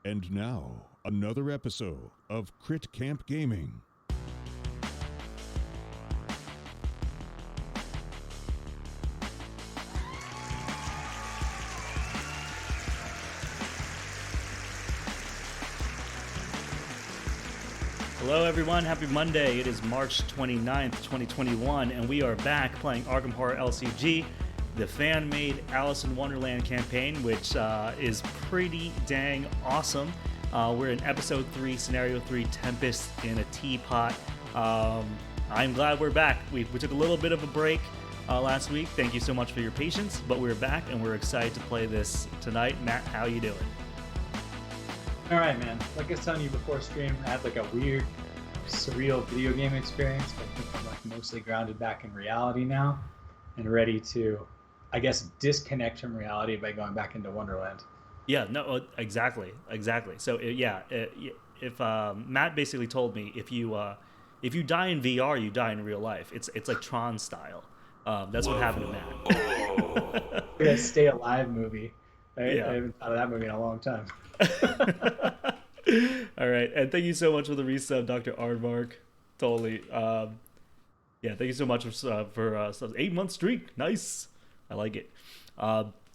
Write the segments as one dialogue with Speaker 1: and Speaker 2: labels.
Speaker 1: And now, another episode of Crit Camp Gaming.
Speaker 2: Hello everyone, happy Monday. It is March 29th, 2021, and we are back playing Arkham Horror LCG, the fan-made Alice in Wonderland campaign, which is pretty dang awesome. We're in Episode 3, Scenario 3, Tempest in a Teapot. I'm glad we're back. We took a little bit of a break last week. Thank you so much for your patience, but we're back and we're excited to play this tonight. Matt, how you doing?
Speaker 3: All right, man. Like I was telling you before stream, I had like a weird, surreal video game experience, but I think I'm like mostly grounded back in reality now and ready to, I guess, disconnect from reality by going back into Wonderland.
Speaker 2: Yeah, no, exactly. So if Matt basically told me if you die in VR, you die in real life. It's like Tron style. That's what happened to Matt.
Speaker 3: Like a Stay Alive movie.
Speaker 2: Yeah.
Speaker 3: I haven't thought of that movie in a long time.
Speaker 2: All right, and thank you so much for the resub, Dr. Aardvark. Totally. Thank you so much for 8 month streak. Nice, I like it.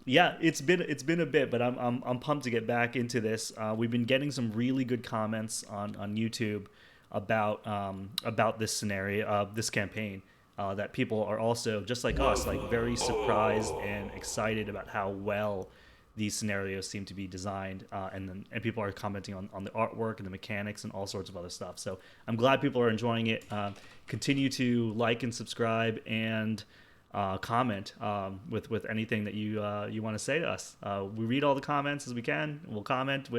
Speaker 2: It's been a bit, but I'm pumped to get back into this. We've been getting some really good comments on YouTube about this scenario, this campaign. That people are also just like us, like very surprised and excited about how well these scenarios seem to be designed, and people are commenting on the artwork and the mechanics and all sorts of other stuff. So I'm glad people are enjoying it. Continue to like and subscribe and comment with anything that you want to say to us. We read all the comments as we can. We'll comment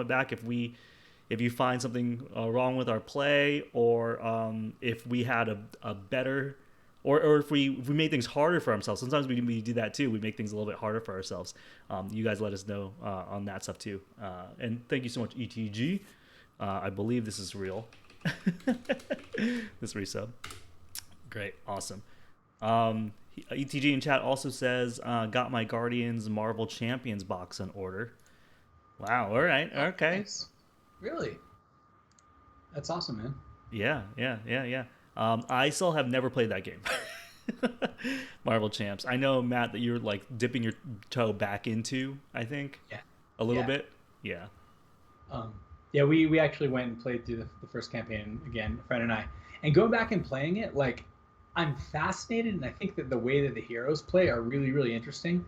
Speaker 2: back if you find something wrong with our play, or if we had a better. Or if we made things harder for ourselves. Sometimes we do that too. We make things a little bit harder for ourselves. You guys let us know on that stuff too. And thank you so much, ETG. I believe this is real. This resub. Great. Awesome. ETG in chat also says, got my Guardians Marvel Champions box in order. Wow. All right. Okay.
Speaker 3: Nice. Really? That's awesome, man.
Speaker 2: Yeah. I still have never played that game. Marvel Champs. I know, Matt, that you're like dipping your toe back into, I think.
Speaker 3: Yeah.
Speaker 2: A little bit. Yeah.
Speaker 3: We actually went and played through the first campaign again, a friend and I. And going back and playing it, like, I'm fascinated, and I think that the way that the heroes play are really, really interesting.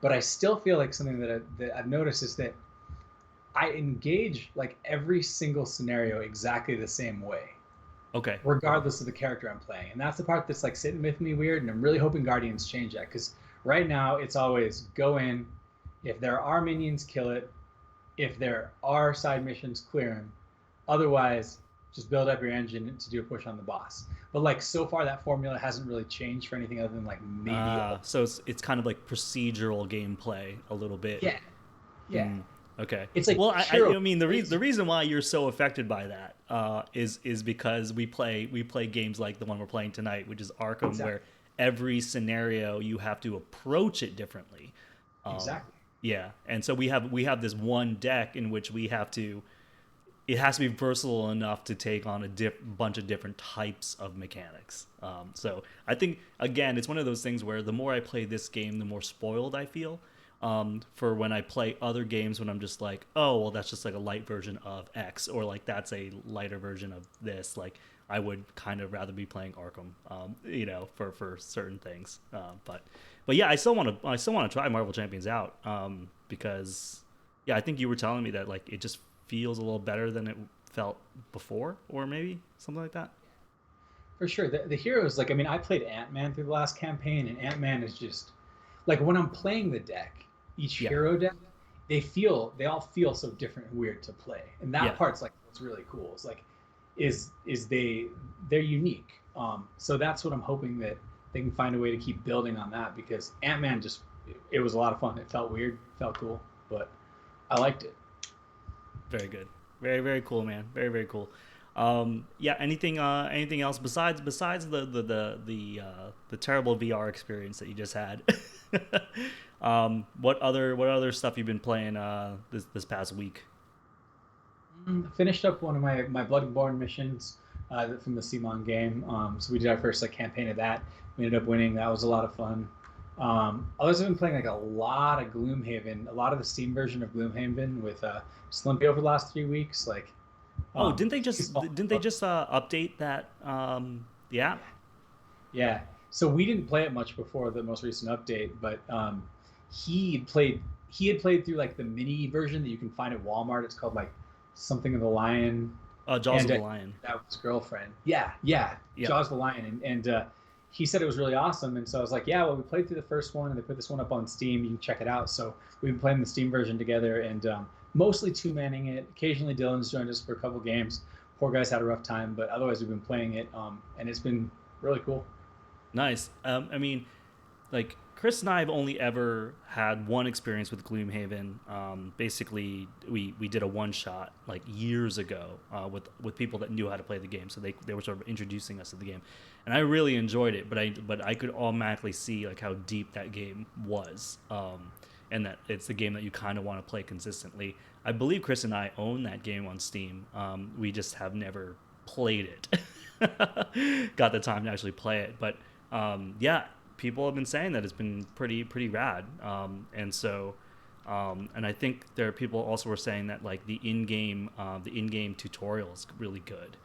Speaker 3: But I still feel like something that I've noticed is that I engage like every single scenario exactly the same way.
Speaker 2: Okay.
Speaker 3: Regardless of the character I'm playing. And that's the part that's like sitting with me weird, and I'm really hoping Guardians change that, because right now it's always go in, if there are minions, kill it, if there are side missions, clear them, otherwise just build up your engine to do a push on the boss. But like so far that formula hasn't really changed for anything other than like maybe
Speaker 2: so it's kind of like procedural gameplay a little bit.
Speaker 3: Yeah.
Speaker 2: Okay.
Speaker 3: It's like,
Speaker 2: well, I mean, the reason why you're so affected by that is because we play games like the one we're playing tonight, which is Arkham, exactly. Where every scenario you have to approach it differently.
Speaker 3: Exactly.
Speaker 2: Yeah, and so we have this one deck in which we have to. It has to be versatile enough to take on a bunch of different types of mechanics. So I think, again, it's one of those things where the more I play this game, the more spoiled I feel. For when I play other games, when I'm just like, oh, well, that's just like a light version of X, or like that's a lighter version of this. Like I would kind of rather be playing Arkham, for certain things. But yeah, I still want to try Marvel Champions out, because I think you were telling me that like it just feels a little better than it felt before, or maybe something like that.
Speaker 3: For sure, the heroes, like, I mean, I played Ant-Man through the last campaign, and Ant-Man is just like, when I'm playing the deck. Each hero deck, they all feel so different and weird to play, and that part's like what's really cool. It's like, they're unique. So that's what I'm hoping, that they can find a way to keep building on that, because Ant-Man it was a lot of fun. It felt weird, felt cool, but I liked it.
Speaker 2: Very good, very, very cool, man. Very, very cool. Anything else besides the terrible VR experience that you just had? What other stuff you've been playing this past week?
Speaker 3: Finished up one of my Bloodborne missions from the Simon game. So we did our first like campaign of that. We ended up winning. That was a lot of fun. Others have been playing like a lot of Gloomhaven, a lot of the Steam version of Gloomhaven with Slimpy over the last 3 weeks. Like,
Speaker 2: Oh,
Speaker 3: he's fun.
Speaker 2: didn't they just update that the app?
Speaker 3: Yeah. So we didn't play it much before the most recent update, but he had played he had played through like the mini version that you can find at Walmart. It's called like something of the Lion,
Speaker 2: Jaws
Speaker 3: and
Speaker 2: of the Lion.
Speaker 3: that was his girlfriend. Yeah, yeah,
Speaker 2: Yep.
Speaker 3: Jaws the Lion, and he said it was really awesome. And so I was like, yeah, well, we played through the first one, and they put this one up on Steam. You can check it out. So we've been playing the Steam version together, and mostly two-manning it. Occasionally, Dylan's joined us for a couple games. Poor guy's had a rough time, but otherwise, we've been playing it, and it's been really cool.
Speaker 2: Nice. I mean, like Chris and I have only ever had one experience with Gloomhaven. Basically, we did a one shot like years ago with people that knew how to play the game, so they were sort of introducing us to the game, and I really enjoyed it. But I could automatically see like how deep that game was, and that it's the game that you kind of want to play consistently. I believe Chris and I own that game on Steam. We just have never played it. Got the time to actually play it, but yeah, people have been saying that it's been pretty rad, and so and I think there are people also were saying that like the in-game tutorial is really good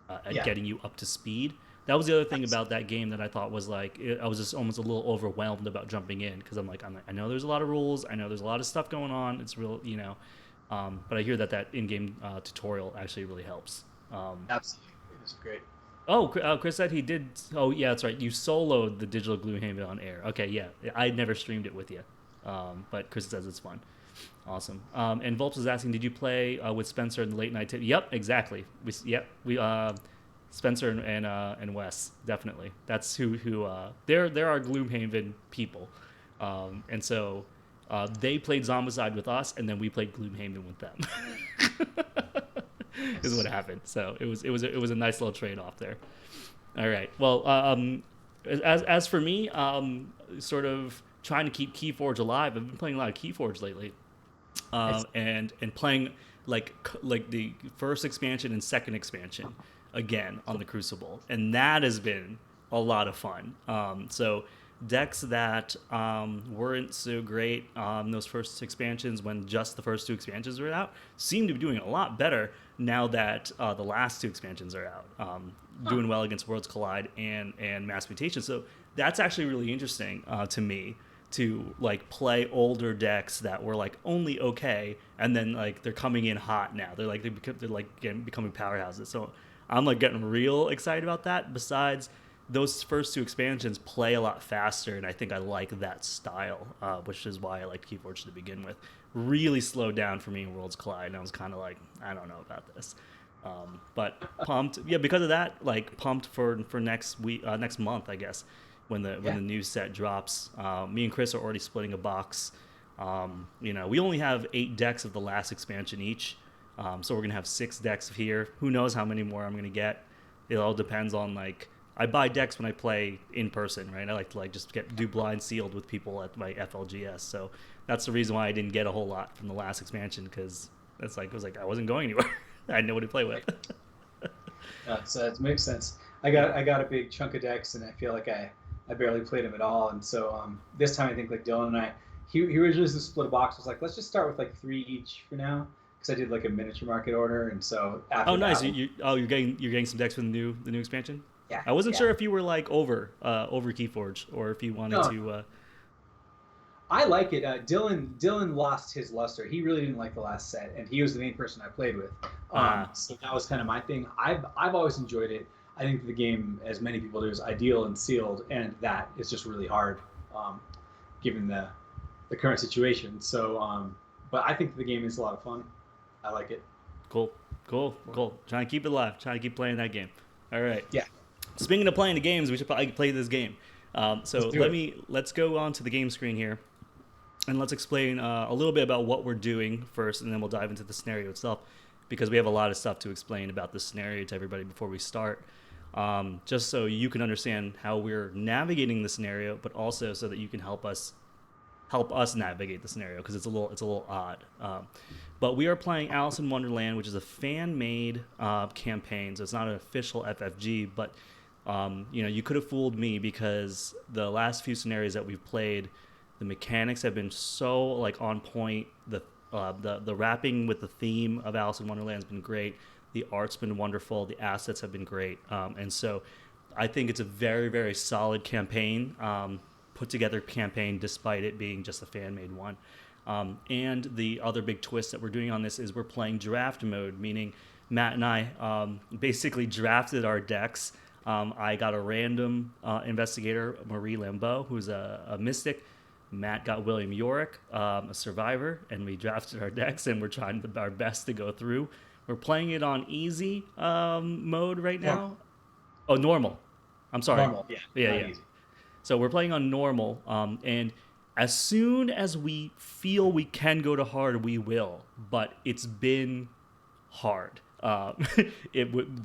Speaker 2: at
Speaker 3: Yeah,
Speaker 2: getting you up to speed. That was the other thing about that game that I thought was like I was just almost a little overwhelmed about jumping in because I'm like I know there's a lot of rules, I know there's a lot of stuff going on. It's real, but I hear that in-game tutorial actually really helps.
Speaker 3: absolutely, it was great.
Speaker 2: Oh, Chris said he did. Oh, yeah, that's right. You soloed the digital Gloomhaven on air. Okay, yeah. I never streamed it with you, but Chris says it's fun. Awesome. And Volps is asking, did you play with Spencer in the late night? Yep, exactly. We Spencer and Wes, definitely. That's who they're our Gloomhaven people, and so they played Zombicide with us, and then we played Gloomhaven with them. Is what happened. So it was a nice little trade off there. All right. Well, as for me, sort of trying to keep Keyforge alive. I've been playing a lot of Keyforge lately, and playing like the first expansion and second expansion again on the Crucible, and that has been a lot of fun. So decks that weren't so great those first expansions when just the first two expansions were out seem to be doing a lot better now that the last two expansions are out, doing well against Worlds Collide and Mass Mutation. So that's actually really interesting to me to like play older decks that were like only okay, and then like they're coming in hot now. They're becoming powerhouses. So I'm like getting real excited about that. Besides, those first two expansions play a lot faster, and I think I like that style, which is why I liked Keyforge to begin with. Really slowed down for me in Worlds Collide, and I was kind of like, I don't know about this. But pumped, yeah, because of that, like pumped for next week, next month, I guess, when the new set drops. Me and Chris are already splitting a box. We only have 8 decks of the last expansion each, so we're gonna have 6 decks here. Who knows how many more I'm gonna get? It all depends on like. I buy decks when I play in person, right? I like to just do blind sealed with people at my FLGS. So that's the reason why I didn't get a whole lot from the last expansion, because it was like I wasn't going anywhere. I had nobody to play with.
Speaker 3: So it makes sense. I got a big chunk of decks, and I feel like I barely played them at all. And so this time I think like Dylan and I, he originally just split a box. I was like, let's just start with like 3 each for now, because I did like a miniature market order, and so after
Speaker 2: Oh, nice!
Speaker 3: that,
Speaker 2: You're getting some decks for the new expansion.
Speaker 3: yeah,
Speaker 2: I wasn't
Speaker 3: yeah.
Speaker 2: sure if you were like over Keyforge or if you wanted
Speaker 3: No,
Speaker 2: to.
Speaker 3: I like it. Dylan lost his luster. He really didn't like the last set, and he was the main person I played with.
Speaker 2: Ah,
Speaker 3: So that was kind of my thing. I've always enjoyed it. I think the game, as many people do, is ideal and sealed, and that is just really hard, given the current situation. So, but I think the game is a lot of fun. I like it.
Speaker 2: cool. Trying to keep it alive. Trying to keep playing that game. All right.
Speaker 3: Yeah,
Speaker 2: Speaking of playing the games, we should probably play this game. So
Speaker 3: let's do it.
Speaker 2: let's go on to the game screen here, and let's explain a little bit about what we're doing first, and then we'll dive into the scenario itself, because we have a lot of stuff to explain about the scenario to everybody before we start. Just so you can understand how we're navigating the scenario, but also so that you can help help us navigate the scenario because it's a little odd. But we are playing Alice in Wonderland, which is a fan-made campaign, so it's not an official FFG. But you could have fooled me because the last few scenarios that we've played, the mechanics have been so like on point. The wrapping with the theme of Alice in Wonderland has been great. The art's been wonderful. The assets have been great, and so I think it's a very, very solid campaign, put together campaign, despite it being just a fan-made one. And the other big twist that we're doing on this is we're playing draft mode, meaning Matt and I basically drafted our decks. I got a random investigator, Marie Lambeau, who's a mystic. Matt got William Yorick, a survivor, and we drafted our decks, and we're trying our best to go through. We're playing it on easy mode right now. Oh, normal. I'm sorry.
Speaker 3: Normal,
Speaker 2: Yeah.
Speaker 3: Easy.
Speaker 2: So we're playing on normal, and as soon as we feel we can go to hard, we will. But it's been hard. The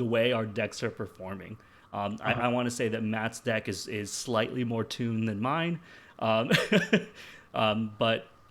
Speaker 2: way our decks are performing. I want to say that Matt's deck is slightly more tuned than mine, but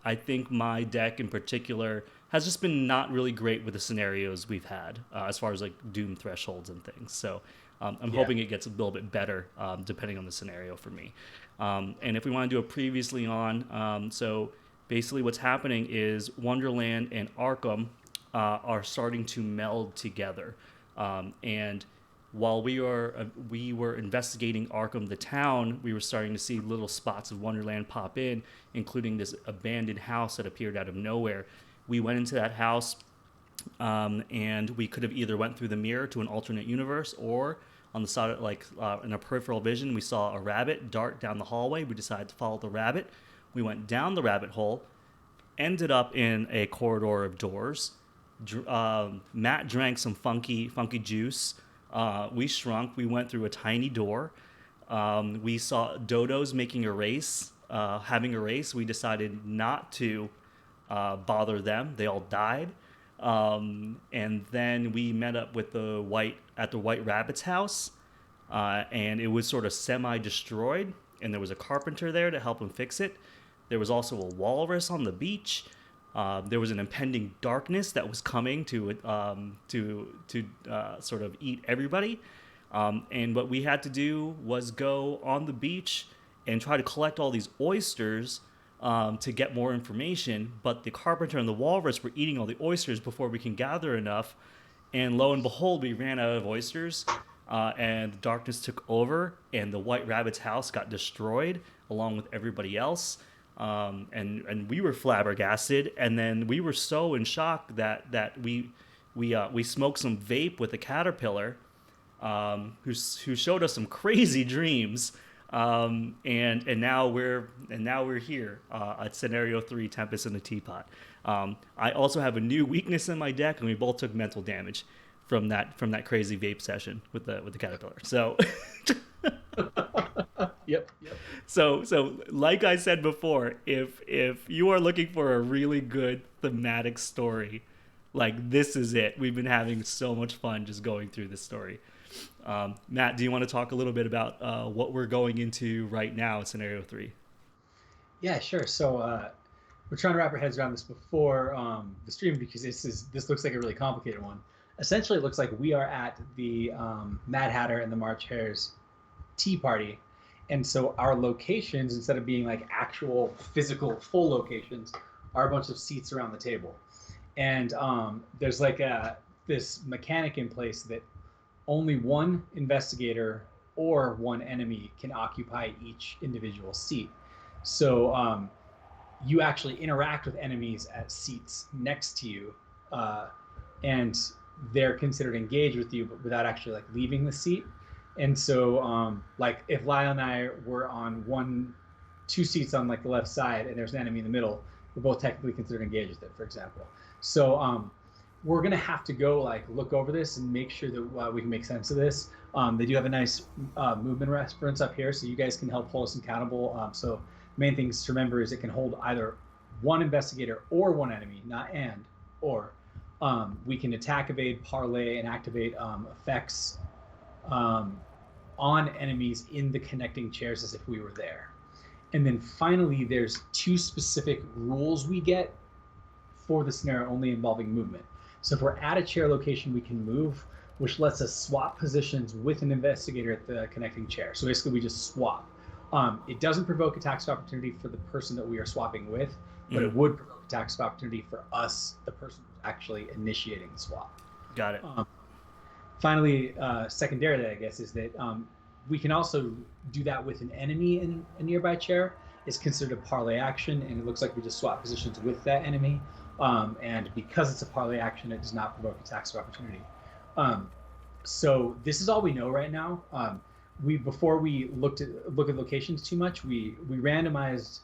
Speaker 2: I think my deck in particular has just been not really great with the scenarios we've had as far as like doom thresholds and things. So I'm hoping it gets a little bit better depending on the scenario for me. And if we want to do a previously on, so basically what's happening is Wonderland and Arkham are starting to meld together. And while we were investigating Arkham, the town, we were starting to see little spots of Wonderland pop in, including this abandoned house that appeared out of nowhere. We went into that house, and we could have either went through the mirror to an alternate universe, or on the side, in a peripheral vision, we saw a rabbit dart down the hallway. We decided to follow the rabbit. We went down the rabbit hole, ended up in a corridor of doors. Matt drank some funky juice. We shrunk. We went through a tiny door. We saw dodos making a race, having a race. We decided not to bother them. They all died. And then we met up with the White Rabbit's house, and it was sort of semi-destroyed, and there was a carpenter there to help him fix it. There was also a walrus on the beach. There was an impending darkness that was coming to sort of eat everybody. And what we had to do was go on the beach and try to collect all these oysters to get more information. But the carpenter and the walrus were eating all the oysters before we can gather enough. And lo and behold, we ran out of oysters. And the darkness took over, and the White Rabbit's house got destroyed along with everybody else. And we were flabbergasted, and then we were so in shock that we smoked some vape with a caterpillar, who showed us some crazy dreams, and now we're here at Scenario 3, Tempest in the Teapot. I also have a new weakness in my deck, and we both took mental damage from that crazy vape session with the caterpillar. So.
Speaker 3: Yep.
Speaker 2: So like I said before, if you are looking for a really good thematic story, like, this is it. We've been having so much fun just going through this story. Matt, do you want to talk a little bit about what we're going into right now in Scenario 3?
Speaker 3: Yeah, sure. So we're trying to wrap our heads around this before the stream, because this looks like a really complicated one. Essentially, it looks like we are at the Mad Hatter and the March Hare's tea party. And so our locations, instead of being like actual physical full locations, are a bunch of seats around the table. And there's like this mechanic in place that only one investigator or one enemy can occupy each individual seat. So you actually interact with enemies at seats next to you, and they're considered engaged with you, but without actually like leaving the seat. And so, like, if Lyle and I were on two seats on like the left side, and there's an enemy in the middle, we're both technically considered engaged with it, for example. So we're gonna have to go like look over this and make sure that we can make sense of this. They do have a nice movement reference up here, so you guys can help hold us accountable. So main things to remember is it can hold either one investigator or one enemy, not and, or. We can attack, evade, parlay, and activate effects on enemies in the connecting chairs as if we were there. And then finally, there's 2 specific rules we get for the scenario only involving movement. So if we're at a chair location, we can move, which lets us swap positions with an investigator at the connecting chair. So basically, we just swap. It doesn't provoke attacks of opportunity for the person that we are swapping with, but it would provoke attacks of opportunity for us, the person who's actually initiating the swap.
Speaker 2: Got it.
Speaker 3: Finally, secondarily, I guess, is that we can also do that with an enemy in a nearby chair. It's considered a parlay action, and it looks like we just swap positions with that enemy. And because it's a parlay action, it does not provoke attacks of opportunity. So this is all we know right now. Before we look at locations too much, we randomized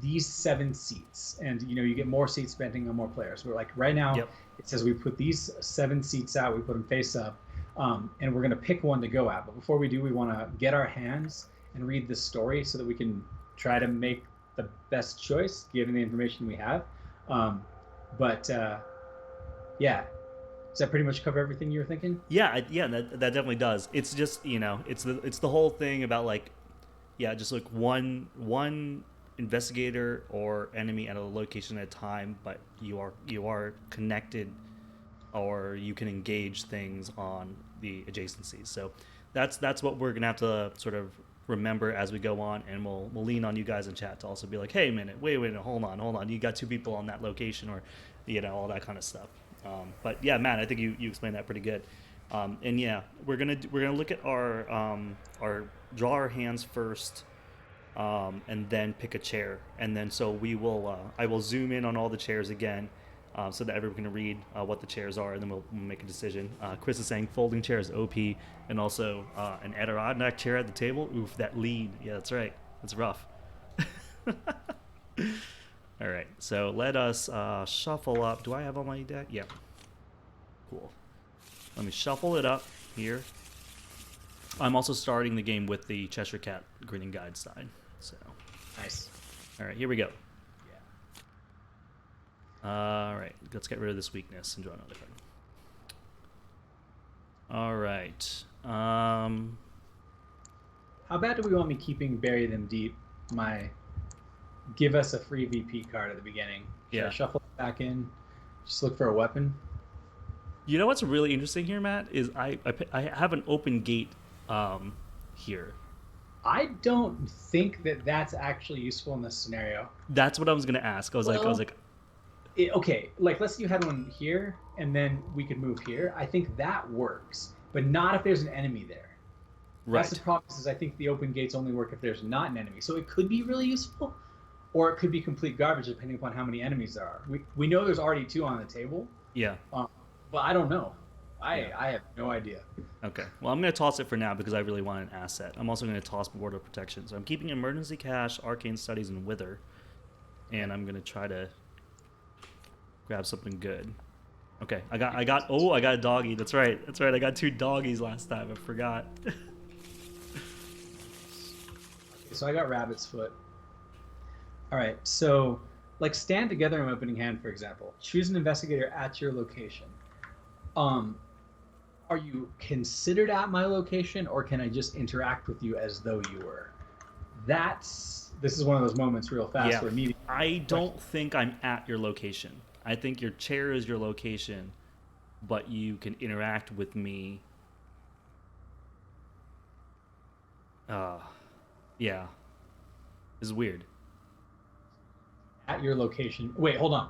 Speaker 3: these 7 seats, and you get more seats depending on more players. We're like right now, it says we put these 7 seats out, we put them face up, and we're gonna pick one to go at. But before we do, we want to get our hands and read the story so that we can try to make the best choice given the information we have. Yeah. Does that pretty much cover everything you were thinking?
Speaker 2: Yeah, that definitely does. It's just it's the whole thing about just like one investigator or enemy at a location at a time, but you are connected, or you can engage things on the adjacencies. So that's what we're gonna have to sort of remember as we go on, and we'll lean on you guys in chat to also be like, hey, wait, hold on, you got 2 people on that location, or all that kind of stuff. But yeah, Matt, I think you explained that pretty good. And yeah, we're gonna look at our draw our hands first, and then pick a chair, and then so we will I will zoom in on all the chairs again, so that everyone can read what the chairs are, and then we'll make a decision. Chris is saying folding chair is OP, and also an Adirondack chair at the table. Oof, that lead. Yeah, that's right. That's rough. All right, so let us shuffle up. Do I have all my deck? Yeah. Cool. Let me shuffle it up here. I'm also starting the game with the Cheshire Cat Grinning Guide side. So.
Speaker 3: Nice.
Speaker 2: All right, here we go. All right, let's get rid of this weakness and draw another card. All right.
Speaker 3: How bad do we want me keeping Bury Them Deep? Give us a free VP card at the beginning. Should I shuffle it back in? Just look for a weapon.
Speaker 2: You know what's really interesting here, Matt, is I have an open gate here.
Speaker 3: I don't think that that's actually useful in this scenario.
Speaker 2: That's what I was gonna ask. I was like.
Speaker 3: Okay, let's say you had one here, and then we could move here. I think that works, but not if there's an enemy there.
Speaker 2: Right.
Speaker 3: That's the problem. Is I think the open gates only work if there's not an enemy. So it could be really useful, or it could be complete garbage depending upon how many enemies there are. We know there's already 2 on the table.
Speaker 2: Yeah.
Speaker 3: But I don't know. I have no idea.
Speaker 2: Okay. Well, I'm going to toss it for now because I really want an asset. I'm also going to toss Board of Protection. So I'm keeping Emergency Cash, Arcane Studies, and Wither. And I'm going to try to grab something good. Okay. I got a doggy. That's right. I got 2 doggies last time. I forgot.
Speaker 3: Okay, so I got Rabbit's Foot. All right. So stand together in opening hand, for example. Choose an investigator at your location. Are you considered at my location, or can I just interact with you as though you were? This is one of those moments real fast where immediately.
Speaker 2: I don't think I'm at your location. I think your chair is your location, but you can interact with me. Yeah. This is weird.
Speaker 3: At your location. Wait, hold on.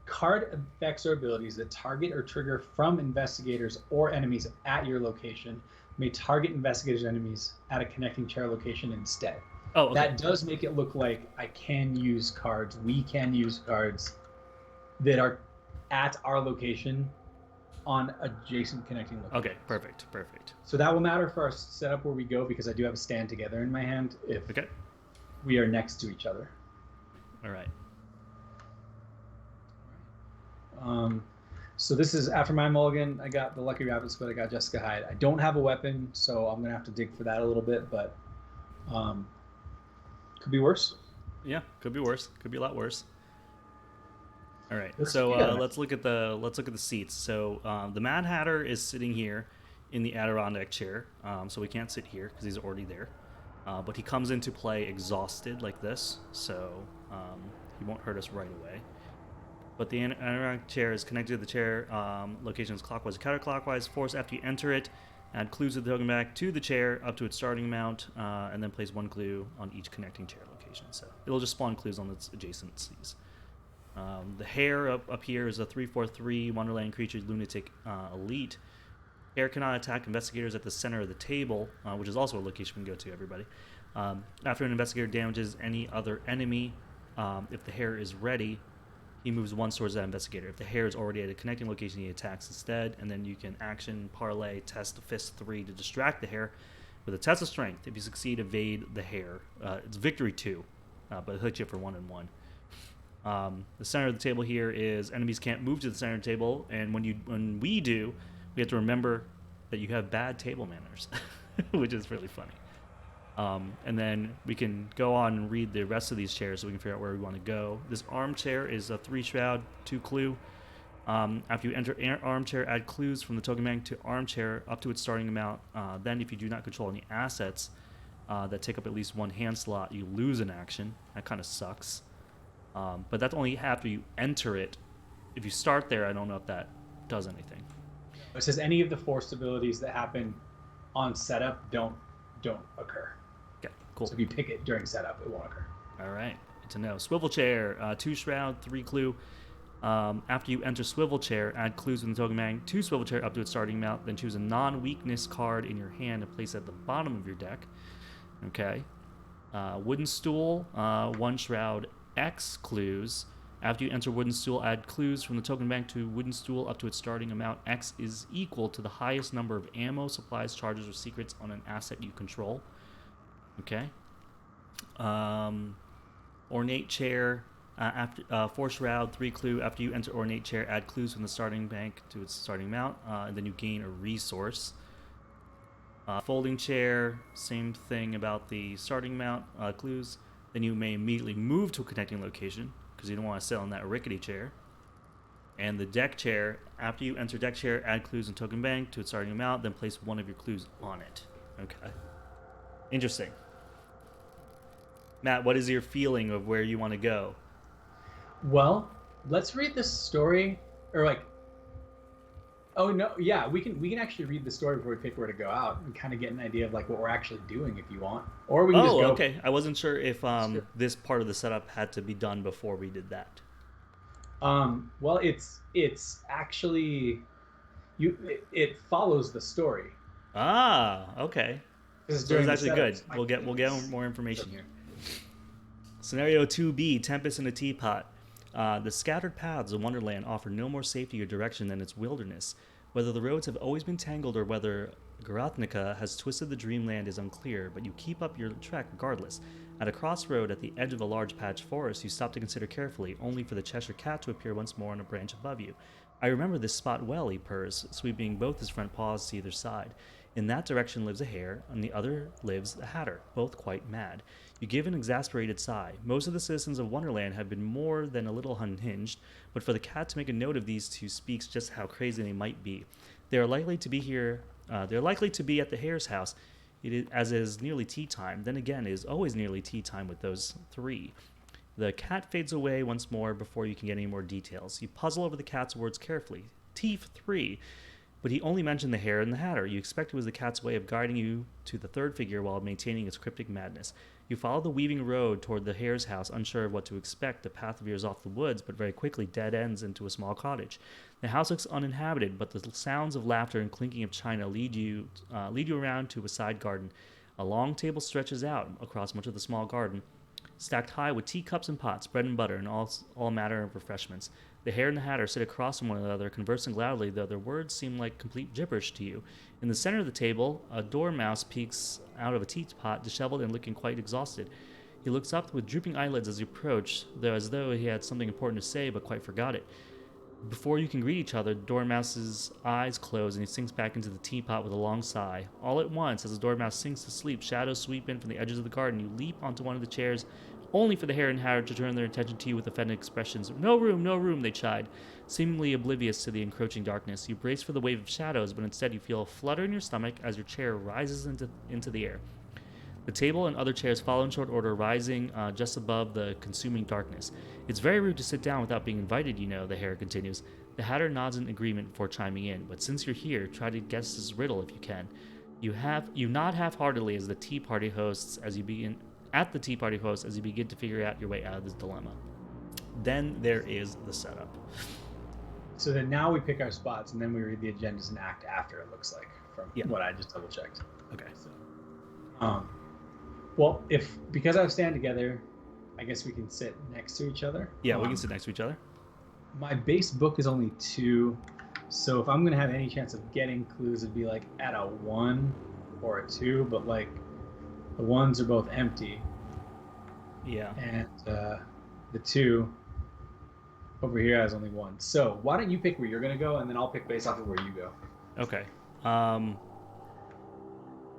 Speaker 3: Card effects or abilities that target or trigger from investigators or enemies at your location may target investigators and enemies at a connecting chair location instead.
Speaker 2: Oh, okay.
Speaker 3: That does make it look like I can use cards. We can use cards that are at our location on adjacent connecting locations.
Speaker 2: Okay, perfect.
Speaker 3: So that will matter for our setup where we go, because I do have a stand together in my hand if we are next to each other.
Speaker 2: All right.
Speaker 3: So this is after my mulligan. I got the Lucky Rabbit's Foot. I got Jessica Hyde. I don't have a weapon, so I'm gonna have to dig for that a little bit, but could be worse.
Speaker 2: Yeah, could be worse. Could be a lot worse. All right.
Speaker 3: Let's
Speaker 2: look at the seats. So the Mad Hatter is sitting here in the Adirondack chair, so we can't sit here because he's already there. But he comes into play exhausted like this, so he won't hurt us right away. But the anorak chair is connected to the chair locations clockwise and counterclockwise. Force after you enter it, add clues with the token back to the chair up to its starting amount, and then place 1 clue on each connecting chair location. So it'll just spawn clues on its adjacencies. The Hare up here is a 3/4/3 Wonderland creature, Lunatic Elite. Hare cannot attack investigators at the center of the table, which is also a location we can go to, everybody. After an investigator damages any other enemy, if the Hare is ready, he moves 1 towards that investigator. If the Hare is already at a connecting location, he attacks instead, and then you can action, parlay, test Fist 3 to distract the Hare with a test of strength. If you succeed, evade the Hare. It's victory 2, but it hits you for 1 and 1. The center of the table here is enemies can't move to the center of the table, and when we do, we have to remember that you have bad table manners, which is really funny. And then we can go on and read the rest of these chairs so we can figure out where we want to go. This armchair is a 3 shroud, 2 clue. After you enter armchair, add clues from the token bank to armchair up to its starting amount. Then if you do not control any assets that take up at least 1 hand slot, you lose an action. That kind of sucks. But that's only after you enter it. If you start there, I don't know if that does anything.
Speaker 3: It says any of the forced abilities that happen on setup don't occur.
Speaker 2: Okay, cool.
Speaker 3: So if you pick it during setup, it won't occur.
Speaker 2: All right, good to know. Swivel chair, 2 shroud, 3 clue. After you enter swivel chair, add clues with the token bank to swivel chair up to its starting amount. Then choose a non-weakness card in your hand and place it at the bottom of your deck. Okay. Wooden stool, 1 shroud, X clues. After you enter wooden stool, add clues from the token bank to wooden stool up to its starting amount. X is equal to the highest number of ammo, supplies, charges, or secrets on an asset you control. Okay. Ornate chair, after 4 shroud, 3 clue. After you enter ornate chair, add clues from the starting bank to its starting amount, and then you gain a resource. Folding chair, same thing about the starting amount, clues. Then you may immediately move to a connecting location because you don't want to sit on that rickety chair. And the deck chair, after you enter deck chair, add clues and token bank to its starting amount, then place 1 of your clues on it. Okay. Interesting. Matt, what is your feeling of where you want to go?
Speaker 3: Well, let's read this story, or like, oh no, yeah, we can actually read the story before we pick where to go out and kind of get an idea of like what we're actually doing if you want, or we can just go.
Speaker 2: Okay. I wasn't sure if this part of the setup had to be done before we did that.
Speaker 3: Well, it's actually it follows the story.
Speaker 2: Okay.
Speaker 3: This
Speaker 2: So it's actually good. We'll get more information here. Scenario 2B, Tempest in a Teapot. The scattered paths of Wonderland offer no more safety or direction than its wilderness. Whether the roads have always been tangled or whether Garathnica has twisted the dreamland is unclear, but you keep up your trek regardless. At a crossroad at the edge of a large patch forest, you stop to consider carefully, only for the Cheshire Cat to appear once more on a branch above you. I remember this spot well, he purrs, sweeping both his front paws to either side. In that direction lives a Hare, on the other lives a Hatter, both quite mad. You give an exasperated sigh. Most of the citizens of Wonderland have been more than a little unhinged, but for the cat to make a note of these two speaks just how crazy they might be. They are likely to be here. They are likely to be at the Hare's house, as it is nearly tea time. Then again, it is always nearly tea time with those 3. The cat fades away once more before you can get any more details. You puzzle over the cat's words carefully. Teeth 3. But he only mentioned the Hare and the Hatter. You expect it was the cat's way of guiding you to the third figure while maintaining its cryptic madness. You follow the weaving road toward the Hare's house, unsure of what to expect. The path veers off the woods, but very quickly dead ends into a small cottage. The house looks uninhabited, but the sounds of laughter and clinking of china lead you around to a side garden. A long table stretches out across much of the small garden, stacked high with teacups and pots, bread and butter, and all manner of refreshments. The Hare and the Hatter sit across from one another, conversing loudly, though their words seem like complete gibberish to you. In the center of the table, a dormouse peeks out of a teapot, disheveled and looking quite exhausted. He looks up with drooping eyelids as you approach, as though he had something important to say, but quite forgot it. Before you can greet each other, Dormouse's eyes close and he sinks back into the teapot with a long sigh. All at once, as the Dormouse sinks to sleep, shadows sweep in from the edges of the garden. You leap onto one of the chairs, only for the Hare and Hatter to turn their attention to you with offended expressions. No room, they chide, seemingly oblivious to the encroaching darkness. You brace for the wave of shadows, but instead you feel a flutter in your stomach as your chair rises into the air. The table and other chairs follow in short order, rising just above the consuming darkness. It's very rude to sit down without being invited, you know, the Hare continues. The Hatter nods in agreement before chiming in, but since you're here, try to guess this riddle if you can. You nod half-heartedly as the tea party hosts as you begin to figure out your way out of this dilemma. Then there is the setup.
Speaker 3: So then now we pick our spots, and then we read the agendas and act after, it looks like, from what I just double checked.
Speaker 2: Okay.
Speaker 3: So, well, because I stand together, I guess we can sit next to each other.
Speaker 2: Yeah, we can sit next to each other.
Speaker 3: My base book is only 2, so if I'm gonna have any chance of getting clues, it'd be like at a 1 or a 2, but like the 1s are both empty.
Speaker 2: Yeah.
Speaker 3: And the 2 over here has only 1. So why don't you pick where you're gonna go, and then I'll pick based off of where you go.
Speaker 2: Okay.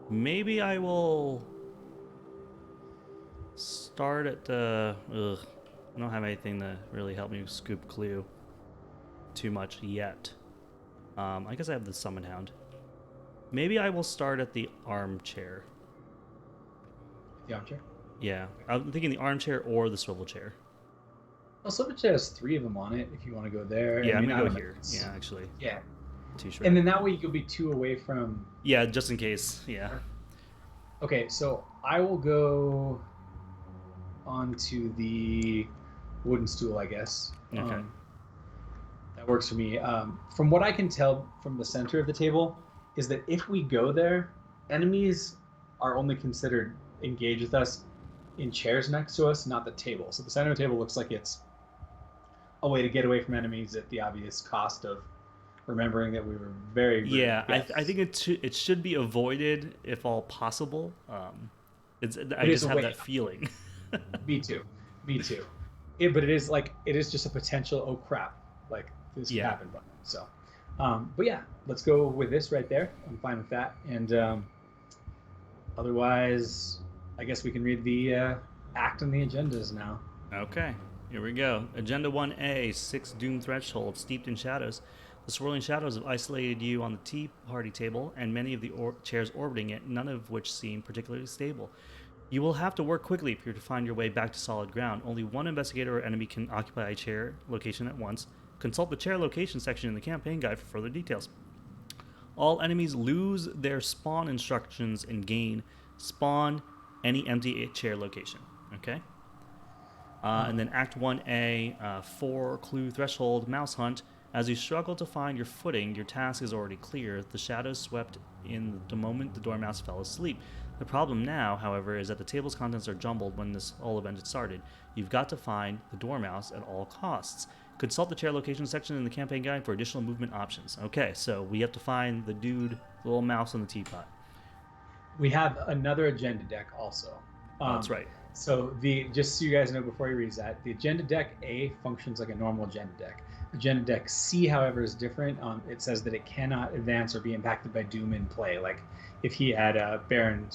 Speaker 2: Maybe I will start at the... I don't have anything to really help me scoop clue too much yet. I guess I have the Summon Hound. Maybe I will start at the armchair.
Speaker 3: The armchair?
Speaker 2: Yeah. I'm thinking the armchair or the swivel chair.
Speaker 3: Well, swivel chair has 3 of them on it if you want to go there.
Speaker 2: Yeah, I'm going to go here. Yeah, actually.
Speaker 3: Yeah.
Speaker 2: Too short.
Speaker 3: And then that way you could be 2 away from...
Speaker 2: Yeah, just in case. Yeah.
Speaker 3: Okay, so I will go onto the wooden stool, I guess.
Speaker 2: Okay.
Speaker 3: That works for me. From what I can tell from the center of the table is that if we go there, enemies are only considered engaged with us in chairs next to us, not the table. So the center of the table looks like it's a way to get away from enemies at the obvious cost of remembering that we were very rude.
Speaker 2: Yeah, I think it should be avoided if all possible. I just have that feeling.
Speaker 3: Me too. But it is just a potential, oh crap, like this could happen button. So but yeah, let's go with this right there. I'm fine with that. And otherwise I guess we can read the act and the agendas now.
Speaker 2: Okay, here we go. Agenda 1A, 6 doom threshold steeped in shadows. The swirling shadows have isolated you on the tea party table and many of the chairs orbiting it, none of which seem particularly stable. You will have to work quickly if you're to find your way back to solid ground. Only one investigator or enemy can occupy a chair location at once. Consult the chair location section in the campaign guide for further details. All enemies lose their spawn instructions and gain spawn any empty chair location. Okay? And then Act 1A, 4 clue threshold mouse hunt. As you struggle to find your footing, your task is already clear. The shadows swept in the moment the dormouse fell asleep. The problem now, however, is that the table's contents are jumbled when this whole event had started. You've got to find the dormouse at all costs. Consult the chair location section in the campaign guide for additional movement options. Okay, so we have to find the dude, the little mouse on the teapot. We
Speaker 3: have another agenda deck also.
Speaker 2: That's right.
Speaker 3: So just so you guys know before you read that, the agenda deck A functions like a normal agenda deck. Agenda deck C, however, is different. It says that it cannot advance or be impacted by doom in play. Like if he had Baron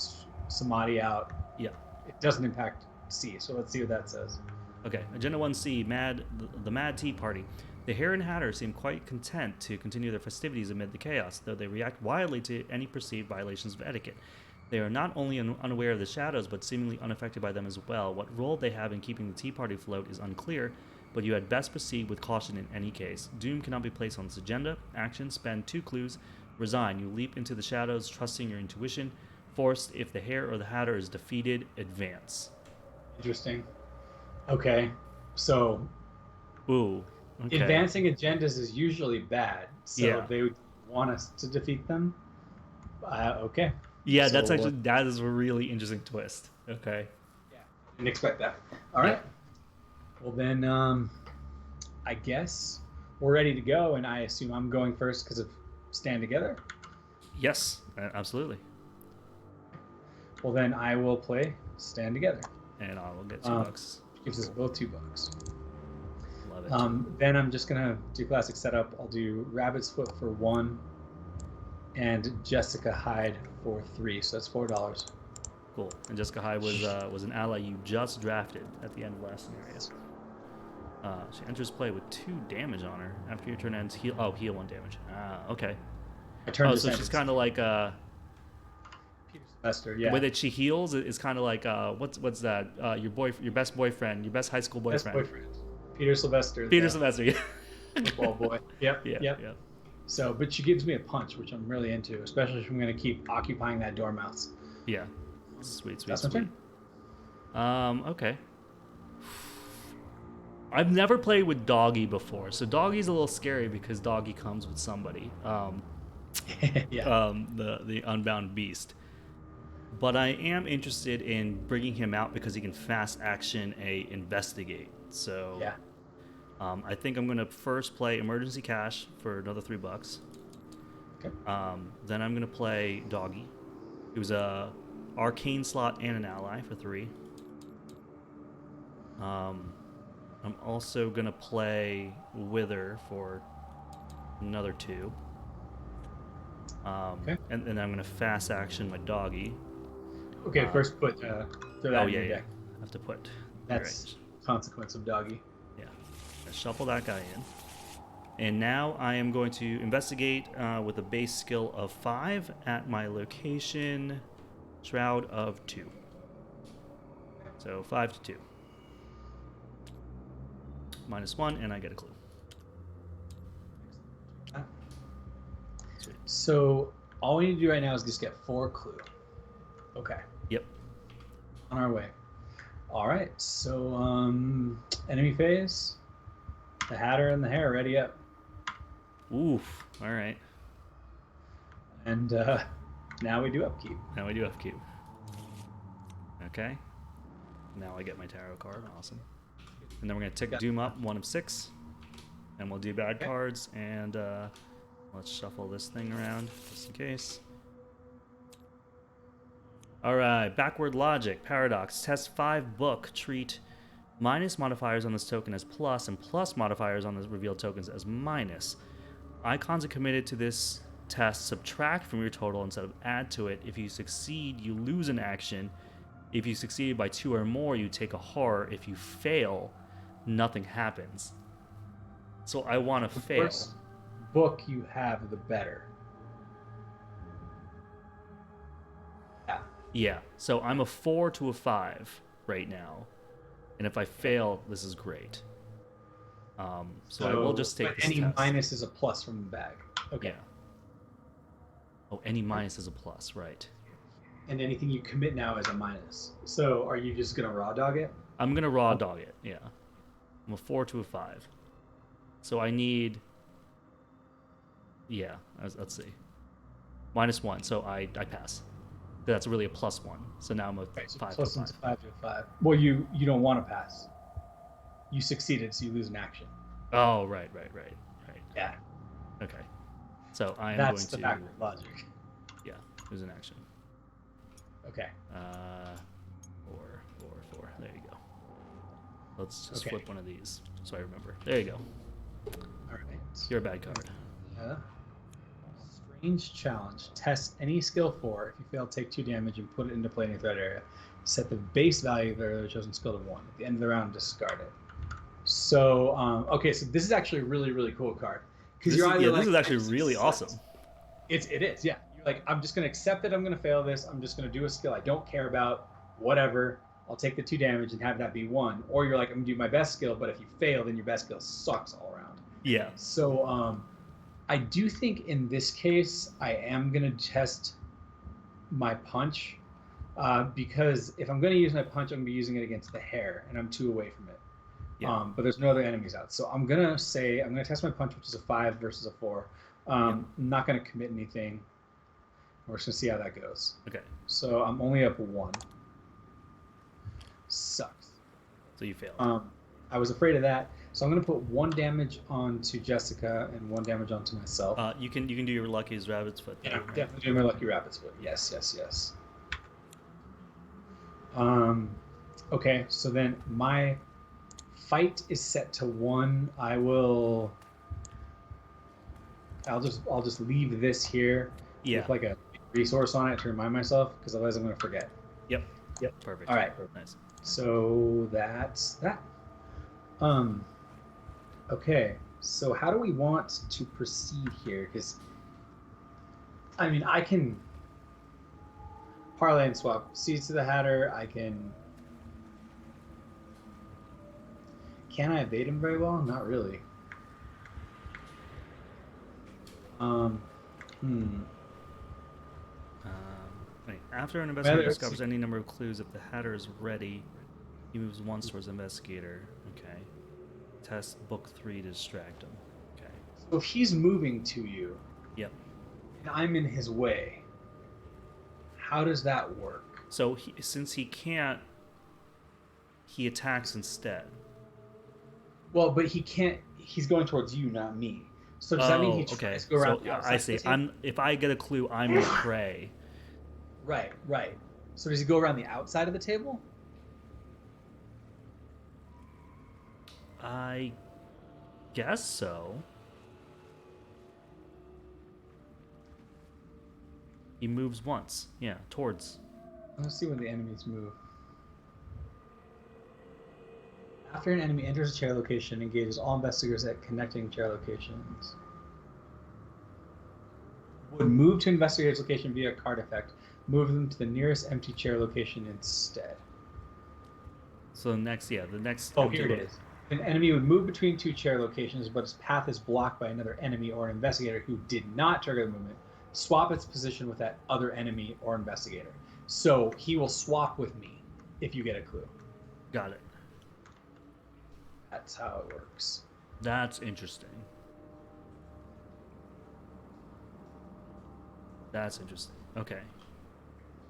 Speaker 3: Samadhi out, it doesn't impact C. So let's see what that says.
Speaker 2: Okay, Agenda 1C, the Mad Tea Party. The Hare and Hatter seem quite content to continue their festivities amid the chaos, though they react wildly to any perceived violations of etiquette. They are not only unaware of the shadows, but seemingly unaffected by them as well. What role they have in keeping the tea party afloat is unclear, but you had best proceed with caution in any case. Doom cannot be placed on this agenda. Action, spend 2 clues. Resign. You leap into the shadows, trusting your intuition. Forced, if the Hare or the Hatter is defeated, advance.
Speaker 3: Interesting. Okay, so...
Speaker 2: Ooh. Okay.
Speaker 3: Advancing agendas is usually bad, so they would want us to defeat them. Okay.
Speaker 2: Yeah, so that is a really interesting twist. Okay.
Speaker 3: Yeah, didn't expect that. All right. Well then, I guess we're ready to go, and I assume I'm going first because of Stand Together.
Speaker 2: Yes, absolutely.
Speaker 3: Well then, I will play Stand Together,
Speaker 2: and I will get $2.
Speaker 3: Gives us both $2.
Speaker 2: Love it.
Speaker 3: Then I'm just gonna do classic setup. I'll do Rabbit's Foot for 1, and Jessica Hyde for 3. So that's $4.
Speaker 2: Cool. And Jessica Hyde was an ally you just drafted at the end of last scenario. She enters play with 2 damage on her. After your turn ends, heal 1 damage. Okay.
Speaker 3: So
Speaker 2: she's kind of like
Speaker 3: Sylvester,
Speaker 2: The way that she heals is kind of like what's that? Your best boyfriend, your best high school boyfriend.
Speaker 3: Best boyfriend. Peter Sylvester.
Speaker 2: Peter Sylvester, yeah.
Speaker 3: Football boy. Yep.
Speaker 2: Yeah,
Speaker 3: Yep.
Speaker 2: yeah.
Speaker 3: So, but she gives me a punch, which I'm really into, especially if I'm going to keep occupying that dormouse.
Speaker 2: Yeah. Sweet.
Speaker 3: That's my turn.
Speaker 2: Okay. I've never played with Doggy before, so Doggy's a little scary because Doggy comes with somebody.
Speaker 3: Yeah.
Speaker 2: The Unbound Beast. But I am interested in bringing him out because he can fast action a investigate. So
Speaker 3: Yeah.
Speaker 2: I think I'm gonna first play Emergency Cash for another $3.
Speaker 3: Okay.
Speaker 2: Then I'm gonna play Doggy, who's a arcane slot and an ally for 3. I'm also gonna play Wither for another 2.
Speaker 3: Okay.
Speaker 2: And then I'm gonna fast action my Doggy.
Speaker 3: Okay, first throw that in your deck.
Speaker 2: I have to put.
Speaker 3: That's consequence of Doggy.
Speaker 2: Yeah. Let's shuffle that guy in. And now I am going to investigate with a base skill of 5 at my location, Shroud of 2. So 5 to 2. -1, and I get a clue. Sweet.
Speaker 3: So all we need to do right now is just get 4 clue. Okay.
Speaker 2: Yep.
Speaker 3: On our way. All right. So enemy phase. The Hatter and the Hare ready up.
Speaker 2: Oof. All right.
Speaker 3: And now we do upkeep.
Speaker 2: Now we do upkeep. Okay. Now I get my tarot card. Awesome. And then we're going to tick Doom up 1 of 6. And we'll do bad cards. And let's shuffle this thing around just in case. All right. Backward Logic. Paradox. Test 5 book. Treat minus modifiers on this token as plus and plus modifiers on the revealed tokens as minus. Icons are committed to this test subtract from your total instead of add to it. If you succeed, you lose an action. If you succeed by 2 or more, you take a horror. If you fail, nothing happens. So I want to fail.
Speaker 3: Worse book you have, the better. Yeah.
Speaker 2: Yeah. So I'm a 4 to a 5 right now. And if I fail, this is great. So I will just take this
Speaker 3: any
Speaker 2: test.
Speaker 3: minus is a plus from the bag. Okay.
Speaker 2: Yeah. Oh, any minus is a plus, right.
Speaker 3: And anything you commit now is a minus. So are you just going to raw dog it?
Speaker 2: I'm going to raw dog it, yeah. I'm a 4 to a 5. So I need... Yeah, let's see. -1, so I pass. That's really a +1. So now I'm a 5 to a 5.
Speaker 3: 5 to a 5. Well, you don't want to pass. You succeeded, so you lose an action.
Speaker 2: Oh, right.
Speaker 3: Yeah.
Speaker 2: Okay. So I am
Speaker 3: That's
Speaker 2: going
Speaker 3: the
Speaker 2: to...
Speaker 3: backward logic.
Speaker 2: Yeah, lose an action.
Speaker 3: Okay.
Speaker 2: 4. There you go. Let's just
Speaker 3: Okay.
Speaker 2: flip one of these so I remember. There you go.
Speaker 3: All right.
Speaker 2: You're a bad card.
Speaker 3: Strange challenge. Test any skill 4. If you fail, take 2 damage and put it into play in your threat area. Set the base value of the chosen skill to 1. At the end of the round, discard it. So, okay, so this is actually a really, really cool card.
Speaker 2: This is actually really awesome.
Speaker 3: It is, yeah. You're like, I'm just going to accept that I'm going to fail this. I'm just going to do a skill I don't care about. Whatever. I'll take the 2 damage and have that be 1. Or you're like, I'm going to do my best skill, but if you fail, then your best skill sucks all around.
Speaker 2: Yeah.
Speaker 3: So, I do think in this case, I am going to test my punch. Because if I'm going to use my punch, I'm going to be using it against the Hare, and I'm 2 away from it.
Speaker 2: Yeah.
Speaker 3: But there's no other enemies out. So I'm going to test my punch, which is a 5 versus a 4. I'm not going to commit anything. We're just going to see how that goes.
Speaker 2: Okay.
Speaker 3: So I'm only up 1. Sucks.
Speaker 2: So you failed.
Speaker 3: I was afraid of that. So I'm going to put 1 damage onto Jessica and 1 damage onto myself.
Speaker 2: You can do your Lucky's Rabbit's Foot.
Speaker 3: Yeah, I'm definitely doing my Lucky Rabbit's Foot. Yes. Okay, so then my fight is set to 1. I'll just leave this here with like a resource on it to remind myself, because otherwise I'm going to forget.
Speaker 2: Yep. Perfect.
Speaker 3: All right.
Speaker 2: Nice.
Speaker 3: So that's that. Okay. So how do we want to proceed here? Because I mean, parlay and swap seats to the Hatter. I can. Can I evade him very well? Not really. Hmm.
Speaker 2: Wait, after an investigator discovers any number of clues, if the Hatter is ready, he moves once towards investigator. Okay. Test book 3 to distract him. Okay.
Speaker 3: So if he's moving to you,
Speaker 2: Yep.
Speaker 3: and I'm in his way, how does that work?
Speaker 2: So since he can't, he attacks instead.
Speaker 3: Well, but he can't. He's going towards you, not me. So does that mean he tries to go around the outside?
Speaker 2: I see. If I get a clue, I'm the prey.
Speaker 3: Right, right. So does he go around the outside of the table?
Speaker 2: I guess so. He moves once. Yeah, towards.
Speaker 3: Let's see when the enemies move. After an enemy enters a chair location, engages all investigators at connecting chair locations. Would move to investigator's location via a card effect. Move them to the nearest empty chair location instead.
Speaker 2: So the next.
Speaker 3: Oh, here it is. An enemy would move between two chair locations, but its path is blocked by another enemy or an investigator who did not trigger the movement. Swap its position with that other enemy or investigator. So he will swap with me if you get a clue.
Speaker 2: Got it.
Speaker 3: That's how it works.
Speaker 2: That's interesting. That's interesting. Okay.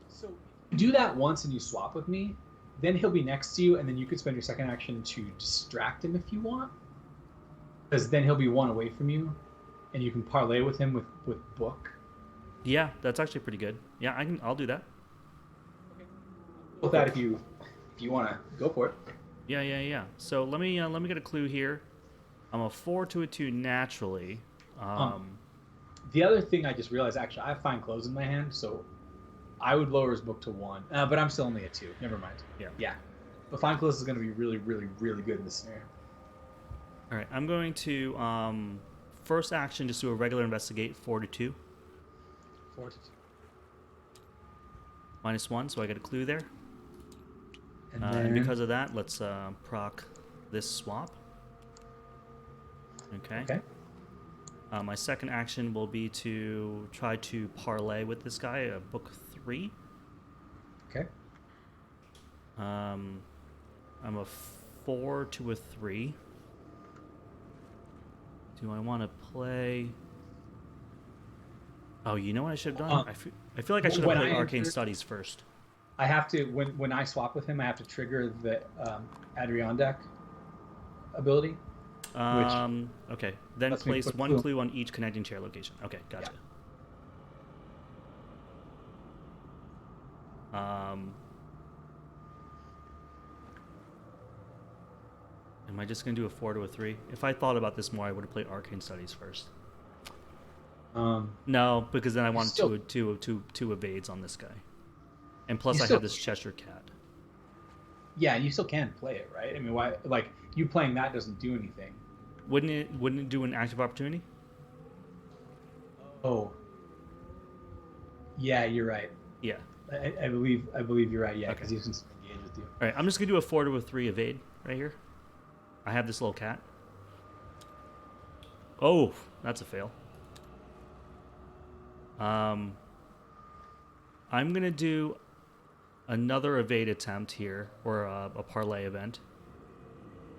Speaker 3: So you do that once and you swap with me, then he'll be next to you, and then you could spend your second action to distract him if you want. Because then he'll be one away from you, and you can parlay with him with book.
Speaker 2: Yeah, that's actually pretty good. Yeah, I'll do that.
Speaker 3: Okay. With that, if you want to go for it.
Speaker 2: Yeah. So let me get a clue here. I'm a 4 to a 2 naturally.
Speaker 3: The other thing I just realized, actually, I have fine clothes in my hand, so I would lower his book to 1. But I'm still only at 2. Never mind. Yeah. But fine clothes is going to be really, really, really good in this scenario.
Speaker 2: All right, I'm going to first action just do a regular investigate 4 to 2.
Speaker 3: 4 to 2.
Speaker 2: -1, so I get a clue there.
Speaker 3: And
Speaker 2: because of that, let's proc this swap. Okay. My second action will be to try to parlay with this guy, book 3.
Speaker 3: Okay.
Speaker 2: I'm a 4 to a 3. Do I want to play? Oh, you know what I should have done? I feel like I should have played Arcane Studies first.
Speaker 3: I have to, when I swap with him, I have to trigger the Adirondack ability.
Speaker 2: Okay. Then place 1 clue on each connecting chair location. Okay, gotcha. Yeah. Am I just gonna do a 4 to a 3? If I thought about this more, I would have played Arcane Studies first. No, because then I want two evades on this guy, and plus I have this Cheshire Cat.
Speaker 3: Yeah, you still can play it, right? I mean, why? Like you playing that doesn't do anything.
Speaker 2: Wouldn't it do an active opportunity?
Speaker 3: Oh. Yeah, you're right.
Speaker 2: Yeah.
Speaker 3: I believe you're right. Yeah, because he's engaged with you.
Speaker 2: All right, I'm just gonna do a 4 to a 3 evade right here. I have this little cat. Oh, that's a fail. I'm gonna do another evade attempt here, or a parlay event.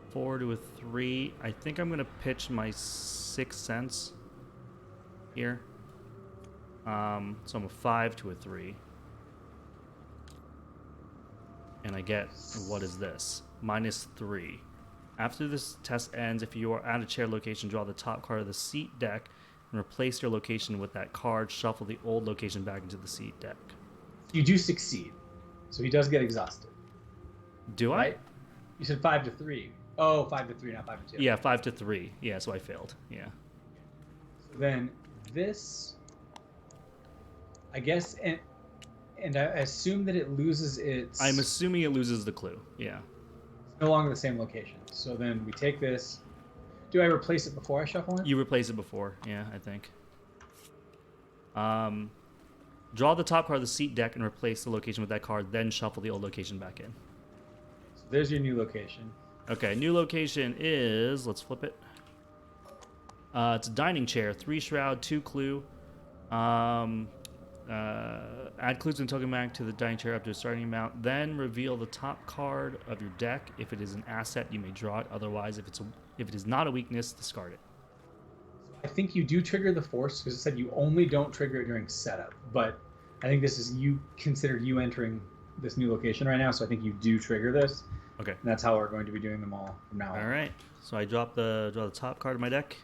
Speaker 2: 4 to a 3. I think I'm gonna pitch my 6th sense here. So I'm a 5 to a 3. And I get, what is this? -3. After this test ends, if you are at a chair location, draw the top card of the seat deck and replace your location with that card. Shuffle the old location back into the seat deck.
Speaker 3: You do succeed. So he does get exhausted.
Speaker 2: Do
Speaker 3: right? You said 5 to 3. Oh, 5 to 3, not 5 to 2.
Speaker 2: Yeah, 5 to 3. Yeah, so I failed. Yeah.
Speaker 3: So then this, I guess, and I assume that it loses its...
Speaker 2: I'm assuming it loses the clue. Yeah.
Speaker 3: It's no longer the same location. So then we take this. Do I replace it before I shuffle it?
Speaker 2: You replace it before. Yeah, I think. Draw the top card of the seat deck and replace the location with that card, then shuffle the old location back in.
Speaker 3: So there's your new location.
Speaker 2: Okay, new location is, let's flip it. It's a dining chair, 3 shroud, 2 clue. Add clues and token bank to the dining chair up to a starting amount. Then reveal the top card of your deck. If it is an asset, you may draw it. Otherwise, if it is not a weakness, discard it.
Speaker 3: I think you do trigger the force because it said you only don't trigger it during setup. But I think this is you entering this new location right now. So I think you do trigger this.
Speaker 2: Okay.
Speaker 3: And that's how we're going to be doing them all from now on.
Speaker 2: All right. So I draw the top card of my deck.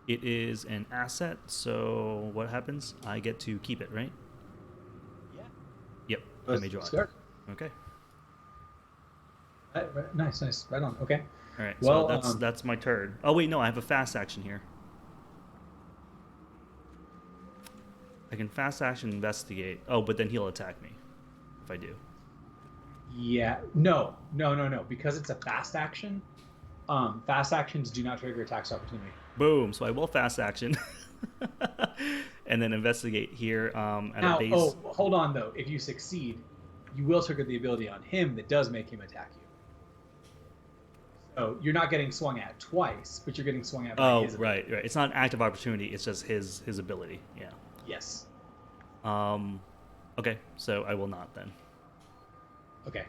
Speaker 2: It is an asset. So what happens? I get to keep it, right?
Speaker 3: Yeah.
Speaker 2: Yep. I may draw it. Okay.
Speaker 3: Right. Nice. Right on. Okay.
Speaker 2: All right.
Speaker 3: Well,
Speaker 2: so that's my turn. Oh wait, no, I have a fast action here. I can fast action investigate. Oh, but then he'll attack me if I do.
Speaker 3: Yeah. No. Because it's a fast action. Fast actions do not trigger attacks opportunity.
Speaker 2: Boom. So I will fast action. And then investigate here at
Speaker 3: Now,
Speaker 2: a base.
Speaker 3: oh, hold on though. If you succeed, you will trigger the ability on him that does make him attack you. So you're not getting swung at twice, but you're getting swung at by his ability.
Speaker 2: Right. It's not an active opportunity. It's just his ability. Yeah.
Speaker 3: Yes.
Speaker 2: Okay. So I will not then.
Speaker 3: Okay.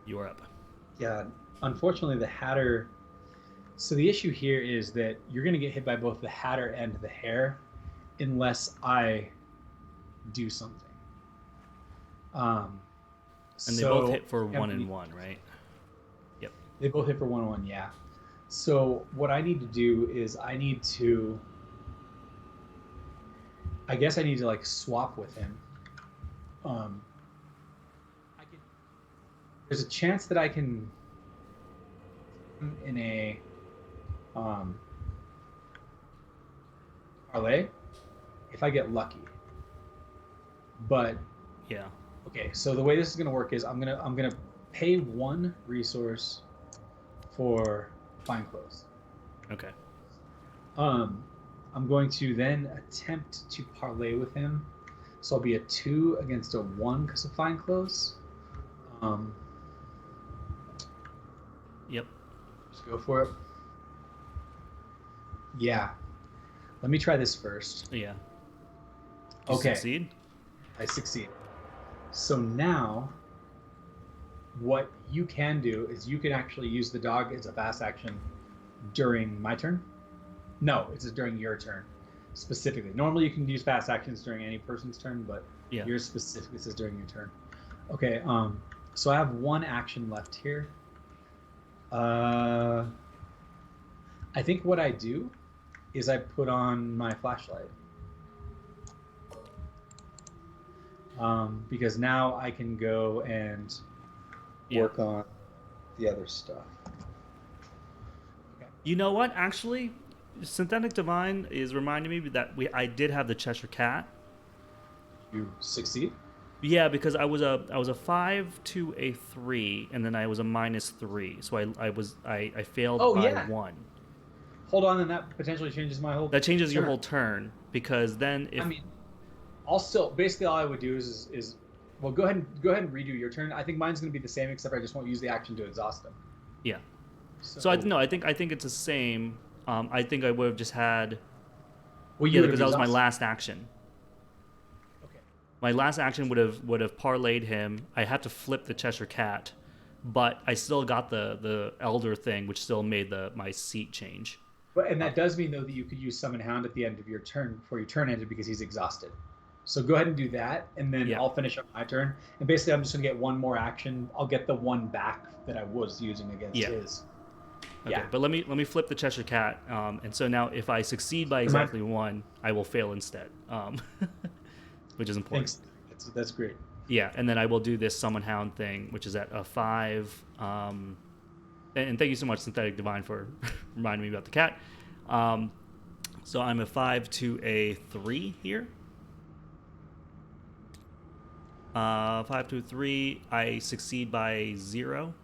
Speaker 2: You are up.
Speaker 3: Yeah. Unfortunately, the Hatter. So the issue here is that you're going to get hit by both the Hatter and the Hare, unless I do something.
Speaker 2: And they both hit for 1 and 1, right? Yep.
Speaker 3: They both hit for 1/1, yeah. So what I need to do is I guess I need to like swap with him. There's a chance that I can in a parlay if I get lucky. But
Speaker 2: Yeah.
Speaker 3: okay, so the way this is gonna work is I'm gonna pay 1 resource for fine clothes.
Speaker 2: Okay.
Speaker 3: I'm going to then attempt to parlay with him. So I'll be a 2 against a 1 because of fine clothes.
Speaker 2: Yep.
Speaker 3: Just go for it. Yeah. Let me try this first.
Speaker 2: Yeah.
Speaker 3: You okay.
Speaker 2: Succeed?
Speaker 3: I succeed. So now, what you can do is you can actually use the dog as a fast action during my turn. No, it's during your turn specifically. Normally you can use fast actions during any person's turn, but yours specifically says during your turn. Okay, so I have 1 action left here. I think what I do is I put on my flashlight. Because now I can go and work on the other stuff. Okay.
Speaker 2: You know what? Actually, Synthetic Divine is reminding me that I did have the Cheshire Cat.
Speaker 3: You succeed?
Speaker 2: Yeah, because I was a 5 to a 3, and then I was a -3, so I failed by 1.
Speaker 3: Hold on, and that potentially changes my whole.
Speaker 2: That changes your whole turn because then if
Speaker 3: I'll still basically all I would do is well go ahead and redo your turn. I think mine's going to be the same except I just won't use the action to exhaust them.
Speaker 2: Yeah. So I think it's the same. I think I would have just had.
Speaker 3: Well,
Speaker 2: because that was my last action.
Speaker 3: Okay.
Speaker 2: My last action would have parlayed him. I had to flip the Cheshire Cat, but I still got the Elder thing, which still made my seat change.
Speaker 3: And that does mean though that you could use Summon Hound at the end of your turn before your turn ended because he's exhausted. So go ahead and do that, and then I'll finish up my turn. And basically, I'm just gonna get 1 more action. I'll get the 1 back that I was using against his.
Speaker 2: Okay, but let me flip the Cheshire Cat, and so now if I succeed by exactly 1, I will fail instead, which is important.
Speaker 3: Thanks. That's great.
Speaker 2: Yeah, and then I will do this Summon Hound thing, which is at a 5. And thank you so much, Synthetic Divine, for reminding me about the cat. So I'm a 5 to a 3 here. 5 to 3, I succeed by 0.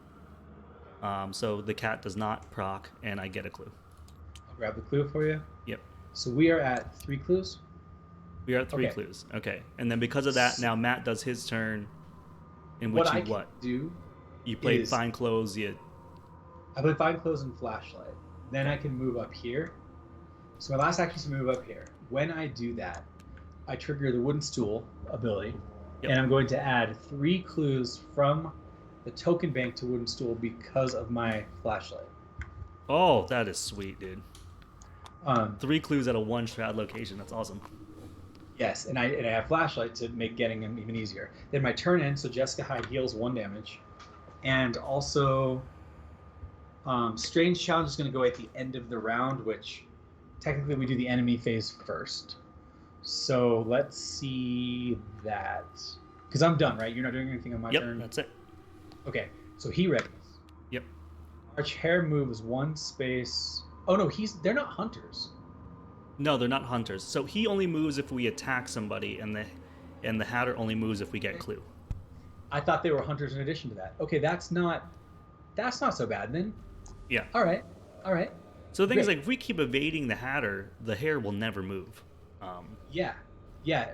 Speaker 2: So the cat does not proc, and I get a clue.
Speaker 3: I'll grab the clue for you.
Speaker 2: Yep.
Speaker 3: So we are at 3 clues.
Speaker 2: We are at 3
Speaker 3: Okay.
Speaker 2: clues. Okay. And then because of that, now Matt does his turn, in which
Speaker 3: What I
Speaker 2: you
Speaker 3: can
Speaker 2: what?
Speaker 3: do
Speaker 2: You played
Speaker 3: is
Speaker 2: Find Clothes.
Speaker 3: I play Find Clothes and Flashlight. Then
Speaker 2: Okay.
Speaker 3: I can move up here. So my last action is to move up here. When I do that, I trigger the Wooden Stool ability,
Speaker 2: Yep.
Speaker 3: and I'm going to add 3 clues from the token bank to Wooden Stool because of my Flashlight.
Speaker 2: Oh, that is sweet, dude.
Speaker 3: Um,
Speaker 2: 3 clues at a 1 strat location. That's awesome.
Speaker 3: yes, and I have Flashlight to make getting them even easier. Then my turn ends, so Jessica Hyde heals 1 damage, and also Strange Challenge is going to go at the end of the round, which technically we do the enemy phase first. So let's see that. Because I'm done, right? You're not doing anything on my
Speaker 2: Yep,
Speaker 3: turn?
Speaker 2: that's it.
Speaker 3: Okay, so he readies.
Speaker 2: Yep.
Speaker 3: Arch Hare moves 1 space. Oh no, they're not hunters.
Speaker 2: No, they're not hunters. So he only moves if we attack somebody, and the Hatter only moves if we get clue.
Speaker 3: I thought they were hunters in addition to that. Okay, that's not so bad then.
Speaker 2: Yeah.
Speaker 3: All right.
Speaker 2: So the thing is,
Speaker 3: Great.
Speaker 2: like, if we keep evading the Hatter, the Hare will never move.
Speaker 3: Yeah.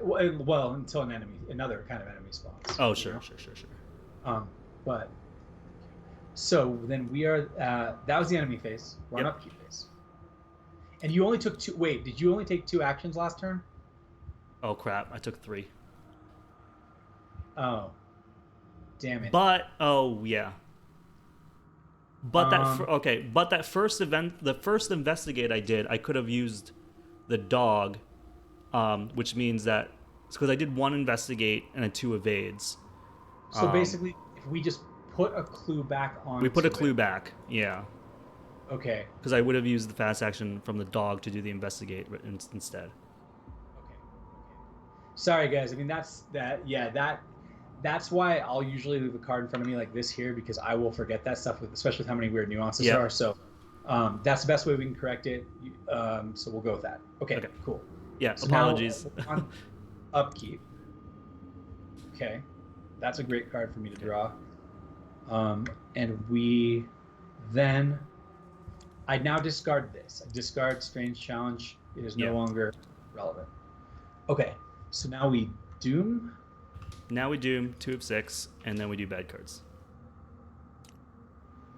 Speaker 3: Well, until another kind of enemy spawns.
Speaker 2: Oh, sure.
Speaker 3: But so then we are. That was the enemy phase. We're on
Speaker 2: Yep.
Speaker 3: upkeep phase. And you only took 2. Wait, did you only take 2 actions last turn?
Speaker 2: Oh crap! I took 3.
Speaker 3: Oh, damn it.
Speaker 2: But yeah. But but that first event, the first investigate I did, I could have used the dog, which means that it's because I did 1 investigate and then 2 evades.
Speaker 3: So basically, if we just put a clue back on,
Speaker 2: We put a clue back, yeah.
Speaker 3: Okay.
Speaker 2: Because I would have used the fast action from the dog to do the investigate instead.
Speaker 3: Okay. Sorry, guys. I mean, that's why I'll usually leave a card in front of me like this here, because I will forget that stuff, especially with how many weird nuances there are. So that's the best way we can correct it. So we'll go with that. Okay. Cool.
Speaker 2: Yeah.
Speaker 3: So
Speaker 2: Apologies.
Speaker 3: now, on upkeep. Okay, that's a great card for me to draw. And I now discard this. I discard Strange Challenge. It is no longer relevant. Okay, so now we Doom.
Speaker 2: Now we Doom 2 of 6, and then we do bad cards.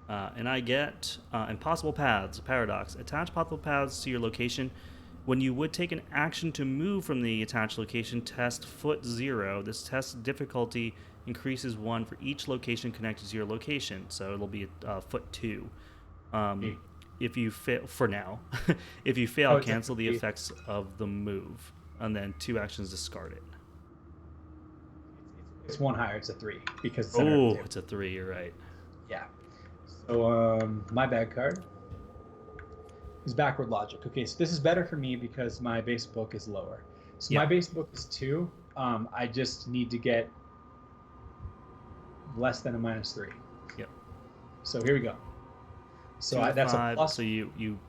Speaker 2: And I get Impossible Paths, Paradox. Attach possible paths to your location. When you would take an action to move from the attached location, test foot 0. This test difficulty increases 1 for each location connected to your location. So it'll be foot 2. If you fail, for now, if you fail, cancel the effects of the move, and then 2 actions discard it.
Speaker 3: It's 1 higher. It's a 3 because
Speaker 2: it's a 3. You're right.
Speaker 3: Yeah. So my bad card is Backward Logic. Okay, so this is better for me because my base book is lower. So my base book is 2. I just need to get less than a -3.
Speaker 2: Yep.
Speaker 3: So here we go. So that's
Speaker 2: 5,
Speaker 3: a plus.
Speaker 2: So you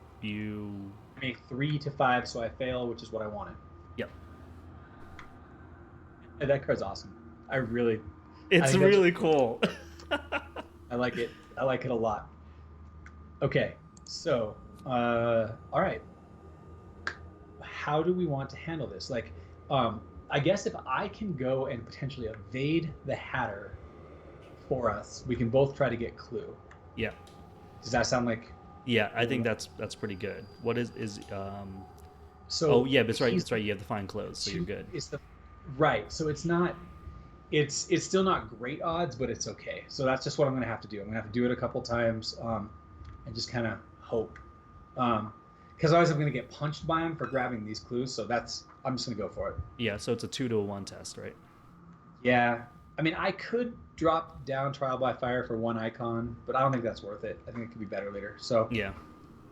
Speaker 3: make 3 to 5, so I fail, which is what I wanted.
Speaker 2: Yep.
Speaker 3: And that card's awesome.
Speaker 2: It's really cool.
Speaker 3: I like it. I like it a lot. Okay, so all right. How do we want to handle this? Like, I guess if I can go and potentially evade the Hatter for us, we can both try to get clue.
Speaker 2: Yeah.
Speaker 3: Does that sound like?
Speaker 2: Yeah, I think that's pretty good. What is
Speaker 3: So.
Speaker 2: Oh yeah, that's right. That's right. You have to find clothes, so you're good.
Speaker 3: Right. So it's not. It's still not great odds, but it's okay. So that's just what I'm going to have to do. I'm going to have to do it a couple times, and just kind of hope. Because otherwise I'm going to get punched by him for grabbing these clues. So I'm just going to go for it.
Speaker 2: Yeah. So it's a 2 to 1 test, right?
Speaker 3: Yeah. I mean, I could drop down Trial by Fire for 1 icon, but I don't think that's worth it. I think it could be better later. So
Speaker 2: yeah,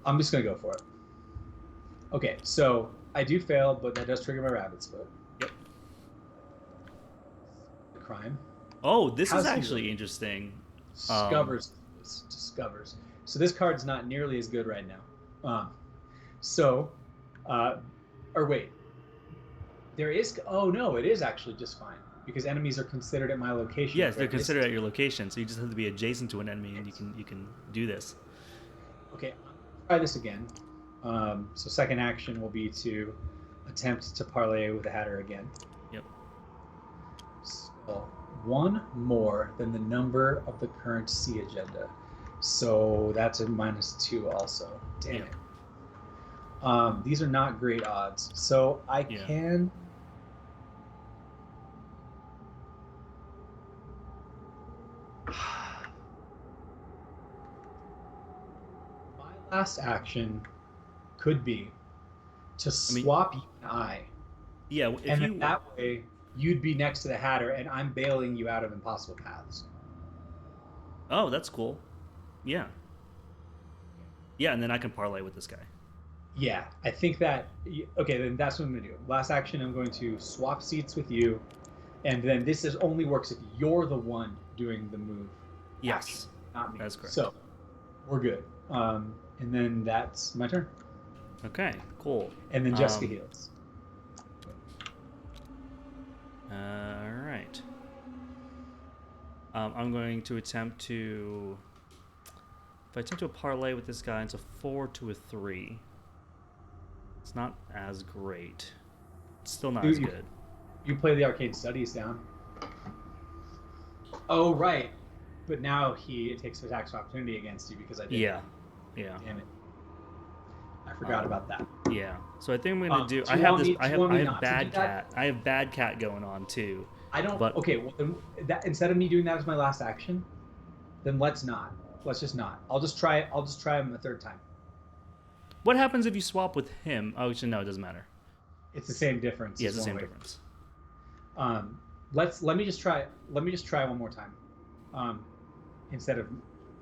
Speaker 3: I'm just going to go for it. Okay, so I do fail, but that does trigger my Rabbit's Foot.
Speaker 2: Yep.
Speaker 3: Crime.
Speaker 2: Oh, this is actually interesting.
Speaker 3: Discovers. So this card's not nearly as good right now. Or wait. There is. Oh no, it is actually just fine. Because enemies are considered at my location.
Speaker 2: Yes, they're considered at your location, so you just have to be adjacent to an enemy, and you can do this.
Speaker 3: Okay, try this again. So second action will be to attempt to parlay with the Hatter again.
Speaker 2: Yep.
Speaker 3: So one more than the number of the current C agenda. So that's a -2 also. Damn
Speaker 2: Yep.
Speaker 3: it. These are not great odds. So I can. My last action could be to swap you and I.
Speaker 2: Yeah,
Speaker 3: and then that way you'd be next to the Hatter, and I'm bailing you out of impossible paths.
Speaker 2: Oh, that's cool. Yeah. Yeah, and then I can parlay with this guy.
Speaker 3: Yeah, I think that. Okay, then that's what I'm going to do. Last action, I'm going to swap seats with you, and then this only works if you're the one doing the move.
Speaker 2: Yes.
Speaker 3: Action, not me.
Speaker 2: That's correct.
Speaker 3: So, we're good. And then that's my turn.
Speaker 2: Okay, cool.
Speaker 3: And then Jessica heals.
Speaker 2: All right. I'm going to attempt to... If I attempt to parlay with this guy, it's a 4 to a 3. It's not as great. It's still not as good.
Speaker 3: You play the Arcane Studies down. Oh, right. But now it takes attacks of opportunity against you because I did.
Speaker 2: Yeah.
Speaker 3: Damn it. I forgot about that.
Speaker 2: Yeah. So I think I'm going to do...
Speaker 3: I have
Speaker 2: Bad Cat. I have Bad Cat going on, too.
Speaker 3: I don't...
Speaker 2: But,
Speaker 3: okay, well, then instead of me doing that as my last action, then let's not. Let's just not. I'll just try him a third time.
Speaker 2: What happens if you swap with him? Oh, actually, no, it doesn't matter.
Speaker 3: It's the same difference.
Speaker 2: Yeah, it's the same difference.
Speaker 3: Let me just try one more time. Instead of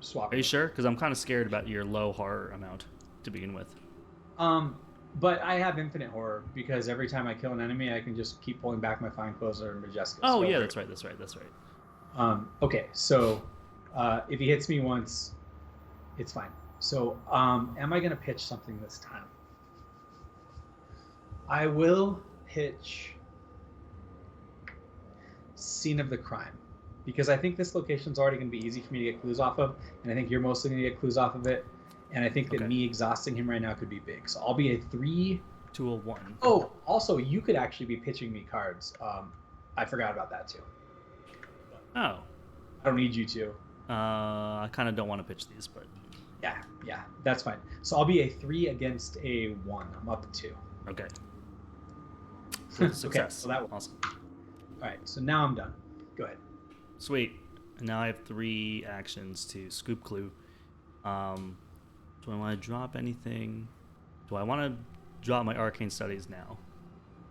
Speaker 3: swapping.
Speaker 2: Are you sure? Because I'm kind of scared about your low horror amount to begin with.
Speaker 3: But I have infinite horror because every time I kill an enemy, I can just keep pulling back my Fine Closer and Majestic.
Speaker 2: Oh, yeah, that's right.
Speaker 3: Okay, so if he hits me once, it's fine. So am I going to pitch something this time? I will pitch Scene of the Crime because I think this location's already going to be easy for me to get clues off of, and I think you're mostly going to get clues off of it. And I think that me exhausting him right now could be big. So I'll be a 3
Speaker 2: to a 1.
Speaker 3: Oh, also, you could actually be pitching me cards. I forgot about that too.
Speaker 2: Oh.
Speaker 3: I don't need you to.
Speaker 2: I kind of don't want to pitch these, but...
Speaker 3: Yeah, that's fine. So I'll be a 3 against a 1. I'm up 2.
Speaker 2: Okay. So success.
Speaker 3: Okay, so that
Speaker 2: awesome.
Speaker 3: All right, so now I'm done. Go ahead.
Speaker 2: Sweet. And now I have 3 actions to scoop clue. Do I want to drop anything? Do I want to drop my Arcane Studies now?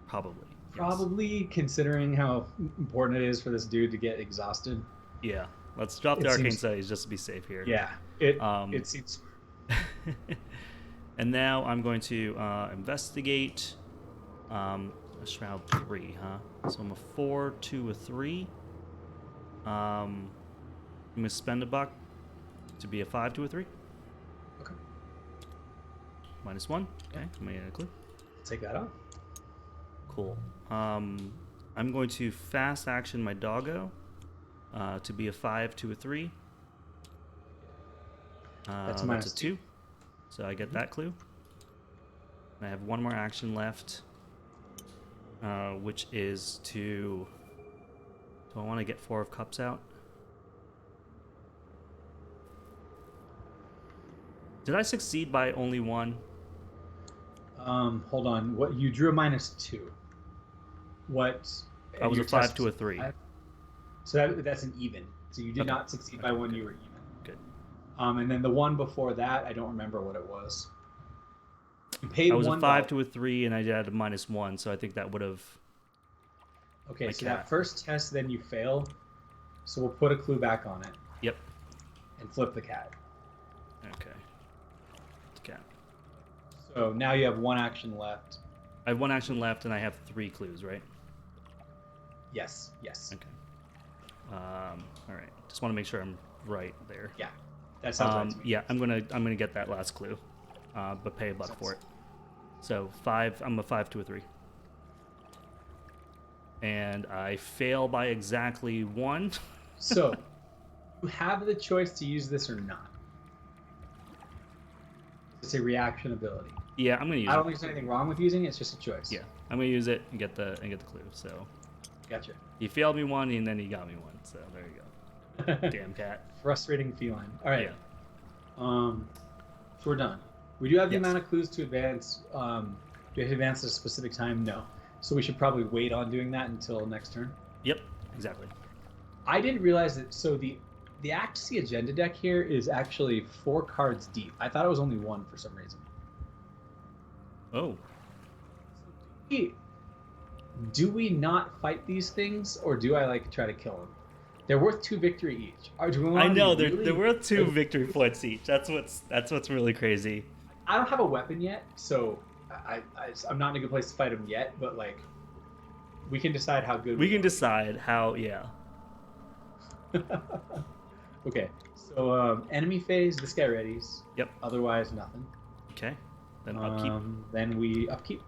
Speaker 2: Probably.
Speaker 3: Probably, yes. Considering how important it is for this dude to get exhausted.
Speaker 2: Yeah. Let's drop the Arcane Studies just to be safe here.
Speaker 3: Yeah. It seems...
Speaker 2: And now I'm going to investigate a Shroud 3, huh? So I'm a 4 to a 3. I'm going to spend a buck to be a 5 to a 3.
Speaker 3: Okay.
Speaker 2: -1. Okay, I'm going to get a clue.
Speaker 3: Take that off.
Speaker 2: Cool. I'm going to fast action my doggo to be a 5 to a 3. That's a 2. So I get that clue. And I have one more action left, which is to... Do I want to get 4 of Cups out? Did I succeed by only 1?
Speaker 3: Hold on. What you drew a -2. What?
Speaker 2: I was a 5 to a 3.
Speaker 3: So that's an even. So you did not succeed by 1. You were even.
Speaker 2: Good.
Speaker 3: And then the one before that, I don't remember what it was. You paid.
Speaker 2: I was a 5 to a 3, and I had a -1, so I think that would have.
Speaker 3: Okay, so that first test, then you fail. So we'll put a clue back on it.
Speaker 2: Yep.
Speaker 3: And flip the cat.
Speaker 2: Okay. Cat.
Speaker 3: So now you have 1 action left.
Speaker 2: I have 1 action left, and I have 3 clues, right?
Speaker 3: Yes.
Speaker 2: Okay. All right. Just want to make sure I'm right there.
Speaker 3: Yeah. That sounds right to me.
Speaker 2: Yeah, I'm gonna get that last clue, but pay a buck for it. So 5. I'm a 5 to a 3. And I fail by exactly 1.
Speaker 3: So, you have the choice to use this or not. It's a reaction ability.
Speaker 2: Yeah, I'm going to use it.
Speaker 3: I don't think there's anything wrong with using it. It's just a choice.
Speaker 2: Yeah, I'm gonna use it and get the clue. So
Speaker 3: Gotcha.
Speaker 2: he failed me one, and then he got me one. So there you go. Damn cat.
Speaker 3: Frustrating feline. All right.
Speaker 2: Yeah.
Speaker 3: So we're done. We do have the
Speaker 2: Yes.
Speaker 3: amount of clues to advance. Do we have to advance at a specific time? No. So we should probably wait on doing that until next turn.
Speaker 2: Yep. Exactly.
Speaker 3: I didn't realize that. So the Act C agenda deck here is actually 4 cards deep. I thought it was only 1 for some reason.
Speaker 2: Oh.
Speaker 3: Do we not fight these things, or do I like try to kill them? They're worth 2 victory each. Or do we want
Speaker 2: I
Speaker 3: to
Speaker 2: know
Speaker 3: be
Speaker 2: they're
Speaker 3: really...
Speaker 2: they're worth 2 victory points each. That's what's really crazy.
Speaker 3: I don't have a weapon yet, so I'm not in a good place to fight them yet. But like, we can decide how good
Speaker 2: We can decide how. Yeah.
Speaker 3: Okay, so enemy phase. This guy readies.
Speaker 2: Yep.
Speaker 3: Otherwise, nothing.
Speaker 2: Okay. Then upkeep.
Speaker 3: Then we upkeep.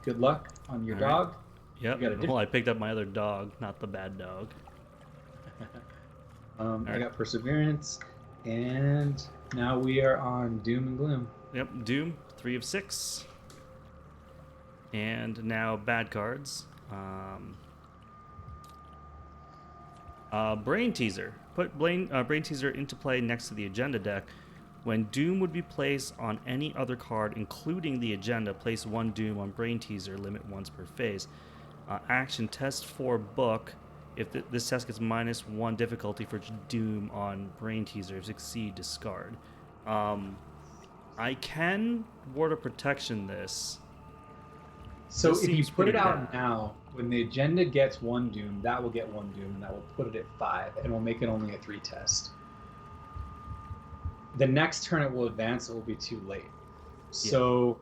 Speaker 3: Good luck on your
Speaker 2: All right.
Speaker 3: dog.
Speaker 2: Yep.
Speaker 3: You got a
Speaker 2: Well, I picked up my other dog, not the bad dog.
Speaker 3: I
Speaker 2: right.
Speaker 3: got perseverance, and now we are on doom and gloom.
Speaker 2: Yep. Doom, 3 of 6. And now bad cards. Brain Teaser. Put Brain Teaser into play next to the agenda deck. When Doom would be placed on any other card, including the agenda, place 1 Doom on Brain Teaser, limit once per phase. Action, test for book. If this test gets -1 difficulty for Doom on Brain Teaser, if succeed, discard. I can Ward of Protection this.
Speaker 3: So
Speaker 2: This
Speaker 3: if you
Speaker 2: seems
Speaker 3: put it
Speaker 2: pretty
Speaker 3: out
Speaker 2: bad.
Speaker 3: now, when the agenda gets 1 doom, that will get 1 doom, and that will put it at 5, and we'll make it only a 3 test. The next turn it will advance, it will be too late. So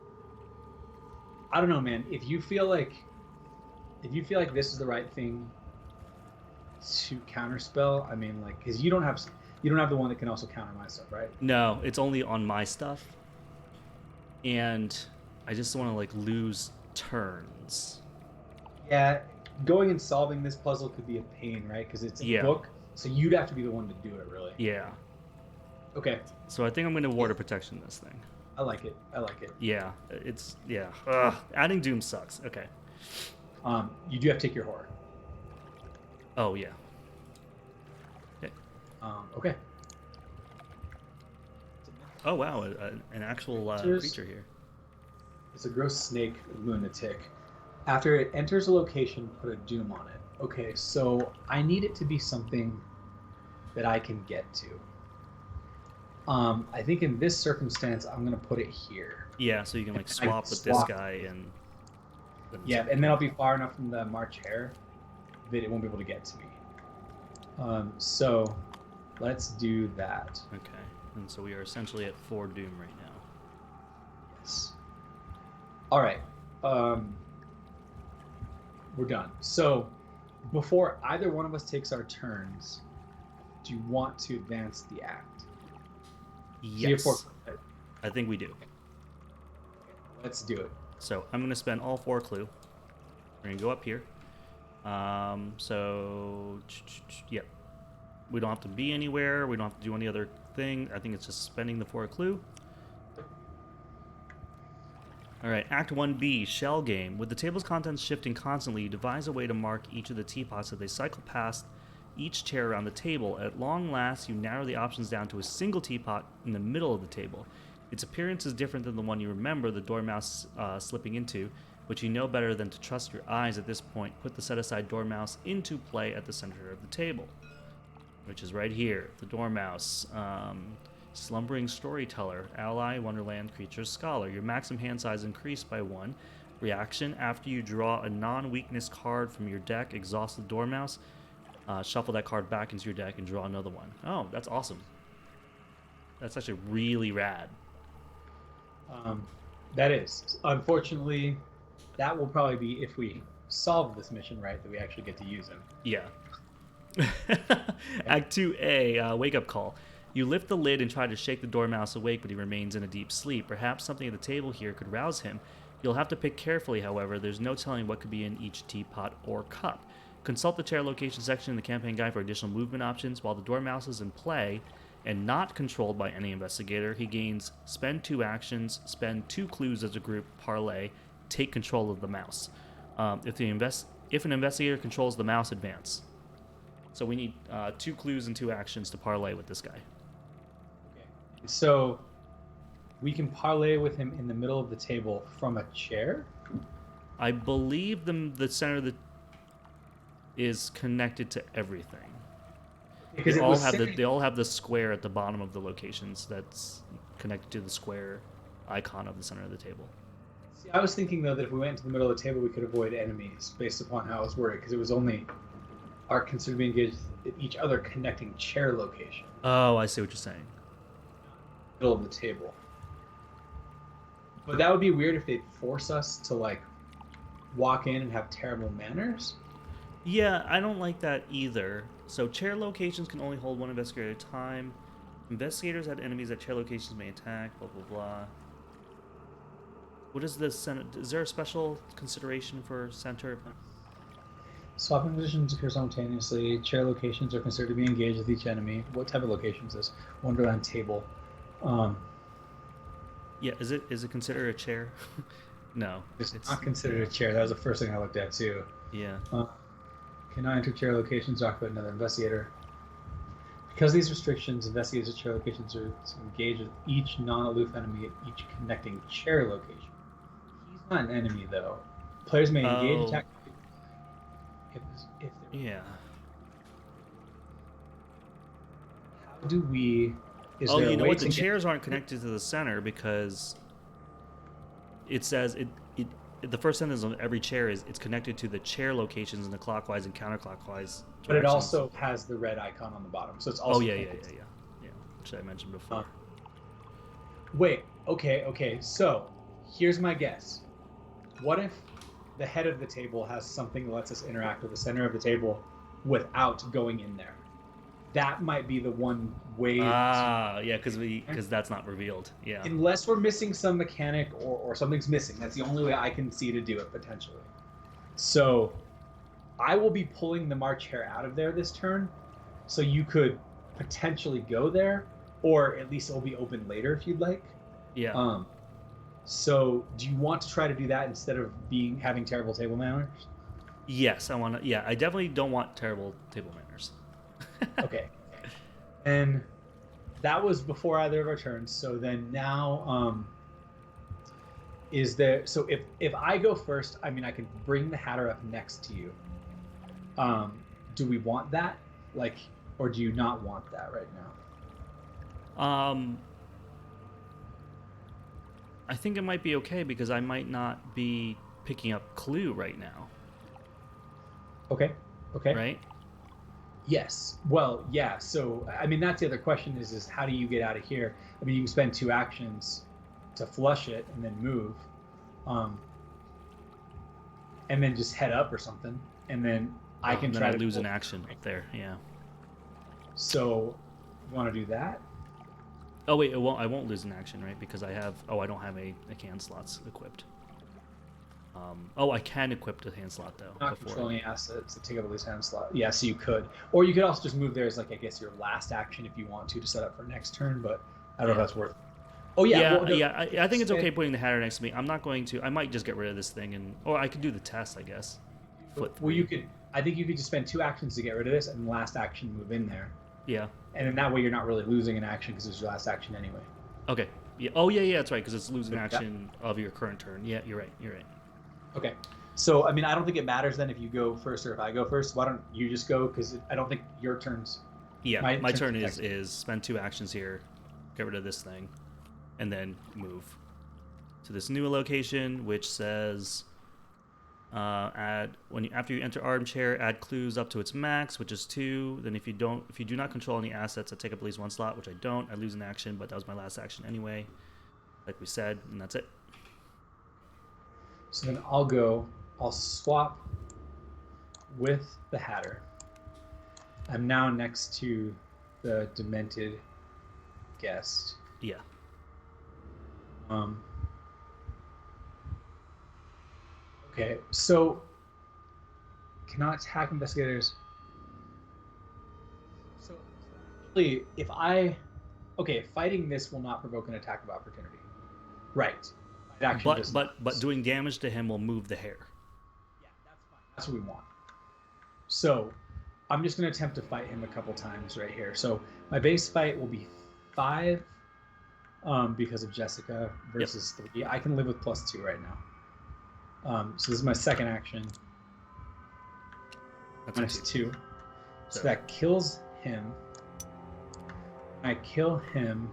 Speaker 3: I don't know, man. If you feel like this is the right thing to counterspell, I mean, like, because you don't have the one that can also counter my stuff, right?
Speaker 2: No, it's only on my stuff. And I just want to like lose turns.
Speaker 3: Yeah, going and solving this puzzle could be a pain, right? Because it's a book, so you'd have to be the one to do it, really.
Speaker 2: Yeah.
Speaker 3: Okay.
Speaker 2: So I think I'm going to Ward of Protection this thing.
Speaker 3: I like it.
Speaker 2: Yeah, Ugh, adding Doom sucks. Okay.
Speaker 3: You do have to take your horror.
Speaker 2: Oh yeah. Okay.
Speaker 3: Okay.
Speaker 2: Oh wow, an actual creature here.
Speaker 3: It's a gross snake lunatic. After it enters a location, put a doom on it. Okay, so I need it to be something that I can get to. I think in this circumstance, I'm gonna put it here.
Speaker 2: Yeah, so you can like swap with this guy and.
Speaker 3: Yeah, and then I'll be far enough from the March Hare that it won't be able to get to me. So let's do that.
Speaker 2: Okay, and so we are essentially at 4 Doom right now.
Speaker 3: Yes. All right. We're done. So before either one of us takes our turns, do you want to advance the act?
Speaker 2: Yes. I think we do.
Speaker 3: Let's do it.
Speaker 2: So I'm going to spend all 4 clue. We're going to go up here. So, yeah. We don't have to be anywhere. We don't have to do any other thing. I think it's just spending the 4 clue. All right, Act 1B, Shell Game. With the table's contents shifting constantly, you devise a way to mark each of the teapots as they cycle past each chair around the table. At long last, you narrow the options down to a single teapot in the middle of the table. Its appearance is different than the one you remember the Dormouse slipping into, which you know better than to trust your eyes at this point. Put the set-aside Dormouse into play at the center of the table, which is right here. The Dormouse, Slumbering Storyteller, Ally, Wonderland, Creature, Scholar. Your maximum hand size increased by 1. Reaction, after you draw a non-weakness card from your deck, exhaust the Dormouse, shuffle that card back into your deck and draw another one. Oh, that's awesome. That's actually really rad.
Speaker 3: That is. Unfortunately, that will probably be if we solve this mission right, that we actually get to use him.
Speaker 2: Yeah. Act 2A, Wake Up Call. You lift the lid and try to shake the Dormouse awake, but he remains in a deep sleep. Perhaps something at the table here could rouse him. You'll have to pick carefully, however. There's no telling what could be in each teapot or cup. Consult the chair location section in the campaign guide for additional movement options. While the Dormouse is in play and not controlled by any investigator, he gains spend 2 actions, spend 2 clues as a group parlay, take control of the mouse. If an investigator controls the mouse, advance. So we need 2 clues and 2 actions to parlay with this guy.
Speaker 3: Okay. So we can parlay with him in the middle of the table from a chair?
Speaker 2: I believe the center of the is connected to everything.
Speaker 3: Because
Speaker 2: They all have the square at the bottom of the locations that's connected to the square icon of the center of the table.
Speaker 3: See, I was thinking though that if we went into the middle of the table, we could avoid enemies based upon how it was worded, because it was only Ark considered to be engaged at each other connecting chair location.
Speaker 2: Oh, I see what you're saying.
Speaker 3: Middle of the table. But that would be weird if they'd force us to like walk in and have terrible manners.
Speaker 2: Yeah, I don't like that either. So chair locations can only hold 1 investigator at a time. Investigators at enemies at chair locations may attack, blah, blah, blah. What is the center? Is there a special consideration for center?
Speaker 3: Swapping positions occur simultaneously. Chair locations are considered to be engaged with each enemy. What type of locations is this? Wonderland table.
Speaker 2: Yeah, is it considered a chair? No.
Speaker 3: It's not considered a chair. That was the first thing I looked at too.
Speaker 2: Yeah.
Speaker 3: Cannot enter chair locations occupied by another investigator. Because of these restrictions, investigators at chair locations are engaged with each non-aloof enemy at each connecting chair location. He's not an enemy though. Players may engage attack if they're...
Speaker 2: Yeah.
Speaker 3: How do we...
Speaker 2: You know what? The chairs aren't connected to the center because it says the first sentence on every chair is it's connected to the chair locations in the clockwise and counterclockwise directions.
Speaker 3: But it also has the red icon on the bottom, so it's also...
Speaker 2: yeah, which I mentioned before.
Speaker 3: Wait, okay, so here's my guess. What if the head of the table has something that lets us interact with the center of the table without going in there? That might be the one way...
Speaker 2: Yeah, because that's not revealed. Yeah.
Speaker 3: Unless we're missing some mechanic or something's missing. That's the only way I can see to do it, potentially. So I will be pulling the March Hare out of there this turn, so you could potentially go there, or at least it'll be open later if you'd like.
Speaker 2: Yeah.
Speaker 3: So do you want to try to do that instead of having terrible table manners?
Speaker 2: Yes, I want to. Yeah, I definitely don't want terrible table manners.
Speaker 3: Okay. And that was before either of our turns. So then now, is there? So if I go first, I mean, I can bring the Hatter up next to you. Do we want that? Like, or do you not want that right now?
Speaker 2: I think it might be okay because I might not be picking up clue right now.
Speaker 3: Okay.
Speaker 2: Right?
Speaker 3: Yes. Well, yeah. So, I mean, that's the other question is how do you get out of here? I mean, you can spend 2 actions to flush it and then move. And then just head up or something. And then I can try to
Speaker 2: lose an action up there. Yeah.
Speaker 3: So, you want to do that?
Speaker 2: Oh, wait. I won't lose an action, right? Because I don't have a hand slots equipped. I can equip the hand slot though.
Speaker 3: Not controlling assets to take up this hand slot. Yeah, so you could, or you could also just move there as like I guess your last action if you want to set up for next turn. But I don't know if that's worth. Oh yeah,
Speaker 2: I think it's okay putting the Hatter next to me. I'm not going to. I might just get rid of this thing or I could do the test, I guess.
Speaker 3: Well, you could. I think you could just spend 2 actions to get rid of this, and the last action move in there.
Speaker 2: Yeah.
Speaker 3: And then that way you're not really losing an action because it's your last action anyway.
Speaker 2: Okay. Yeah. Oh yeah, that's right. Because it's losing action of your current turn. Yeah, you're right.
Speaker 3: Okay. So, I mean, I don't think it matters then if you go first or if I go first. Why don't you just go? Because I don't think your turn's...
Speaker 2: Yeah, my turn is spend 2 actions here, get rid of this thing, and then move to this new location, which says after you enter armchair, add clues up to its max, which is 2. Then if you do not control any assets that take up at least 1 slot, which I don't, I lose an action, but that was my last action anyway, like we said, and that's it.
Speaker 3: So then I'll swap with the Hatter. I'm now next to the demented guest.
Speaker 2: Yeah.
Speaker 3: Okay, so cannot attack investigators. So actually, fighting this will not provoke an attack of opportunity. Right. Action does not.
Speaker 2: But doing damage to him will move the Hare.
Speaker 3: Yeah, that's fine. That's what we want. So I'm just going to attempt to fight him a couple times right here. So my base fight will be 5 because of Jessica versus 3. I can live with +2 right now. So this is my second action. That's -2. So that kills him. When I kill him,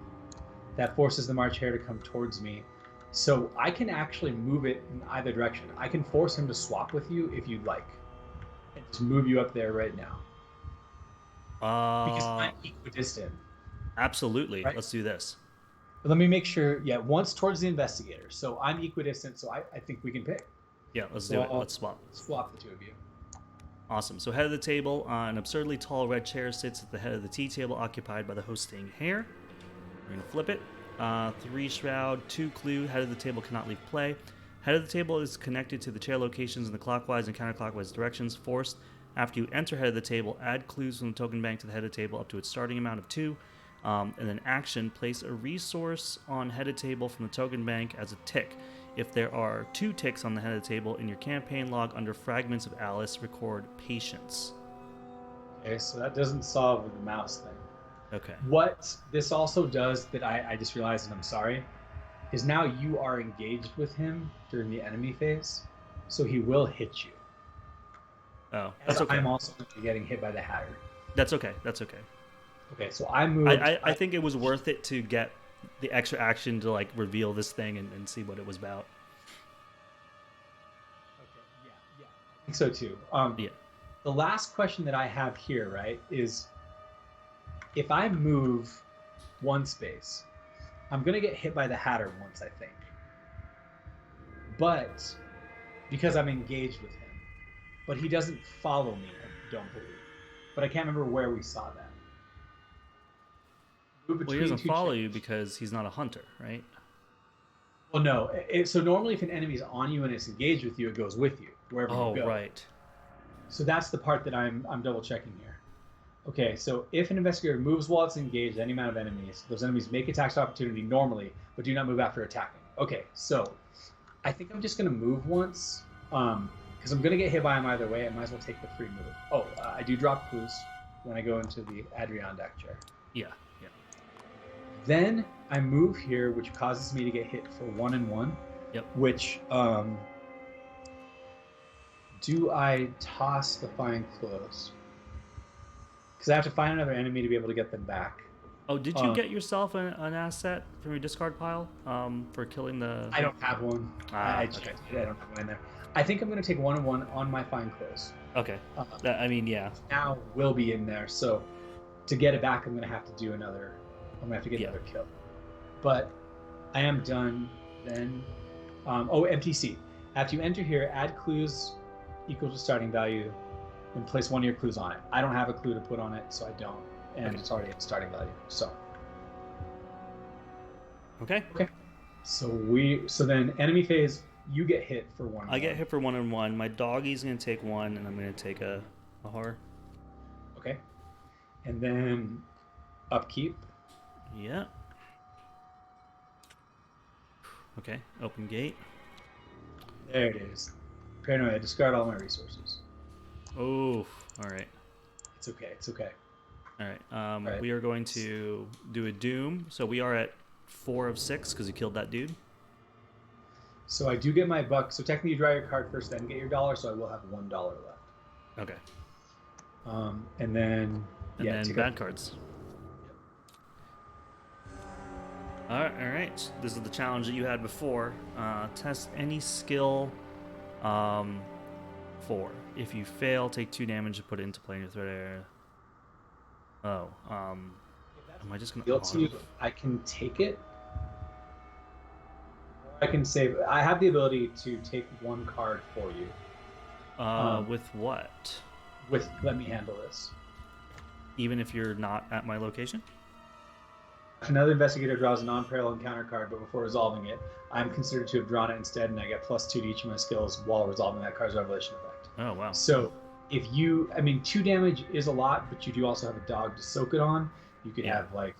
Speaker 3: that forces the March Hare to come towards me. So I can actually move it in either direction. I can force him to swap with you if you'd like. And just move you up there right now. Because I'm equidistant.
Speaker 2: Absolutely.
Speaker 3: Right?
Speaker 2: Let's do this.
Speaker 3: But let me make sure. Yeah, once towards the investigator. So I'm equidistant, so I think we can pick.
Speaker 2: Yeah, let's do it. Let's swap.
Speaker 3: Swap the 2 of you.
Speaker 2: Awesome. So head of the table, an absurdly tall red chair sits at the head of the tea table occupied by the hosting Hare. We're going to flip it. 3 shroud, 2 clue. Head of the table cannot leave play. Head of the table is connected to the chair locations in the clockwise and counterclockwise directions. Forced. After you enter head of the table, add clues from the token bank to the head of the table up to its starting amount of 2. And then action, place a resource on head of table from the token bank as a tick. If there are 2 ticks on the head of the table in your campaign log under Fragments of Alice, record Patience.
Speaker 3: Okay, so that doesn't solve the mouse thing.
Speaker 2: Okay.
Speaker 3: What this also does that I just realized, and I'm sorry, is now you are engaged with him during the enemy phase, so he will hit you.
Speaker 2: Oh, that's okay.
Speaker 3: I'm also getting hit by the Hatter.
Speaker 2: That's okay. That's okay.
Speaker 3: Okay, so I moved.
Speaker 2: I think it was worth it to get the extra action to like reveal this thing and see what it was about.
Speaker 3: Okay, yeah, I think so too.
Speaker 2: Yeah.
Speaker 3: The last question that I have here, right, is if I move 1 space, I'm gonna get hit by the Hatter once, I think. But because I'm engaged with him, but he doesn't follow me, I don't believe. But I can't remember where we saw that.
Speaker 2: Well, he doesn't follow you because he's not a hunter, right?
Speaker 3: Well, no. So normally if an enemy's on you and it's engaged with you, it goes with you wherever you go.
Speaker 2: Oh, right.
Speaker 3: So that's the part that I'm double checking here. Okay, so if an investigator moves while it's engaged, any amount of enemies, those enemies make attacks of opportunity normally, but do not move after attacking. Okay, so I think I'm just going to move once, because I'm going to get hit by him either way. I might as well take the free move. Oh, I do drop clues when I go into the Adirondack chair.
Speaker 2: Yeah.
Speaker 3: Then I move here, which causes me to get hit for 1 and 1.
Speaker 2: Yep.
Speaker 3: Which, do I toss the Fine Clothes? Because I have to find another enemy to be able to get them back.
Speaker 2: Oh, did you get yourself an asset from your discard pile for killing the...
Speaker 3: I don't have one. I checked it. I don't have one in there. I think I'm going to take 1 and 1 on my Fine Clothes.
Speaker 2: Okay. Yeah.
Speaker 3: Now will be in there, so to get it back, I'm going to have to do another... I'm going to have to get another kill. But I am done then. MTC. After you enter here, add clues equal to starting value, and place 1 of your clues on it. I don't have a clue to put on it, so I don't. And it's already at starting value. So.
Speaker 2: Okay.
Speaker 3: So then enemy phase, you get hit for 1.
Speaker 2: I get hit for 1 and 1. My doggie's going to take 1, and I'm going to take a horror.
Speaker 3: Okay. And then upkeep.
Speaker 2: Yeah. Okay, open gate.
Speaker 3: There it is. Paranoia, discard all my resources.
Speaker 2: Oh, all right.
Speaker 3: It's okay.
Speaker 2: All right. We are going to do a doom. So we are at 4 of 6 because you killed that dude.
Speaker 3: So I do get my buck. So technically you draw your card first, then get your $1. So I will have $1 left.
Speaker 2: Okay.
Speaker 3: And then
Speaker 2: bad cards. All right. This is the challenge that you had before. Test any skill 4. If you fail, take 2 damage and put it into play in your threat area. Oh, am I just gonna?
Speaker 3: I can take it. I can save. I have the ability to take 1 card for you.
Speaker 2: With what?
Speaker 3: With let me handle this.
Speaker 2: Even if you're not at my location?
Speaker 3: If another investigator draws a non-parallel encounter card, but before resolving it, I'm considered to have drawn it instead, and I get +2 to each of my skills while resolving that card's revelation effect.
Speaker 2: Oh, wow.
Speaker 3: So if 2 damage is a lot, but you do also have a dog to soak it on. You could have, the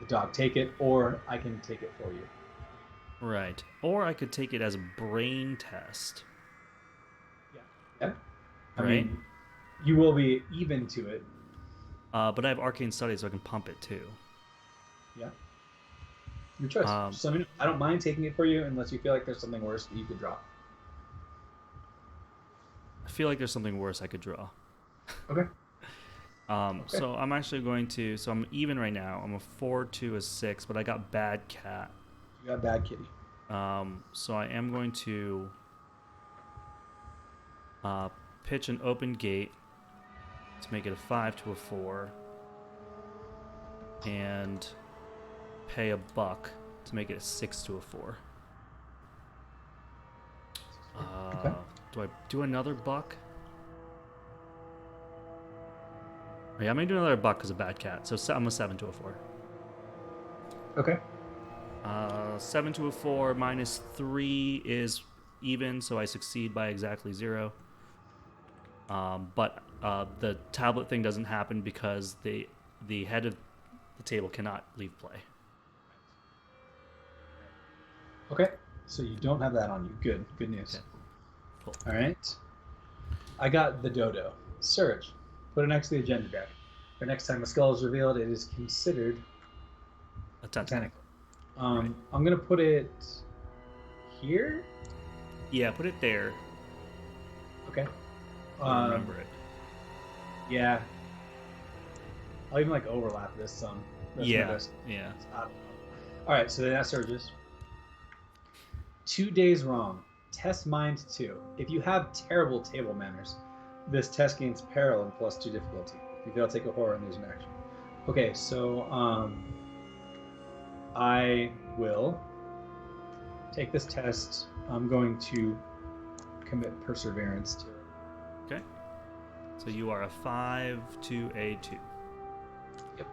Speaker 3: dog take it, or I can take it for you.
Speaker 2: Right. Or I could take it as a brain test.
Speaker 3: Yeah. I
Speaker 2: Right?
Speaker 3: mean, you will be even to it.
Speaker 2: But I have arcane study, so I can pump it too.
Speaker 3: Yeah. Your choice. Just let me know. I don't mind taking it for you unless you feel like there's something worse that you could draw.
Speaker 2: I feel like there's something worse I could draw.
Speaker 3: Okay.
Speaker 2: So I'm actually going to. So I'm even right now. I'm a 4, 2, a 6, but I got bad cat.
Speaker 3: You got bad kitty.
Speaker 2: So I am going to pitch an open gate to make it a 5 to a 4, and pay a buck to make it a 6 to a 4.
Speaker 3: Okay.
Speaker 2: Do I do another buck? Yeah, I'm gonna do another buck because of bad cat. So I'm a 7 to a 4.
Speaker 3: Okay.
Speaker 2: 7 to a 4 minus 3 is even, so I succeed by exactly 0. But the tablet thing doesn't happen because the head of the table cannot leave play.
Speaker 3: Okay. So you don't have that on you. Good. Good news.
Speaker 2: Okay. Cool.
Speaker 3: All right. I got the dodo. Surge. Put it next to the agenda deck. The next time a skull is revealed, it is considered
Speaker 2: A tentacle.
Speaker 3: I'm gonna put it here.
Speaker 2: Yeah, put it there.
Speaker 3: Okay.
Speaker 2: Remember it.
Speaker 3: Yeah. I'll even like overlap this some. That's my
Speaker 2: Yeah.
Speaker 3: best.
Speaker 2: Yeah.
Speaker 3: All right. So then that surges. 2 days wrong. Test mind 2. If you have terrible table manners, this test gains peril and +2 difficulty. If you fail, take a horror and lose an action. Okay, so I will take this test. I'm going to commit perseverance to it.
Speaker 2: Okay. So you are a 5 to a 2.
Speaker 3: Yep.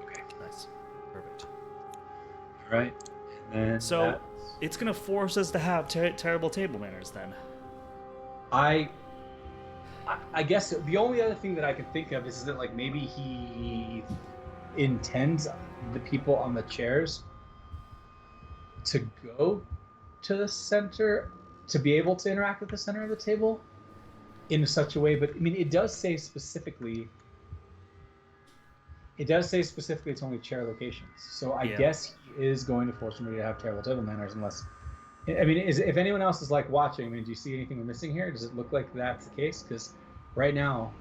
Speaker 3: Okay.
Speaker 2: Nice. Perfect.
Speaker 3: All right. And then
Speaker 2: So it's gonna force us to have terrible table manners then.
Speaker 3: I guess the only other thing that I can think of is that like maybe he intends the people on the chairs to go to the center, to be able to interact with the center of the table in such a way. But I mean, it does say specifically it's only chair locations. So I guess he is going to force me to have terrible table manners unless. I mean, if anyone else is like watching, I mean, do you see anything we're missing here? Does it look like that's the case? Because right now,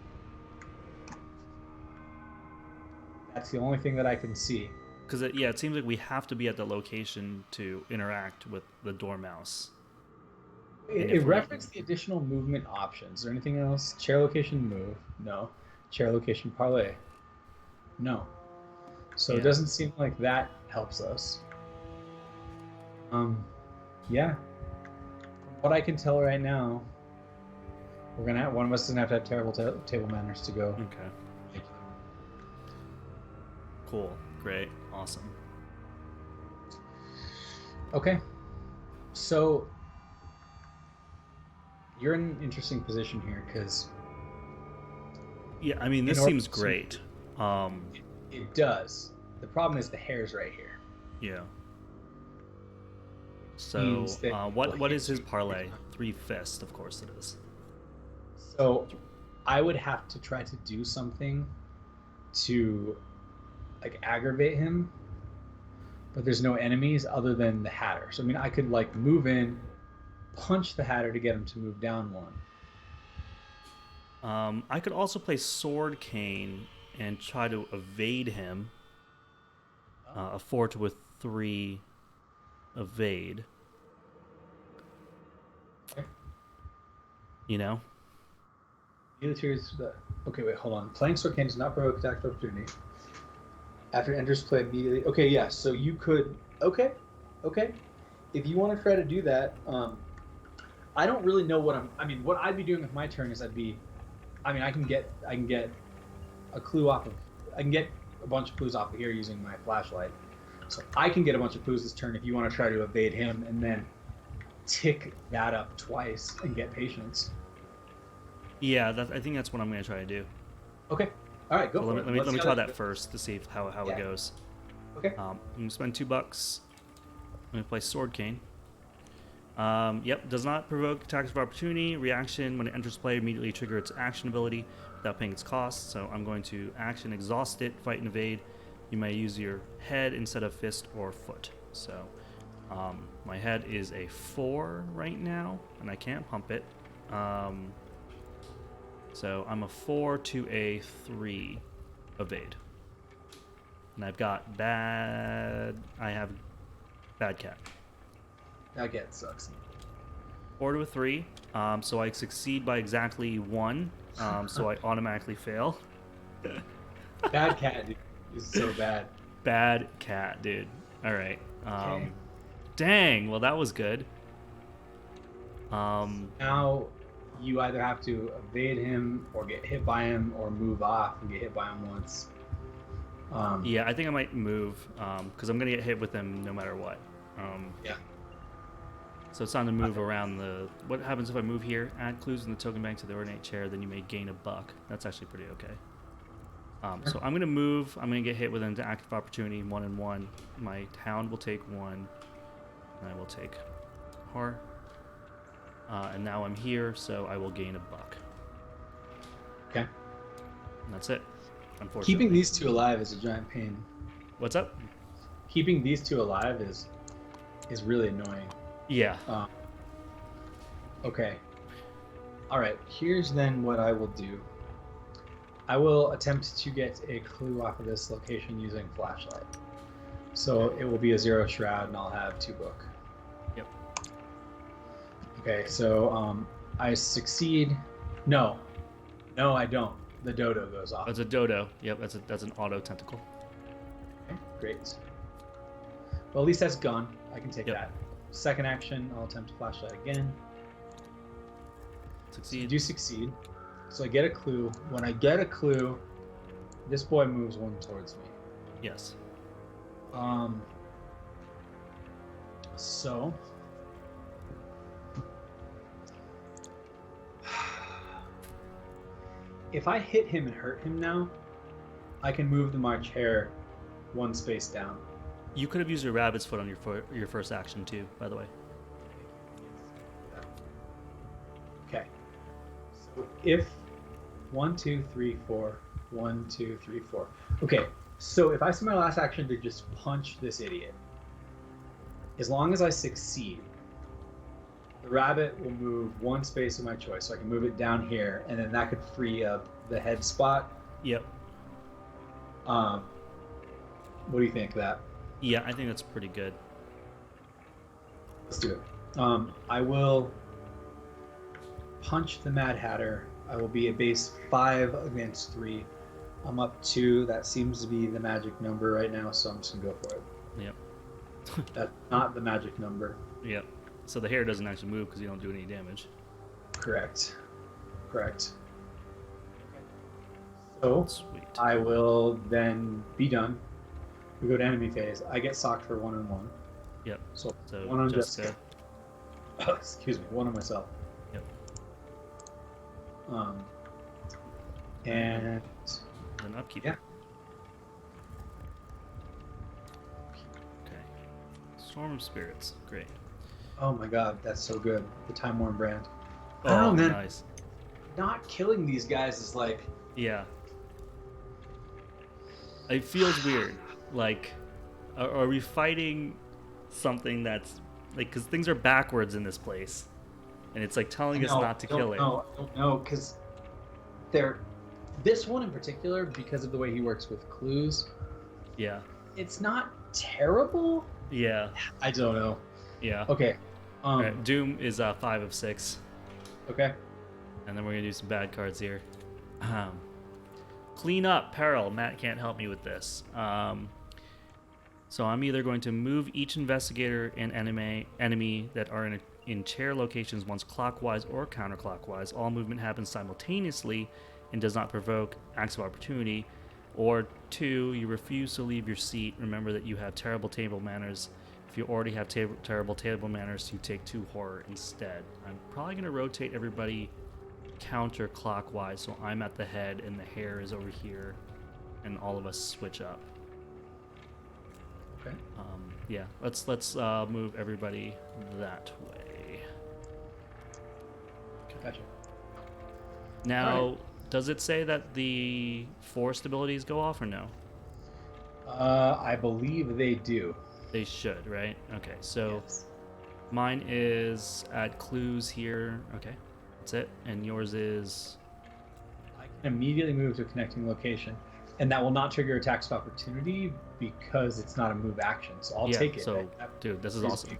Speaker 3: that's the only thing that I can see.
Speaker 2: Because it seems like we have to be at the location to interact with the dormouse.
Speaker 3: It referenced the additional movement options. Is there anything else? Chair location move? No. Chair location parlay? No. So it doesn't seem like that helps us. Yeah. From what I can tell right now, we're gonna have, one of us doesn't have to have terrible table manners to go.
Speaker 2: Okay. Cool. Great. Awesome.
Speaker 3: Okay. So you're in an interesting position here because
Speaker 2: Yeah, I mean, this seems great.
Speaker 3: It does. The problem is the hare's right here.
Speaker 2: Yeah. So, what is his parlay? 3 fists, of course it is.
Speaker 3: So, I would have to try to do something to, like, aggravate him, but there's no enemies other than the Hatter. So, I mean, I could, like, move in, punch the Hatter to get him to move down 1.
Speaker 2: I could also play Sword Cane and try to evade him. A 4 to a 3 evade.
Speaker 3: Okay.
Speaker 2: You know?
Speaker 3: Okay, wait, hold on. Playing Sword Cane does not provoke attack of opportunity. After it enters play immediately. Okay, yeah, so you could. Okay. If you want to try to do that, I don't really know what what I'd be doing with my turn is I can get a clue off of. I can get a bunch of clues off of here using my flashlight. So I can get a bunch of clues this turn if you want to try to evade him and then tick that up twice and get patience.
Speaker 2: Yeah, I think that's what I'm going to try to do.
Speaker 3: Okay. All right, go for it.
Speaker 2: Let me try that first to see how it goes.
Speaker 3: Okay.
Speaker 2: I'm going to spend $2. going to play Sword Cane. Yep, does not provoke attacks of opportunity. Reaction, when it enters play, immediately trigger its action ability without paying its cost. So I'm going to action exhaust it, fight and evade. You may use your head instead of fist or foot. So my head is a 4 right now, and I can't pump it. So I'm a 4 to a 3 evade. And I've got bad... I have bad cat.
Speaker 3: That cat sucks.
Speaker 2: 4 to a 3. So I succeed by exactly 1. So I automatically fail.
Speaker 3: Bad cat dude, is so bad.
Speaker 2: Bad cat, dude. All right.
Speaker 3: Okay.
Speaker 2: Dang. Well, that was good.
Speaker 3: Now you either have to evade him or get hit by him or move off and get hit by him once.
Speaker 2: Yeah, I think I might move because I'm going to get hit with him no matter what.
Speaker 3: Yeah.
Speaker 2: So it's time to move around the... What happens if I move here? Add clues in the token bank to the ornate chair, then you may gain a buck. That's actually pretty okay. So I'm going to move. I'm going to get hit with an active opportunity, 1 and 1. My hound will take 1. And I will take Hare. And now I'm here, so I will gain a buck.
Speaker 3: Okay.
Speaker 2: And that's it, unfortunately.
Speaker 3: Keeping these two alive is a giant pain.
Speaker 2: What's up?
Speaker 3: Keeping these two alive is really annoying.
Speaker 2: Yeah.
Speaker 3: Okay. All right. Here's then what I will do. I will attempt to get a clue off of this location using flashlight. So it will be a 0 shroud, and I'll have 2 book.
Speaker 2: Yep.
Speaker 3: Okay. So I succeed. No, I don't. The dodo goes off.
Speaker 2: That's a dodo. Yep. That's an auto tentacle.
Speaker 3: Okay, great. Well, at least that's gone. I can take
Speaker 2: Yep.
Speaker 3: that. Second action, I'll attempt flashlight again.
Speaker 2: Succeed.
Speaker 3: So I do succeed. So I get a clue. When I get a clue, this boy moves 1 towards me.
Speaker 2: Yes.
Speaker 3: So if I hit him and hurt him now, I can move the March Hare 1 space down.
Speaker 2: You could have used your rabbit's foot on your first action too, by the way.
Speaker 3: Okay. So if 1, 2, 3, 4, 1, 2, 3, 4. Okay. So if I spend my last action to just punch this idiot, as long as I succeed, the rabbit will move 1 space of my choice. So I can move it down here, and then that could free up the head spot.
Speaker 2: Yep.
Speaker 3: What do you think of that?
Speaker 2: Yeah, I think that's pretty good.
Speaker 3: Let's do it. I will punch the Mad Hatter. I will be a base 5 against 3. I'm up 2. That seems to be the magic number right now, so I'm just gonna go for it.
Speaker 2: Yep.
Speaker 3: That's not the magic number.
Speaker 2: Yep. So the Hare doesn't actually move because you don't do any damage.
Speaker 3: Correct. So
Speaker 2: Sweet.
Speaker 3: I will then be done. We go to enemy phase. I get socked for 1 and 1.
Speaker 2: Yep.
Speaker 3: So,
Speaker 2: So
Speaker 3: 1 on
Speaker 2: Jessica.
Speaker 3: Jessica. Excuse me, 1 on myself.
Speaker 2: Yep.
Speaker 3: And
Speaker 2: Then upkeep.
Speaker 3: Yeah.
Speaker 2: Okay. Storm of Spirits. Great.
Speaker 3: oh my god, that's so good. The Time Worn brand. I
Speaker 2: Oh,
Speaker 3: don't know, man.
Speaker 2: nice.
Speaker 3: Not killing these guys is like,
Speaker 2: Yeah. It feels weird. Like, are we fighting something that's like, because things are backwards in this place, and it's like telling us not to kill it.
Speaker 3: No, I don't know, because this one in particular, because of the way he works with clues,
Speaker 2: Yeah.
Speaker 3: it's not terrible.
Speaker 2: Yeah.
Speaker 3: I don't know.
Speaker 2: Yeah.
Speaker 3: Okay.
Speaker 2: All right. Doom is 5 of 6,
Speaker 3: Okay.
Speaker 2: and then we're gonna do some bad cards here. Clean up peril. Matt can't help me with this. So I'm either going to move each investigator and enemy that are in chair locations once clockwise or counterclockwise. All movement happens simultaneously and does not provoke acts of opportunity. Or 2, you refuse to leave your seat. Remember that you have terrible table manners. If you already have terrible table manners, you take 2 horror instead. I'm probably going to rotate everybody counterclockwise, so I'm at the head and the Hare is over here, and all of us switch up.
Speaker 3: Okay.
Speaker 2: Yeah, let's move everybody that way.
Speaker 3: Gotcha.
Speaker 2: Now,
Speaker 3: Alright.
Speaker 2: does it say that the forest abilities go off or no?
Speaker 3: I believe they do.
Speaker 2: They should, right? Okay, so
Speaker 3: Yes.
Speaker 2: mine is add clues here. Okay, that's it. And yours is
Speaker 3: I can immediately move to a connecting location, and that will not trigger attacks of opportunity because it's not a move action. So I'll take it.
Speaker 2: So, dude, this is awesome.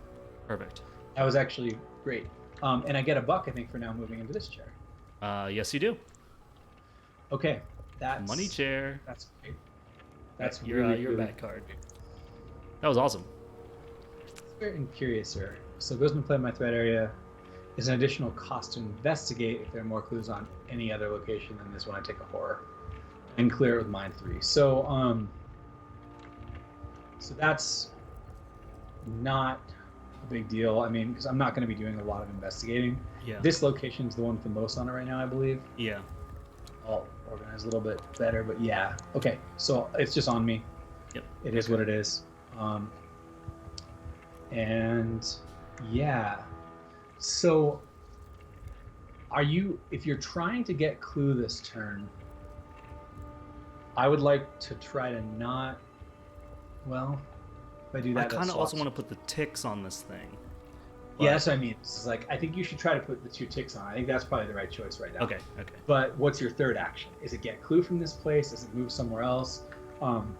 Speaker 2: Perfect.
Speaker 3: That was actually great. And I get a buck, I think, for now moving into this chair.
Speaker 2: Yes, you do.
Speaker 3: Okay, that's
Speaker 2: Money chair.
Speaker 3: That's great. That's
Speaker 2: your
Speaker 3: really,
Speaker 2: your
Speaker 3: really
Speaker 2: bad card. That was awesome.
Speaker 3: Very curious, sir. So it goes into play in my threat area. Is an additional cost to investigate if there are more clues on any other location than this one. I take a horror and clear it with mine 3. So so that's not a big deal. I mean, because I'm not going to be doing a lot of investigating.
Speaker 2: Yeah.
Speaker 3: This location is the one with the most on it right now, I believe.
Speaker 2: Yeah.
Speaker 3: I'll organize a little bit better, but yeah. Okay, so it's just on me.
Speaker 2: Yep.
Speaker 3: It is what it is. And yeah. So are you, if you're trying to get clue this turn, I would like to try to not, well, if I do that,
Speaker 2: I kind of also want to put the ticks on this thing.
Speaker 3: Yeah, that's what I mean. It's like, I think you should try to put the 2 ticks on. I think that's probably the right choice right now.
Speaker 2: Okay.
Speaker 3: But what's your third action? Is it get clue from this place? Does it move somewhere else?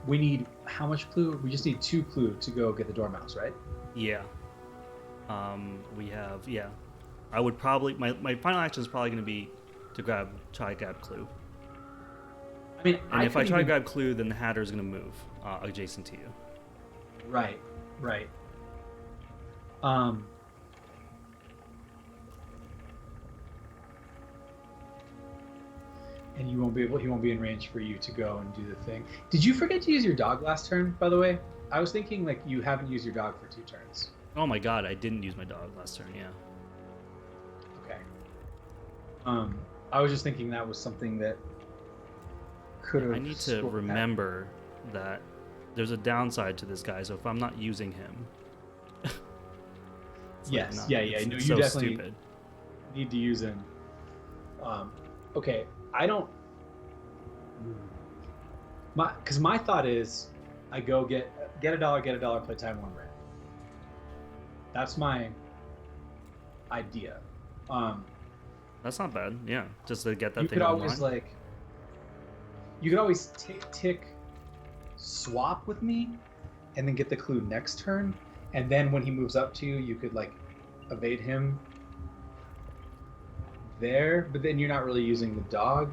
Speaker 3: We need, how much clue? We just need 2 clue to go get the dormouse, right?
Speaker 2: Yeah. We have, yeah. I would probably, my final action is probably going to be to try to grab clue.
Speaker 3: I mean,
Speaker 2: And if I try to grab clue, then the Hatter is going to move adjacent to you.
Speaker 3: Right. And you won't be able, he won't be in range for you to go and do the thing. Did you forget to use your dog last turn, by the way? I was thinking like you haven't used your dog for 2 turns.
Speaker 2: Oh my god, I didn't use my dog last turn, yeah.
Speaker 3: Okay. I was just thinking that was something that could have.
Speaker 2: I need to remember that there's a downside to this guy, so if I'm not using him.
Speaker 3: Yes,
Speaker 2: like
Speaker 3: yeah.
Speaker 2: It's
Speaker 3: No, you
Speaker 2: so
Speaker 3: definitely
Speaker 2: stupid.
Speaker 3: need to use him. Okay, I don't. Because my thought is, I go get a dollar, play Time Worn Brand. That's my idea.
Speaker 2: That's not bad, yeah. Just to get that
Speaker 3: You
Speaker 2: thing
Speaker 3: could always
Speaker 2: online.
Speaker 3: you could always tick swap with me, and then get the clue next turn, and then when he moves up to you, you could like evade him there, but then you're not really using the dog.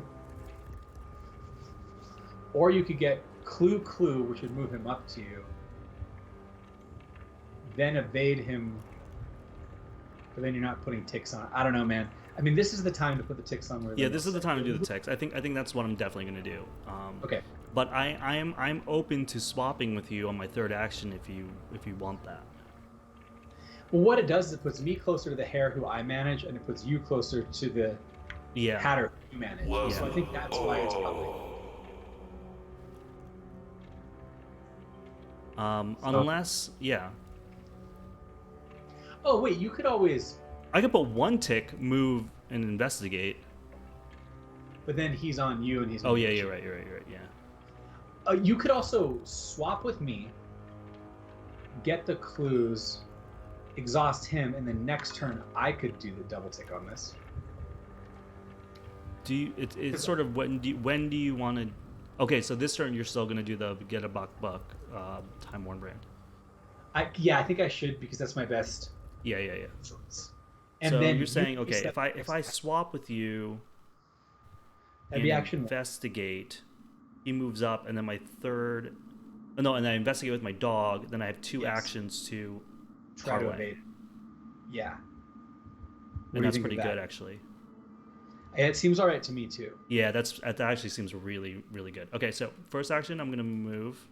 Speaker 3: Or you could get clue, which would move him up to you, then evade him, but then you're not putting ticks on. I don't know, man. I mean, this is the time to put the ticks on.
Speaker 2: Yeah, this is the time to do the ticks. I think that's what I'm definitely going to do.
Speaker 3: Okay.
Speaker 2: But I'm open to swapping with you on my third action if you want that.
Speaker 3: Well, what it does is it puts me closer to the Hare who I manage, and it puts you closer to the Hatter who you manage.
Speaker 2: Whoa.
Speaker 3: So I think that's why it's probably.
Speaker 2: Unless, yeah.
Speaker 3: Oh wait, you could always.
Speaker 2: I could put 1 tick, move, and investigate.
Speaker 3: But then he's on you, and he's.
Speaker 2: Oh yeah, you're right. Yeah.
Speaker 3: You could also swap with me, get the clues, exhaust him, and then next turn I could do the double tick on this.
Speaker 2: Do you? It's sort of when do you want to? Okay, so this turn you're still gonna do the get a buck Time Worn Brand.
Speaker 3: I think I should because that's my best.
Speaker 2: Yeah.
Speaker 3: Choice. And
Speaker 2: so
Speaker 3: then
Speaker 2: you're saying okay, if I swap with you,
Speaker 3: that'd be action.
Speaker 2: Investigate. He moves up, and then my third. No, and I investigate with my dog. Then I have 2 actions to
Speaker 3: try to evade. Yeah.
Speaker 2: And that's pretty good, actually.
Speaker 3: It seems all right to me too.
Speaker 2: Yeah, that actually seems really, really good. Okay, so first action, I'm gonna move.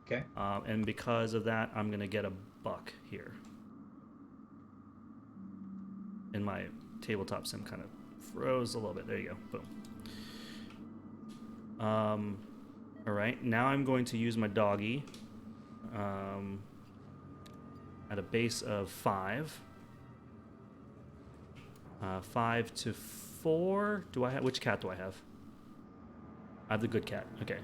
Speaker 3: Okay.
Speaker 2: And because of that, I'm gonna get a buck here. And my tabletop sim kind of froze a little bit. There you go. Boom. All right, now I'm going to use my doggy At a base of 5. 5 to 4. Do I have which cat do I have? I have the good cat. Okay.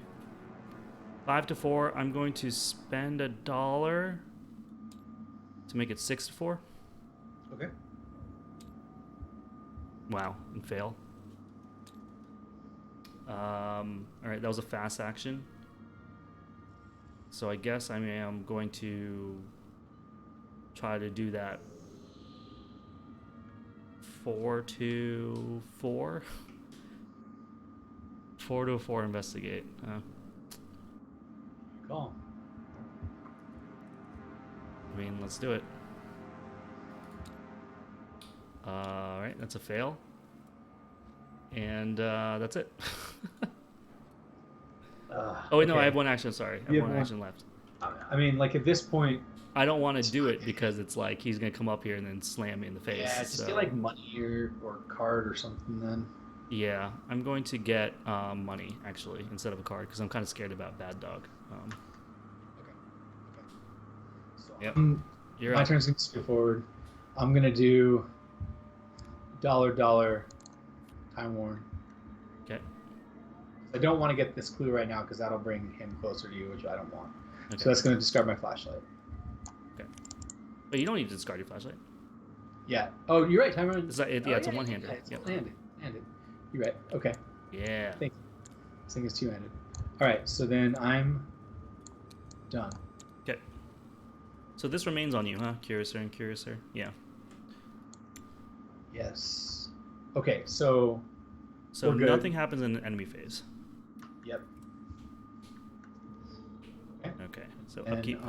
Speaker 2: 5 to 4. I'm going to spend $1 to make it 6 to 4.
Speaker 3: Okay.
Speaker 2: Wow, and fail. All right, that was a fast action. So I guess I am going to try to do that 4 to 4. 4 to 4 investigate.
Speaker 3: Cool.
Speaker 2: I mean, let's do it. All right, that's a fail. And that's it. Oh, wait, no, I have one action. Sorry. I have one action left.
Speaker 3: I mean, like at this point,
Speaker 2: I don't want to do it because it's like he's going to come up here and then slam me in the face.
Speaker 3: yeah, just get like money or card or something then.
Speaker 2: Yeah, I'm going to get money, actually, instead of a card because I'm kind of scared about Bad Dog.
Speaker 3: Okay. So
Speaker 2: Yep.
Speaker 3: My turn's going to go forward. I'm going to do $, Time Worn.
Speaker 2: Okay.
Speaker 3: I don't want to get this clue right now because that'll bring him closer to you, which I don't want.
Speaker 2: Okay.
Speaker 3: So that's going to discard my flashlight.
Speaker 2: Okay. But you don't need to discard your flashlight.
Speaker 3: Yeah. Oh, you're right. Time Worn.
Speaker 2: It's it's a one-hander.
Speaker 3: Yeah, it's
Speaker 2: Yep.
Speaker 3: one-handed. You're right. Okay.
Speaker 2: Yeah.
Speaker 3: Thank you. This thing is two-handed. All right. So then I'm done.
Speaker 2: Okay. So this remains on you, huh? Curiouser and Curiouser. Yeah.
Speaker 3: Yes. Okay. So
Speaker 2: So
Speaker 3: we're good.
Speaker 2: nothing happens in the enemy phase.
Speaker 3: Yep.
Speaker 2: Okay. So
Speaker 3: And,
Speaker 2: upkeep.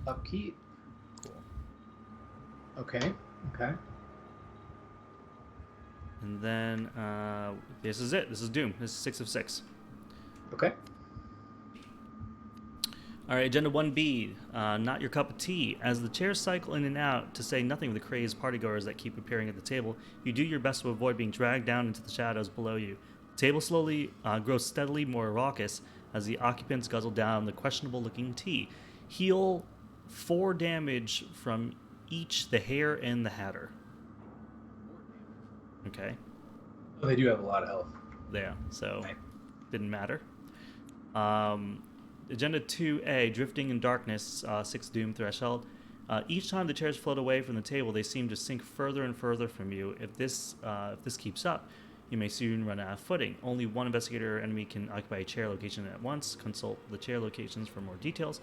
Speaker 3: Upkeep.
Speaker 2: Cool.
Speaker 3: Okay. Okay.
Speaker 2: And then this is it. This is Doom. This is 6 of 6.
Speaker 3: Okay.
Speaker 2: All right, Agenda 1B, not your cup of tea. As the chairs cycle in and out, to say nothing of the crazed partygoers that keep appearing at the table, you do your best to avoid being dragged down into the shadows below you. The table slowly grows steadily more raucous as the occupants guzzle down the questionable-looking tea. Heal 4 damage from each the Hare and the Hatter. Okay.
Speaker 3: Well, they do have a lot of health.
Speaker 2: Yeah, so
Speaker 3: Right.
Speaker 2: didn't matter. Agenda 2A, Drifting in Darkness, 6 Doom Threshold. Each time the chairs float away from the table, they seem to sink further and further from you. If this keeps up, you may soon run out of footing. Only one investigator or enemy can occupy a chair location at once. Consult the chair locations for more details.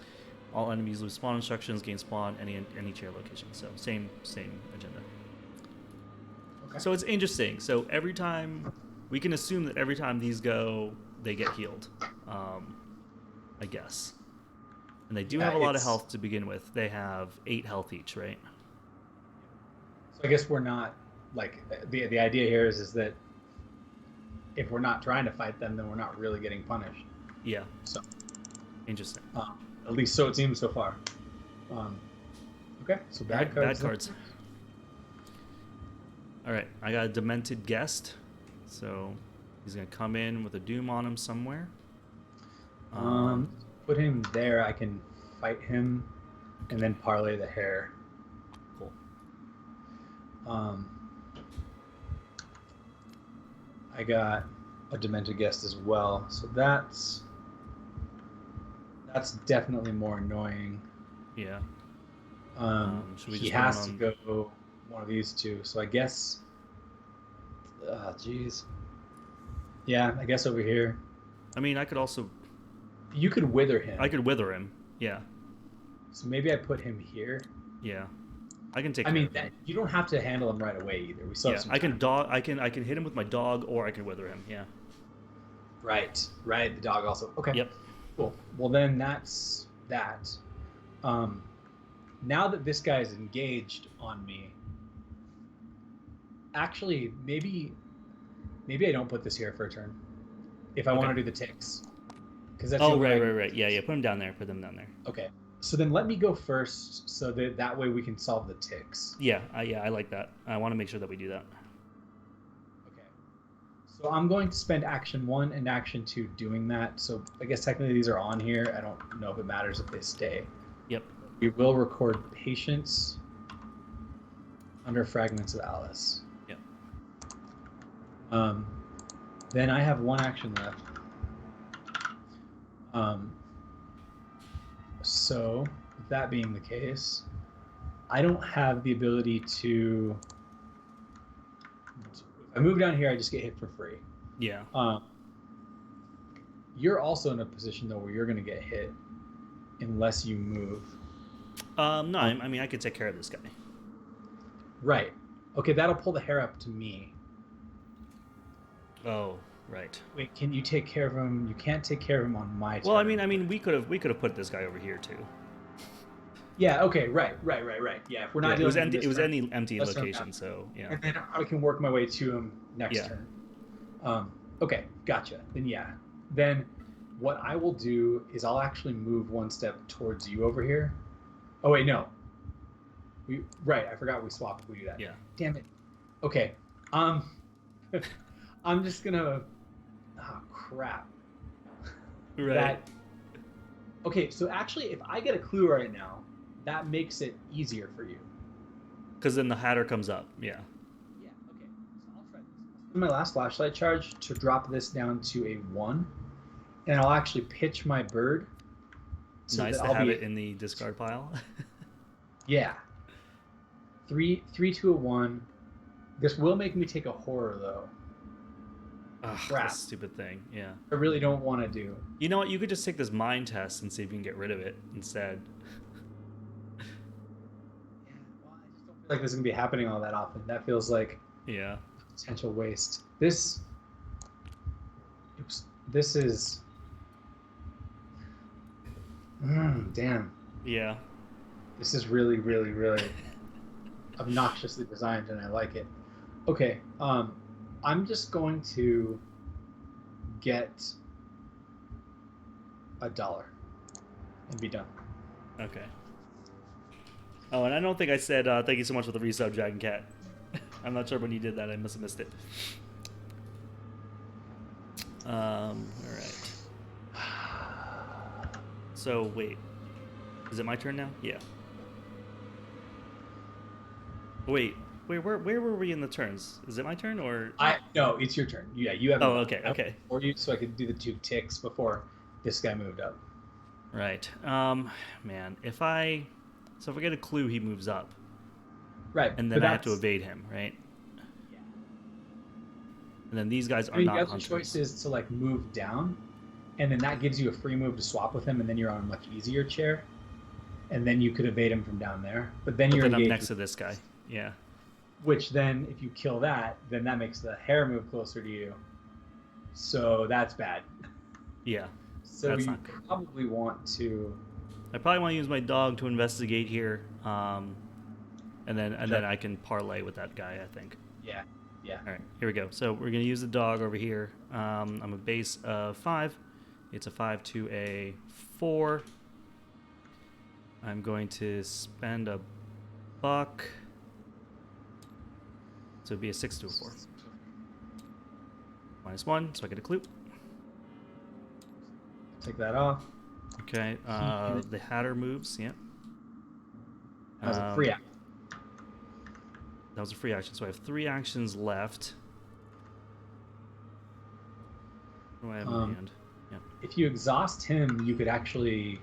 Speaker 2: All enemies lose spawn instructions, gain spawn any chair location. So same agenda.
Speaker 3: Okay.
Speaker 2: So it's interesting. So every time, we can assume that every time these go, they get healed. I guess. And they do have a lot of health to begin with. They have 8 health each, right?
Speaker 3: So I guess we're not like the idea here is that if we're not trying to fight them, then we're not really getting punished.
Speaker 2: Yeah.
Speaker 3: So
Speaker 2: Interesting.
Speaker 3: at least so it seems so far. Okay. So bad cards.
Speaker 2: Bad cards. All right. I got a demented guest. So he's going to come in with a doom on him somewhere.
Speaker 3: Put him there. I can fight him, and then parlay the Hare.
Speaker 2: Cool.
Speaker 3: I got a demented guest as well, so that's definitely more annoying.
Speaker 2: Yeah. Should we
Speaker 3: He
Speaker 2: just put him
Speaker 3: has to
Speaker 2: on-
Speaker 3: go one of these two, so I guess. Jeez. Yeah, I guess over here.
Speaker 2: I mean, I could also...
Speaker 3: You could wither him.
Speaker 2: I could wither him. Yeah.
Speaker 3: So maybe I put him here.
Speaker 2: Yeah. I can take
Speaker 3: I
Speaker 2: care
Speaker 3: mean,
Speaker 2: of him.
Speaker 3: you don't have to handle him right away either. We still
Speaker 2: Yeah,
Speaker 3: have some
Speaker 2: I can
Speaker 3: time.
Speaker 2: dog. I can hit him with my dog, or I can wither him. Yeah.
Speaker 3: Right. The dog also. Okay.
Speaker 2: Yep.
Speaker 3: Cool. Well, then that's that. Now that this guy's engaged on me, actually, maybe I don't put this here for a turn. If I want to do the ticks, because that's
Speaker 2: right. Yeah. Put him down there. Put them down there.
Speaker 3: Okay. So then let me go first, so that way we can solve the ticks.
Speaker 2: Yeah. I like that. I want to make sure that we do that.
Speaker 3: Okay. So I'm going to spend action 1 and action 2 doing that. So I guess technically these are on here. I don't know if it matters if they stay.
Speaker 2: Yep.
Speaker 3: We will record patience under Fragments of Alice.
Speaker 2: Yep.
Speaker 3: Then I have 1 action left. So with that being the case, I don't have the ability to. If I move down here, I just get hit for free.
Speaker 2: Yeah.
Speaker 3: You're also in a position though where you're going to get hit unless you move.
Speaker 2: No, I mean I could take care of this guy.
Speaker 3: Right. Okay, that'll pull the hair up to me.
Speaker 2: Oh, right.
Speaker 3: Wait, can you take care of him? You can't take care of him on my turn.
Speaker 2: Well, I mean, we could have put this guy over here too.
Speaker 3: Yeah. Okay. Right. Yeah. If we're not
Speaker 2: it was
Speaker 3: dealing
Speaker 2: empty.
Speaker 3: with
Speaker 2: It was
Speaker 3: this
Speaker 2: any empty
Speaker 3: let's turn
Speaker 2: location.
Speaker 3: down.
Speaker 2: So yeah.
Speaker 3: And then I can work my way to him next
Speaker 2: Yeah.
Speaker 3: turn. Okay. Gotcha. Then yeah. Then what I will do is I'll actually move 1 step towards you over here. Oh wait, no. I forgot we swap if we do that.
Speaker 2: Yeah.
Speaker 3: Damn it. Okay. I'm just gonna. Oh crap.
Speaker 2: Right.
Speaker 3: Okay, so actually, if I get a clue right now, that makes it easier for you.
Speaker 2: Because then the Hatter comes up. Yeah.
Speaker 3: Yeah. Okay. So I'll try this. I'll spend my last flashlight charge to drop this down to a 1, and I'll actually pitch my bird. So
Speaker 2: Nice
Speaker 3: that
Speaker 2: to
Speaker 3: I'll
Speaker 2: have
Speaker 3: be,
Speaker 2: it in the discard pile.
Speaker 3: Yeah. 3 to a 1. This will make me take a horror though.
Speaker 2: Ugh,
Speaker 3: Crap.
Speaker 2: that stupid thing. Yeah.
Speaker 3: I really don't want to do.
Speaker 2: You know what? You could just take this mind test and see if you can get rid of it instead.
Speaker 3: Well, I just don't feel like this is gonna be happening all that often. That feels like
Speaker 2: Yeah.
Speaker 3: potential waste. This is. Damn.
Speaker 2: Yeah.
Speaker 3: This is really, really, really obnoxiously designed, and I like it. Okay, I'm just going to get $1 and be done.
Speaker 2: Okay. Oh, and I don't think I said thank you so much for the resub, Dragon Cat. I'm not sure when you did that. I must have missed it. All right. So wait, is it my turn now? Yeah. Wait, where were we in the turns? Is it my turn or?
Speaker 3: No, it's your turn. Yeah, you have.
Speaker 2: Oh, okay.
Speaker 3: Or you, so I could do the 2 ticks before this guy moved up.
Speaker 2: Right. Man, if I get a clue, he moves up,
Speaker 3: Right.
Speaker 2: and then I have to evade him, right?
Speaker 3: Yeah.
Speaker 2: And then these guys are
Speaker 3: I mean,
Speaker 2: not
Speaker 3: the other
Speaker 2: hunters.
Speaker 3: choice is to like move down, and then that gives you a free move to swap with him, and then you're on a much easier chair, and then you could evade him from down there. But then you're
Speaker 2: I'm
Speaker 3: engaged
Speaker 2: next to this guy. Yeah.
Speaker 3: Which then, if you kill that, then that makes the Hare move closer to you. So that's bad.
Speaker 2: Yeah.
Speaker 3: So
Speaker 2: That's
Speaker 3: you
Speaker 2: not good.
Speaker 3: probably want to.
Speaker 2: I probably want to use my dog to investigate here, and then I can parlay with that guy. I think.
Speaker 3: Yeah.
Speaker 2: All right, here we go. So we're gonna use the dog over here. I'm a base of 5. It's a 5 to a 4. I'm going to spend a buck. So it'd be a 6 to a 4. -1, so I get a clue.
Speaker 3: Take that off.
Speaker 2: Okay, the Hatter moves, yeah.
Speaker 3: That was a free action.
Speaker 2: That was a free action, so I have 3 actions left. What do I have in hand? Yeah.
Speaker 3: If you exhaust him, you could actually.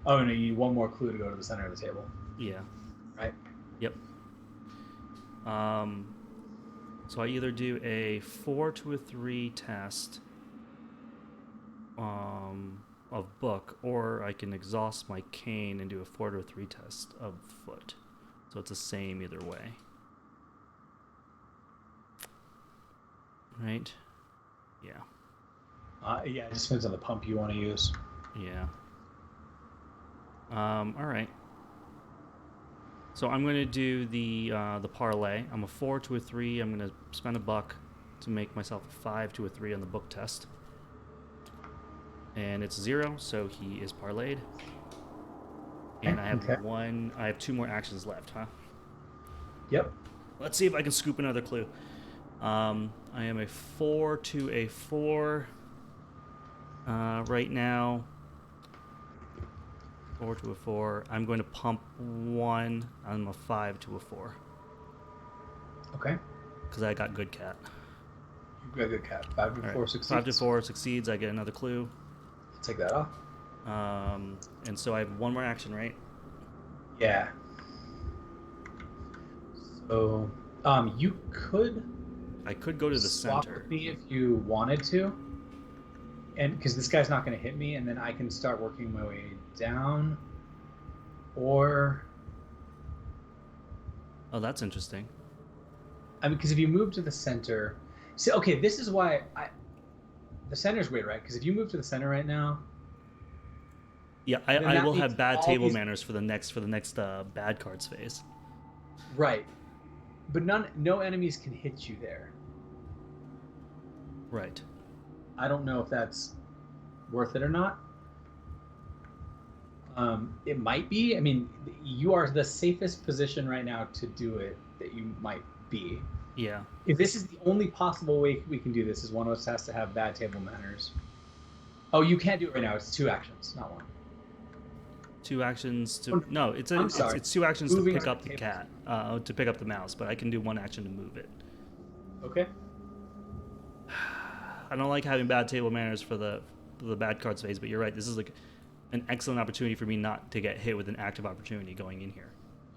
Speaker 3: Oh no! You need 1 more clue to go to the center of the table.
Speaker 2: Yeah.
Speaker 3: Right.
Speaker 2: Yep. So I either do a 4 to a 3 test of book, or I can exhaust my cane and do a 4 to a 3 test of foot. So it's the same either way. Right? Yeah.
Speaker 3: Yeah, it just depends on the pump you want to use.
Speaker 2: Yeah. All right. So I'm going to do the parlay. I'm a 4 to a 3. I'm going to spend a buck to make myself a 5 to a 3 on the book test. And it's 0, so he is parlayed. And I have I have 2 more actions left, huh?
Speaker 3: Yep.
Speaker 2: Let's see if I can scoop another clue. I am a 4 to a 4 right now. 4 to a 4. I'm going to pump 1. I'm a 5 to a 4.
Speaker 3: Okay.
Speaker 2: Because I got good cat.
Speaker 3: You've got a good cat. 5 to 4 succeeds.
Speaker 2: 5 to 4 succeeds. I get another clue.
Speaker 3: I'll take that off.
Speaker 2: And so I have one more action, right?
Speaker 3: Yeah. So, you could.
Speaker 2: I could go to the
Speaker 3: swap
Speaker 2: center.
Speaker 3: With me if you wanted to, and because this guy's not going to hit me, and then I can start working my way down. Or,
Speaker 2: Oh, that's interesting.
Speaker 3: I mean, because if you move to the center, see, okay, this is why the center's weird, right? Because if you move to the center right now,
Speaker 2: Yeah,
Speaker 3: then
Speaker 2: I
Speaker 3: that
Speaker 2: will
Speaker 3: means
Speaker 2: have bad
Speaker 3: all
Speaker 2: table
Speaker 3: these-
Speaker 2: manners for the next bad cards phase.
Speaker 3: right? But no enemies can hit you there.
Speaker 2: Right.
Speaker 3: I don't know if that's worth it or not. It might be. I mean, you are the safest position right now to do it that you might be.
Speaker 2: Yeah.
Speaker 3: If this is the only possible way we can do this, is one of us has to have bad table manners. Oh, you can't do it right now. It's 2 actions, not 1.
Speaker 2: 2 actions to
Speaker 3: Oh,
Speaker 2: no. It's
Speaker 3: I'm sorry.
Speaker 2: it's 2 actions to
Speaker 3: Moving
Speaker 2: pick
Speaker 3: on
Speaker 2: up
Speaker 3: the
Speaker 2: the
Speaker 3: table.
Speaker 2: cat, to pick up the mouse, but I can do 1 action to move it.
Speaker 3: Okay.
Speaker 2: I don't like having bad table manners for the bad cards phase, but you're right. This is like an excellent opportunity for me not to get hit with an active opportunity going in here.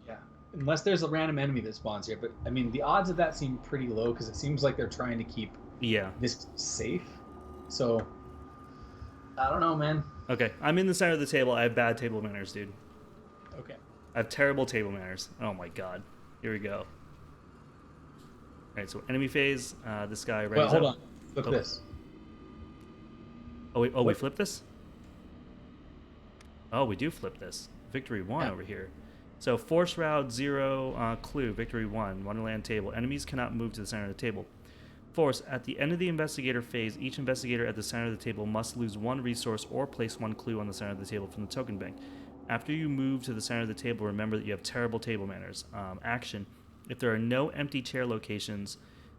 Speaker 3: Yeah. Unless there's a random enemy that spawns here, but I mean, the odds of that seem pretty low because it seems like they're trying to keep
Speaker 2: Yeah.
Speaker 3: this safe. So, I don't know, man.
Speaker 2: Okay. I'm in the center of the table. I have bad table manners, dude.
Speaker 3: Okay.
Speaker 2: I have terrible table manners. Oh my god. Here we go. All right. So enemy phase. This guy.
Speaker 3: Well, hold on. Flip
Speaker 2: Oh.
Speaker 3: this.
Speaker 2: Oh, wait, we
Speaker 3: What?
Speaker 2: flip this? Oh, we do flip this. Victory 1
Speaker 3: Yeah.
Speaker 2: over here. So force route 0, clue, victory 1, Wonderland table. Enemies cannot move to the center of the table. Force, at the end of the investigator phase, each investigator at the center of the table must lose 1 resource or place 1 clue on the center of the table from the token bank. After you move to the center of the table, remember that you have terrible table manners. Action, if there are no empty chair locations,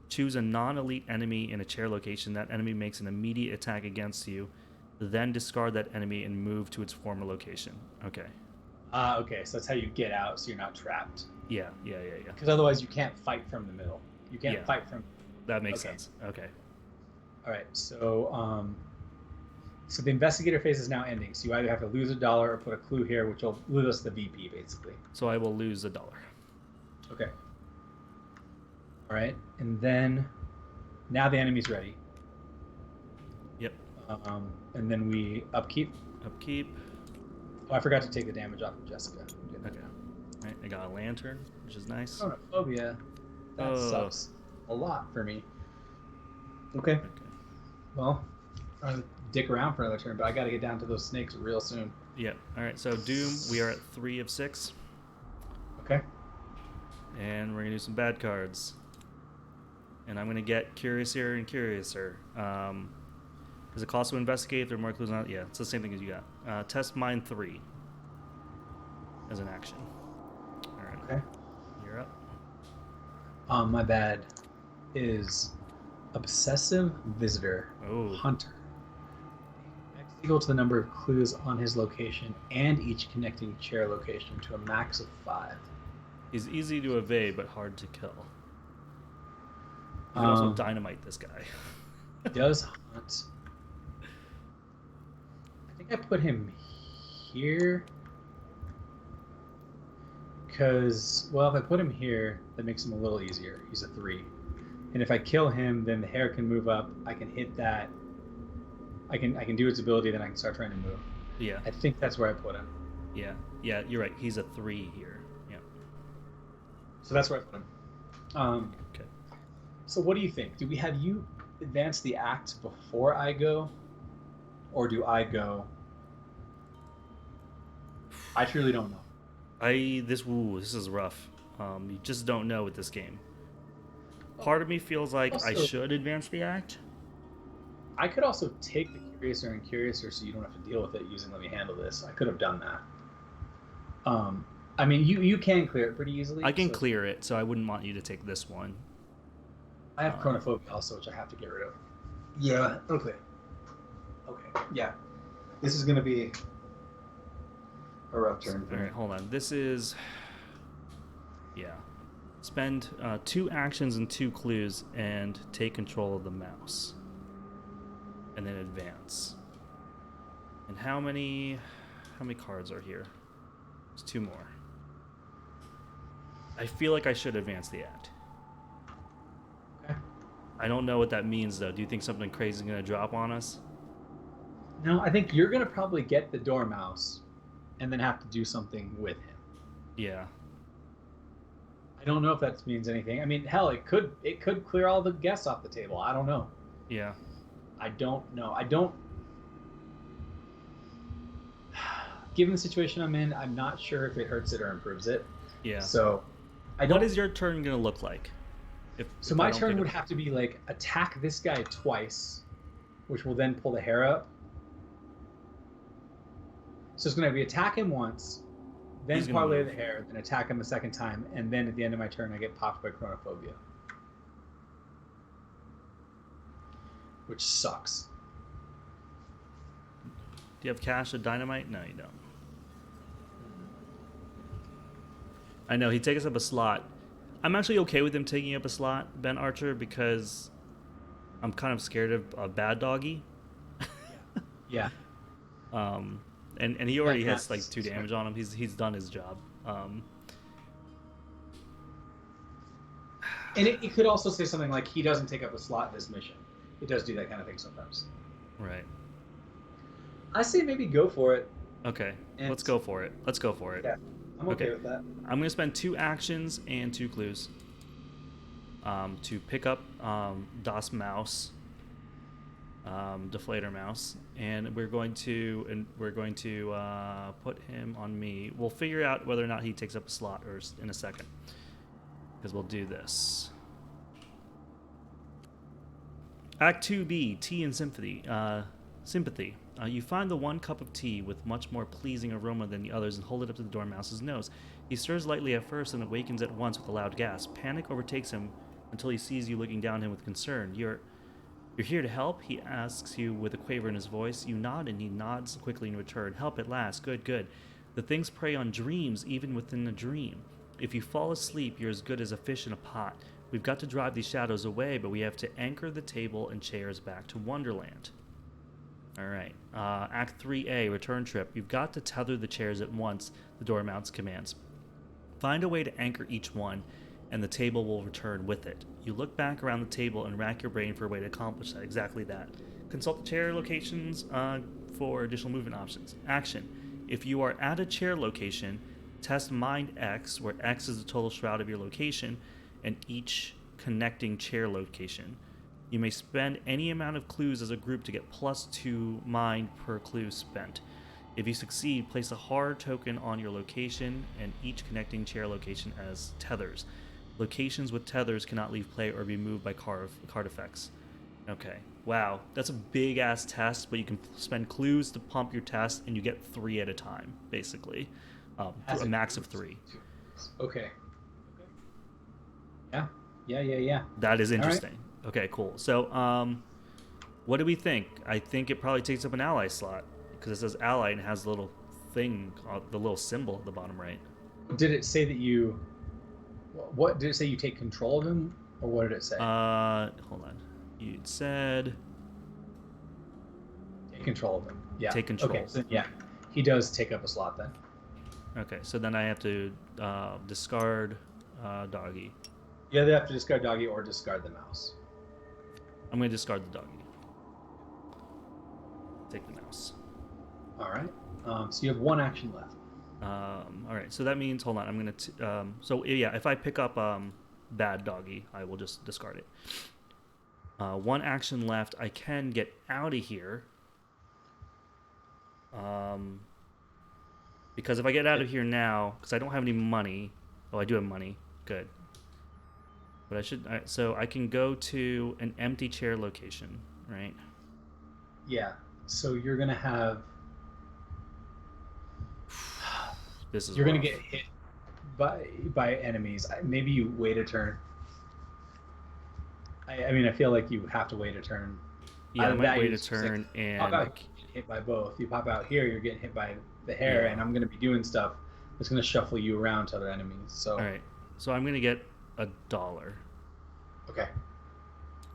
Speaker 2: choose a non-elite enemy in a chair location. That enemy makes an immediate attack against you. Then discard that enemy and move to its former location. Okay.
Speaker 3: Okay, so that's how you get out, so you're not trapped.
Speaker 2: Yeah.
Speaker 3: Because otherwise, you can't fight from the middle. You can't
Speaker 2: Yeah.
Speaker 3: fight from.
Speaker 2: That makes
Speaker 3: Okay.
Speaker 2: sense. Okay.
Speaker 3: All right, so so the investigator phase is now ending. So you either have to lose $1 or put a clue here, which will lose us the VP basically.
Speaker 2: So I will lose $1.
Speaker 3: Okay. All right, and then now the enemy's ready.
Speaker 2: Yep.
Speaker 3: And then we upkeep.
Speaker 2: Upkeep.
Speaker 3: Oh, I forgot to take the damage off of Jessica.
Speaker 2: Okay. All right, I got a lantern, which is nice.
Speaker 3: Chronophobia. That
Speaker 2: Oh.
Speaker 3: sucks a lot for me. Okay.
Speaker 2: Okay.
Speaker 3: Well, I'll dick around for another turn, but I got to get down to those snakes real soon.
Speaker 2: Yep. All right. So Doom, we are at 3 of 6,
Speaker 3: Okay.
Speaker 2: and we're gonna do some bad cards. And I'm gonna get Curiouser and Curiouser. Does it cost to investigate if there are more clues on it? Yeah, it's the same thing as you got. Test Mine 3 as an action. All right.
Speaker 3: Okay.
Speaker 2: You're up.
Speaker 3: My bad is obsessive visitor
Speaker 2: Oh.
Speaker 3: hunter. X equal to the number of clues on his location and each connecting chair location to a max of 5.
Speaker 2: He's easy to evade, but hard to kill. You can also
Speaker 3: Um,
Speaker 2: dynamite this guy.
Speaker 3: Does hunt. I think I put him here because, well, if I put him here, that makes him a little easier. He's a 3. And if I kill him, then the Hare can move up. I can hit that. I can do its ability, then I can start trying to move.
Speaker 2: Yeah.
Speaker 3: I think that's where I put him.
Speaker 2: Yeah, you're right. He's a 3 here. Yeah.
Speaker 3: So that's where I put him.
Speaker 2: Okay.
Speaker 3: So what do you think? Do we have you advance the act before I go? Or do I go? I truly don't know.
Speaker 2: This is rough. You just don't know with this game. Part of me feels like I
Speaker 3: Also-
Speaker 2: should advance the act.
Speaker 3: I could also take the Curiouser and Curiouser so you don't have to deal with it using Let Me Handle This. I could have done that. I mean, you can clear it pretty easily.
Speaker 2: I can
Speaker 3: so-
Speaker 2: clear it, so I wouldn't want you to take this one.
Speaker 3: I have chronophobia also, which I have to get rid of.
Speaker 4: Yeah. Okay. Yeah. This is gonna be a rough turn for
Speaker 2: All
Speaker 4: me.
Speaker 2: right, hold on. This is, yeah. Spend 2 actions and 2 clues and take control of the mouse. And then advance. And how many cards are here? There's 2 more. I feel like I should advance the act.
Speaker 3: Okay.
Speaker 2: I don't know what that means, though. Do you think something crazy is going to drop on us?
Speaker 3: No, I think you're gonna probably get the dormouse, and then have to do something with him.
Speaker 2: Yeah.
Speaker 3: I don't know if that means anything. I mean, hell, it could clear all the guests off the table. I don't know.
Speaker 2: Yeah.
Speaker 3: I don't know. I don't. Given the situation I'm in, I'm not sure if it hurts it or improves it.
Speaker 2: Yeah.
Speaker 3: So, I don't.
Speaker 2: What is your turn going to look like?
Speaker 3: So my turn would have to be like attack this guy twice, which will then pull the Hare up. So it's going to be attack him once, then parlay the Hare, then attack him a second time, and then at the end of my turn I get popped by chronophobia. Which sucks.
Speaker 2: Do you have cash or dynamite? No, you don't. I know, he takes up a slot. I'm actually okay with him taking up a slot, Ben Archer, because I'm kind of scared of Bad Doggy.
Speaker 3: Yeah.
Speaker 2: And he already has like 2 damage on him. He's done his job.
Speaker 3: And it could also say something like he doesn't take up a slot in this mission. It does do that kind of thing sometimes.
Speaker 2: Right.
Speaker 3: I say maybe go for it.
Speaker 2: Okay. Let's go for it.
Speaker 3: Yeah, I'm okay with that.
Speaker 2: I'm going to spend 2 actions and 2 clues to pick up Das Mouse, Deflator Mouse, and we're going to put him on me. We'll figure out whether or not he takes up a slot or in a second, because we'll do this. Act 2B, Tea and Sympathy. You find the 1 cup of tea with much more pleasing aroma than the others and hold it up to the Dormouse's nose. He stirs lightly at first and awakens at once with a loud gasp. Panic overtakes him until he sees you looking down at him with concern. You're here to help? He asks you with a quaver in his voice. You nod, and he nods quickly in return. Help at last. Good. The things prey on dreams, even within a dream. If you fall asleep, you're as good as a fish in a pot. We've got to drive these shadows away, but we have to anchor the table and chairs back to Wonderland. All right. Act 3A, Return Trip. You've got to tether the chairs at once, the Dormouse commands. Find a way to anchor each one, and the table will return with it. You look back around the table and rack your brain for a way to accomplish that. Exactly that. Consult the chair locations for additional movement options. Action. If you are at a chair location, test Mind X, where X is the total shroud of your location, and each connecting chair location. You may spend any amount of clues as a group to get +2 mind per clue spent. If you succeed, place a Hare token on your location and each connecting chair location as tethers. Locations with tethers cannot leave play or be moved by card effects. Okay. Wow. That's a big-ass test, but you can spend clues to pump your test, and you get 3 at a time, basically. A max of 3.
Speaker 3: Okay. Yeah.
Speaker 2: That is interesting.
Speaker 3: Right.
Speaker 2: Okay, cool. So, what do we think? I think it probably takes up an ally slot, because it says ally and has the little thing, the little symbol at the bottom right.
Speaker 3: Did it say that you... What did it say? You take control of him, or what did it say?
Speaker 2: Hold on. You said
Speaker 3: take control of him. Yeah.
Speaker 2: Take control.
Speaker 3: Okay. So yeah, he does take up a slot then.
Speaker 2: Okay. So then I have to discard doggy.
Speaker 3: You either have to discard doggy or discard the mouse.
Speaker 2: I'm going to discard the doggy. Take the mouse.
Speaker 3: All right. So you have 1 action left.
Speaker 2: All right. So that means, hold on. I'm going to. So yeah, if I pick up bad doggy, I will just discard it. 1 action left. I can get out of here. Because if I get out of here now, because I don't have any money. Oh, I do have money. Good. But I should. So I can go to an empty chair location, right?
Speaker 3: Yeah. So you're gonna have.
Speaker 2: This is.
Speaker 3: You're
Speaker 2: rough.
Speaker 3: gonna get hit by enemies. Maybe you wait a turn. I mean, I feel like you have to wait a turn.
Speaker 2: Yeah, I
Speaker 3: Either
Speaker 2: might
Speaker 3: that,
Speaker 2: wait
Speaker 3: you
Speaker 2: a
Speaker 3: just
Speaker 2: turn
Speaker 3: pop
Speaker 2: and
Speaker 3: out, you get hit by both. You pop out here, you're getting hit by the Hare,
Speaker 2: Yeah.
Speaker 3: and I'm going to be doing stuff that's going to shuffle you around to other enemies. So,
Speaker 2: all right. So I'm gonna get $1.
Speaker 3: okay.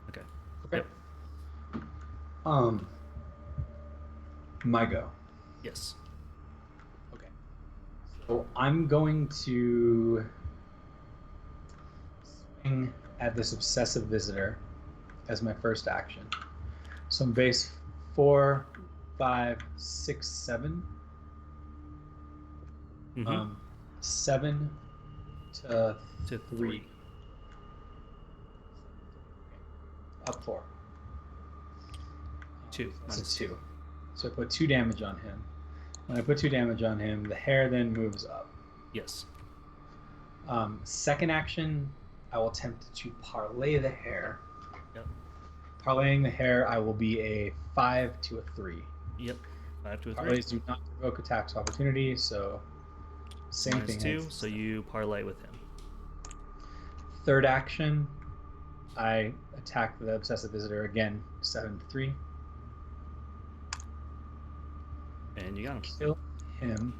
Speaker 2: Okay.
Speaker 3: Okay.
Speaker 2: Yep.
Speaker 3: My go.
Speaker 2: Yes.
Speaker 3: Okay. So I'm going to swing at this obsessive visitor as my first action. So I'm base 4, 5, 6, 7.
Speaker 2: Mm-hmm.
Speaker 3: 7 to
Speaker 2: To
Speaker 3: 3.
Speaker 2: 3.
Speaker 3: Up 4.
Speaker 2: 2.
Speaker 3: That's
Speaker 2: Minus
Speaker 3: a 2. So I put 2 damage on him. When I put 2 damage on him, the Hare then moves up.
Speaker 2: Yes.
Speaker 3: Second action, I will attempt to parlay the Hare.
Speaker 2: Yep.
Speaker 3: Parlaying the Hare, I will be a 5 to a 3.
Speaker 2: Yep. 5 to a 3.
Speaker 3: Parlays do not provoke attacks of opportunity, so same
Speaker 2: Minus
Speaker 3: thing.
Speaker 2: 2, so you parlay with him.
Speaker 3: Third action, I attack the obsessive visitor again, 7 to 3.
Speaker 2: And you got him.
Speaker 3: Kill him.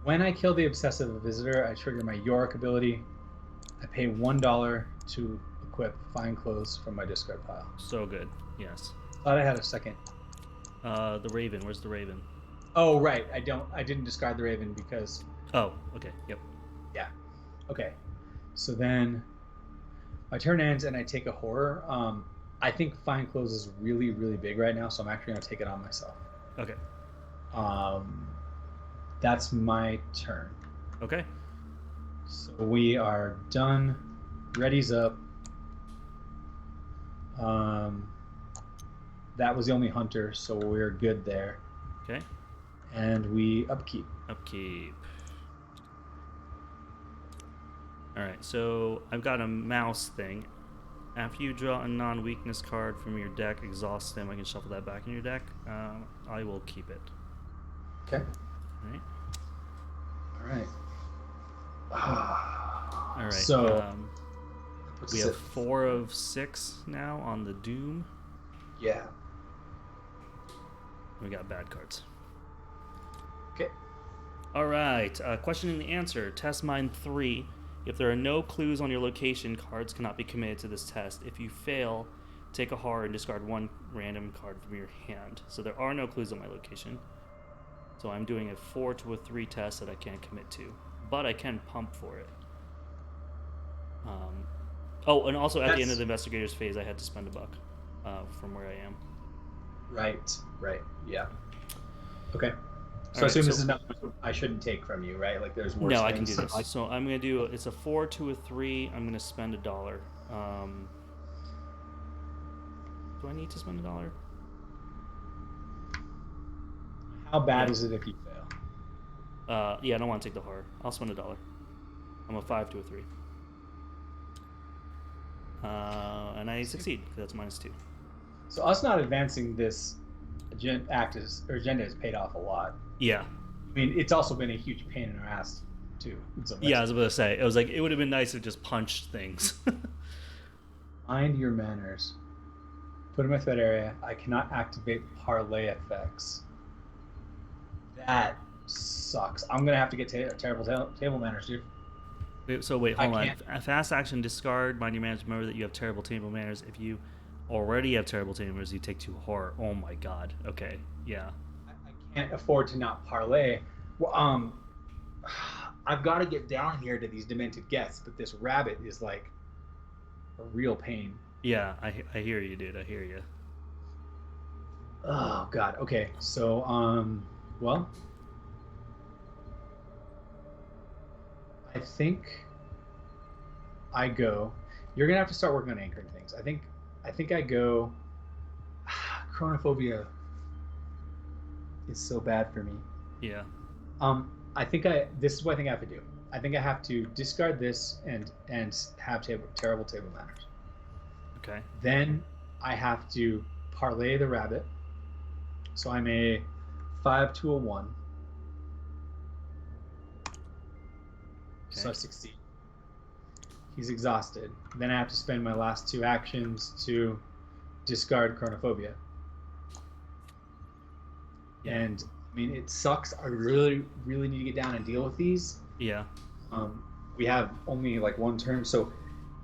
Speaker 3: When I kill the obsessive visitor, I trigger my Yorick ability. I pay $1 to equip Fine Clothes from my discard pile.
Speaker 2: So good. Yes.
Speaker 3: Thought I had a second.
Speaker 2: The Raven. Where's the Raven?
Speaker 3: Oh right, I didn't discard the Raven because
Speaker 2: Oh, okay. Yep.
Speaker 3: yeah. Okay. So then my turn ends and I take a horror. I think Fine Clothes is really, really big right now, so I'm actually gonna take it on myself.
Speaker 2: Okay.
Speaker 3: That's my turn.
Speaker 2: Okay.
Speaker 3: So we are done. Ready's up. That was the only hunter, so we're good there.
Speaker 2: Okay.
Speaker 3: And we upkeep.
Speaker 2: Upkeep. Alright, so I've got a mouse thing. After you draw a non-weakness card from your deck, exhaust them, I can shuffle that back in your deck. I will keep it.
Speaker 3: Okay.
Speaker 2: Alright. Alright.
Speaker 3: So
Speaker 2: we have 4 of 6 now on the Doom.
Speaker 3: Yeah.
Speaker 2: We got bad cards.
Speaker 3: Okay.
Speaker 2: Alright, questioning the answer. Test mine 3. If there are no clues on your location, cards cannot be committed to this test. If you fail, take a Hare and discard 1 random card from your hand. So there are no clues on my location. So I'm doing a 4 to a 3 test that I can't commit to. But I can pump for it. Oh, and also at the end of the investigator's phase, I had to spend $1 from where I am.
Speaker 3: Right, yeah. Okay. So I
Speaker 2: Right,
Speaker 3: assume this
Speaker 2: so-
Speaker 3: is not I shouldn't take from you, right? Like there's worse
Speaker 2: No, I can
Speaker 3: things.
Speaker 2: do this. So I'm going to do, it's a 4 to a 3. I'm going to spend $1. Do I need to spend $1?
Speaker 3: How bad
Speaker 2: Yeah.
Speaker 3: is it if you fail?
Speaker 2: Yeah, I don't want to take the Hare. I'll spend $1. I'm a 5 to a 3. And I succeed, because that's -2.
Speaker 3: So us not advancing this agenda has paid off a lot.
Speaker 2: Yeah.
Speaker 3: I mean, it's also been a huge pain in our ass too.
Speaker 2: Yeah, I was about to say. It was like, it would have been nice to just punch things.
Speaker 3: Mind your manners. Put in my threat area. I cannot activate parlay effects. That sucks. I'm gonna have to get terrible table manners, dude.
Speaker 2: So wait, hold on.
Speaker 3: can't.
Speaker 2: A fast action discard. Mind your manners. Remember that you have terrible table manners. If you already have terrible table manners, you take 2 Hare. Oh my god. Okay. Yeah.
Speaker 3: I can't afford to not parlay. Well, I've got to get down here to these demented guests, but this rabbit is like a real pain.
Speaker 2: Yeah, I hear you, dude. I hear you.
Speaker 3: Oh god. Okay. So well, I think I go. You're gonna have to start working on anchoring things. I think I go. Chronophobia is so bad for me.
Speaker 2: Yeah.
Speaker 3: I think this is what I think I have to do. I think I have to discard this and have terrible table manners.
Speaker 2: Okay.
Speaker 3: Then I have to parlay the rabbit. So I'm a 5 to a 1. So I
Speaker 2: Okay.
Speaker 3: succeed. He's exhausted. Then I have to spend my last 2 actions to discard Chronophobia.
Speaker 2: Yeah.
Speaker 3: And I mean, it sucks. I really, really need to get down and deal with these.
Speaker 2: Yeah.
Speaker 3: We have only like 1 turn, so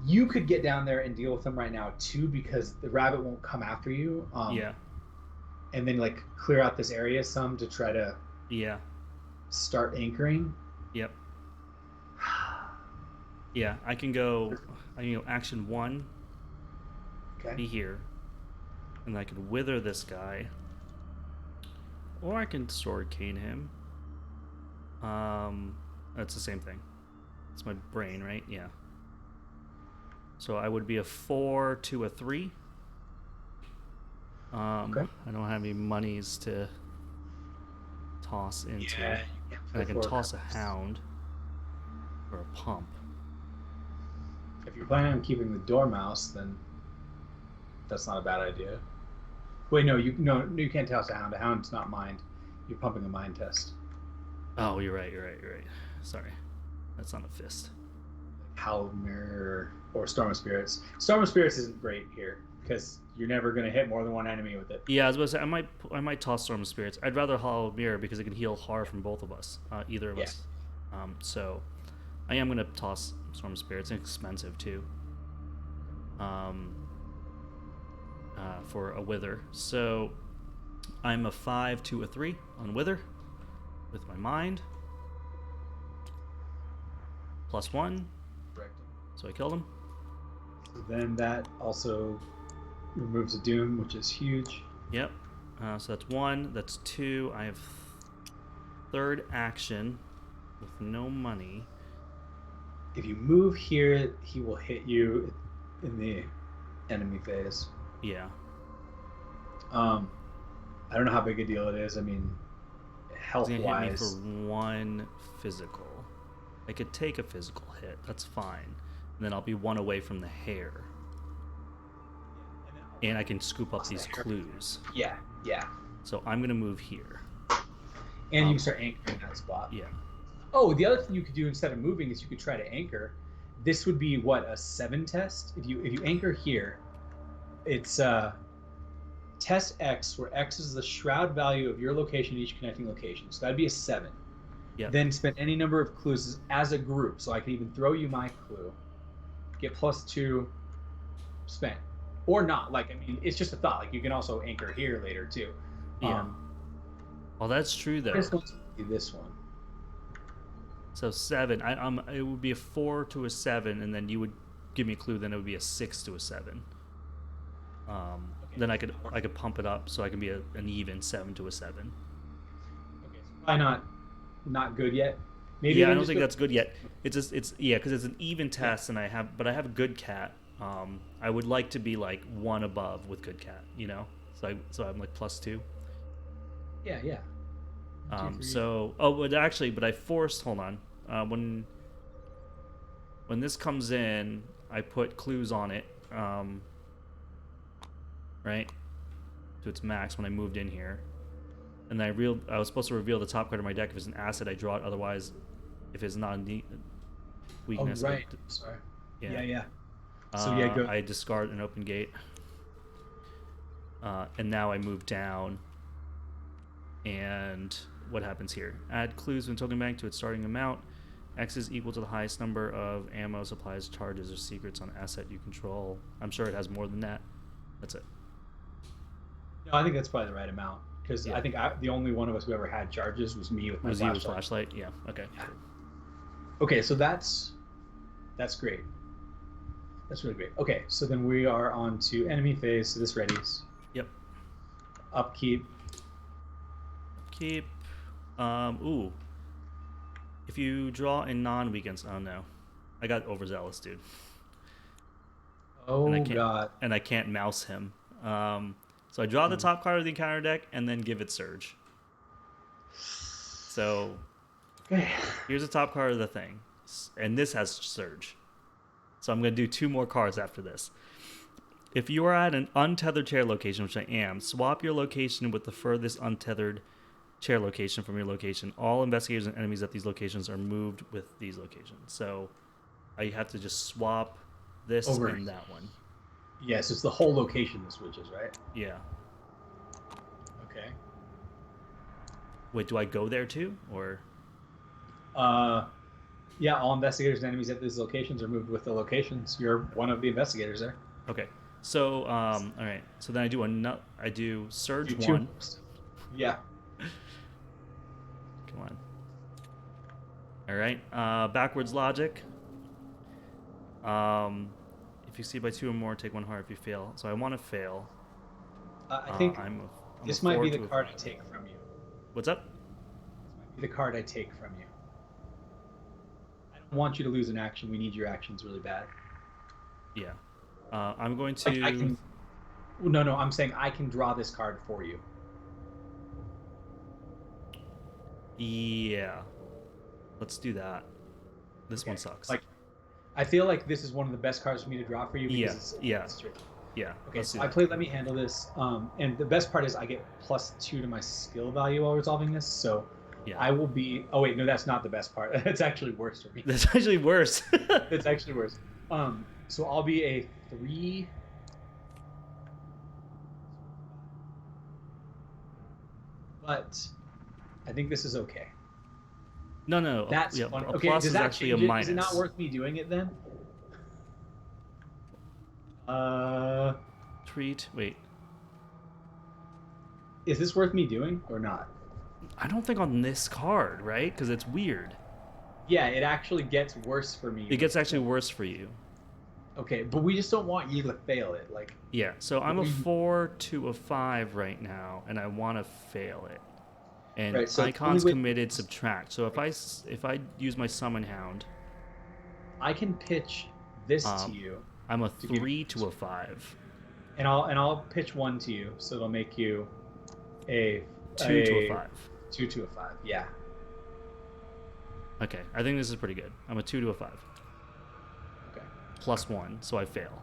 Speaker 3: you could get down there and deal with them right now too, because the rabbit won't come after you.
Speaker 2: Yeah.
Speaker 3: And then like clear out this area some to try to
Speaker 2: Yeah.
Speaker 3: start anchoring.
Speaker 2: Yep. Yeah, I can go action 1,
Speaker 3: Okay.
Speaker 2: be here, and I could wither this guy, or I can sword cane him. That's the same thing. It's my brain, right? Yeah. So I would be a 4 to a 3.
Speaker 3: Okay.
Speaker 2: I don't have any monies to toss into.
Speaker 3: Yeah,
Speaker 2: And I can toss a hound or a pump.
Speaker 3: If you're planning on keeping the dormouse, then that's not a bad idea. Wait, no, you can't toss a hound. A hound's not mined. You're pumping a mind test.
Speaker 2: Oh, you're right. Sorry. That's not a fist.
Speaker 3: Howl Mirror or Storm of Spirits. Storm of Spirits isn't great here because you're never going to hit more than 1 enemy with it.
Speaker 2: Yeah, I was about to say I might toss Storm of Spirits. I'd rather Hollow Mirror because it can heal Hare from both of us, either of us. So I am gonna toss Storm of Spirits. It's expensive too. For a wither. So I'm a 5 to a 3 on wither with my mind. +1.
Speaker 3: Correct.
Speaker 2: So I killed him.
Speaker 3: So then that also removes a doom, which is huge.
Speaker 2: Yep. So that's 1. That's 2. I have 3rd action with no money.
Speaker 3: If you move here, he will hit you in the enemy phase.
Speaker 2: Yeah.
Speaker 3: I don't know how big a deal it is. I mean,
Speaker 2: He's gonna hit me
Speaker 3: health-wise,
Speaker 2: for 1 physical. I could take a physical hit. That's fine. And then I'll be 1 away from the Hare. And I can scoop up these clues.
Speaker 3: yeah.
Speaker 2: So I'm gonna move here.
Speaker 3: And you can start anchoring that spot.
Speaker 2: Yeah.
Speaker 3: Oh, the other thing you could do instead of moving is you could try to anchor. This would be what, a 7 test? If you anchor here, it's test X, where X is the shroud value of your location in each connecting location. So that'd be a 7.
Speaker 2: Yep.
Speaker 3: Then spend any number of clues as a group. So I can even throw you my clue, get +2 spent. Or not. Like, I mean, it's just a thought. Like, you can also anchor here later, too.
Speaker 2: Yeah. Well, that's true, though.
Speaker 3: This one's this one.
Speaker 2: So 7. It would be a 4 to a 7, and then you would give me a clue. Then it would be a 6 to a 7. Then I could pump it up so I can be an even 7 to a 7.
Speaker 3: Okay, so probably not good yet. Maybe
Speaker 2: Yeah, I don't think that's good yet. It's because it's an even test, and I have a good cat. I would like to be like 1 above with good cat, you know. So I'm like +2.
Speaker 3: Yeah.
Speaker 2: But I forced. Hold on. When this comes in, I put clues on it. Right, to its max when I moved in here, and I was supposed to reveal the top card of my deck. If it's an asset, I draw it. Otherwise, if it's not a weakness,
Speaker 3: Oh, right. Sorry. Yeah. So go.
Speaker 2: I discard an open gate, and now I move down. And what happens here? Add clues when token bank to its starting amount. X is equal to the highest number of ammo, supplies, charges, or secrets on asset you control. I'm sure it has more than that. That's it.
Speaker 3: No, I think that's probably the right amount, because I think the only one of us who ever had charges was me with my flashlight.
Speaker 2: You with flashlight? Yeah. Okay.
Speaker 3: Yeah. Okay, so that's great. That's really great. Okay, so then we are on to enemy phase. So this readies.
Speaker 2: Yep.
Speaker 3: Upkeep.
Speaker 2: Keep. Ooh. If you draw in non-weekends, oh no, I got overzealous, dude.
Speaker 3: Oh
Speaker 2: and
Speaker 3: God.
Speaker 2: And I can't mouse him. So I draw the top card of the encounter deck and then give it Surge. So here's the top card of the thing. And this has Surge. So I'm going to do 2 more cards after this. If you are at an untethered chair location, which I am, swap your location with the furthest untethered chair location from your location. All investigators and enemies at these locations are moved with these locations. So I have to just swap this
Speaker 3: Over.
Speaker 2: and that one.
Speaker 3: Yes, it's the whole location that switches, right?
Speaker 2: Yeah.
Speaker 3: Okay.
Speaker 2: Wait, do I go there too, or?
Speaker 3: Yeah, all investigators and enemies at these locations are moved with the locations. You're one of the investigators there.
Speaker 2: Okay. So all right. So then I do surge
Speaker 3: You
Speaker 2: 1.
Speaker 3: Yeah.
Speaker 2: Come on. All right. Backwards logic. If you see by 2 or more, take 1 heart if you fail. So I want to fail.
Speaker 3: I think
Speaker 2: I'm
Speaker 3: this
Speaker 2: a
Speaker 3: might
Speaker 2: 4
Speaker 3: be the
Speaker 2: to a
Speaker 3: card I
Speaker 2: 5.
Speaker 3: take from you.
Speaker 2: What's up?
Speaker 3: This might be the card I take from you. I don't want you to lose an action. We need your actions really bad.
Speaker 2: Yeah. I'm going to.
Speaker 3: Like I can. No. I'm saying I can draw this card for you.
Speaker 2: Yeah. Let's do that. This
Speaker 3: Okay.
Speaker 2: one sucks.
Speaker 3: Like, I feel like this is one of the best cards for me to draw for you. Because
Speaker 2: Yeah.
Speaker 3: It's tricky.
Speaker 2: Yeah.
Speaker 3: Okay,
Speaker 2: Let's do
Speaker 3: so I
Speaker 2: that.
Speaker 3: play Let Me Handle This. And the best part is I get +2 to my skill value while resolving this. So
Speaker 2: Yeah.
Speaker 3: I will be. Oh wait, no, that's not the best part. It's actually worse for me.
Speaker 2: That's actually worse.
Speaker 3: It's actually worse. So I'll be a 3. But I think this is okay.
Speaker 2: No.
Speaker 3: That's
Speaker 2: yeah,
Speaker 3: fun.
Speaker 2: a
Speaker 3: Okay,
Speaker 2: plus
Speaker 3: does
Speaker 2: is
Speaker 3: that
Speaker 2: actually
Speaker 3: change
Speaker 2: a
Speaker 3: it?
Speaker 2: minus.
Speaker 3: Is it not worth me doing it then?
Speaker 2: Treat. Wait.
Speaker 3: Is this worth me doing or not?
Speaker 2: I don't think on this card, right? Because it's weird.
Speaker 3: Yeah, it actually gets worse for me.
Speaker 2: It gets actually worse for you.
Speaker 3: Okay, but we just don't want you to fail it. Like,
Speaker 2: Yeah. So I'm a 4 to a 5 right now, and I want to fail it. And
Speaker 3: Right, so
Speaker 2: icons
Speaker 3: only way-
Speaker 2: committed subtract. So if I use my summon hound,
Speaker 3: I can pitch this to
Speaker 2: Um,
Speaker 3: you,
Speaker 2: I'm a
Speaker 3: To give
Speaker 2: 3 to a 5.
Speaker 3: and I'll pitch 1 to you, so it'll make you a
Speaker 2: 2 to a 5.
Speaker 3: 2 to a 5. Yeah.
Speaker 2: Okay, I think this is pretty good. I'm a 2 to a 5.
Speaker 3: Okay.
Speaker 2: +1, so I fail.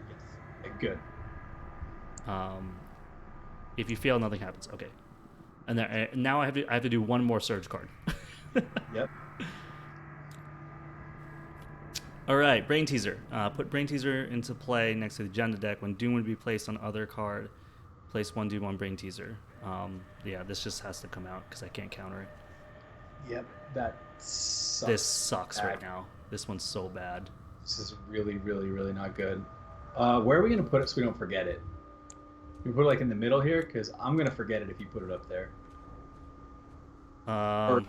Speaker 3: Yes. Okay, good.
Speaker 2: If you fail, nothing happens. Okay, and then, now I have to do one more surge card.
Speaker 3: Yep.
Speaker 2: All right, Brain Teaser. Put Brain Teaser into play next to the agenda deck. When Doom would be placed on other card, place 1 Doom on Brain Teaser. Yeah, this just has to come out because I can't counter it.
Speaker 3: Yep. That sucks.
Speaker 2: This sucks
Speaker 3: bad.
Speaker 2: right now. This one's so bad.
Speaker 3: This is really, really, really not good. Where are we gonna put it so we don't forget it? You put it like in the middle here, because I'm gonna forget it if you put it up there. Or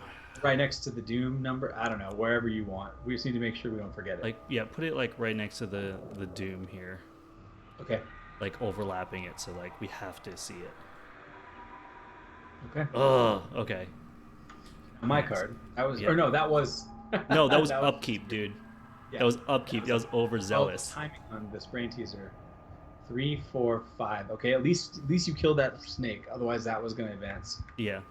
Speaker 3: right next to the Doom number. I don't know, wherever you want. We just need to make sure we don't forget it.
Speaker 2: Like, yeah, put it like right next to the Doom here,
Speaker 3: Okay.
Speaker 2: like overlapping it, so like we have to see it.
Speaker 3: Okay.
Speaker 2: Oh, okay.
Speaker 3: My card. That was.
Speaker 2: Yeah.
Speaker 3: Or no, that was.
Speaker 2: No, that was upkeep, dude.
Speaker 3: Yeah.
Speaker 2: That was upkeep. That was overzealous.
Speaker 3: Timing on this Brain Teaser. 3, 4, 5. Okay, at least you killed that snake. Otherwise, that was gonna advance.
Speaker 2: Yeah.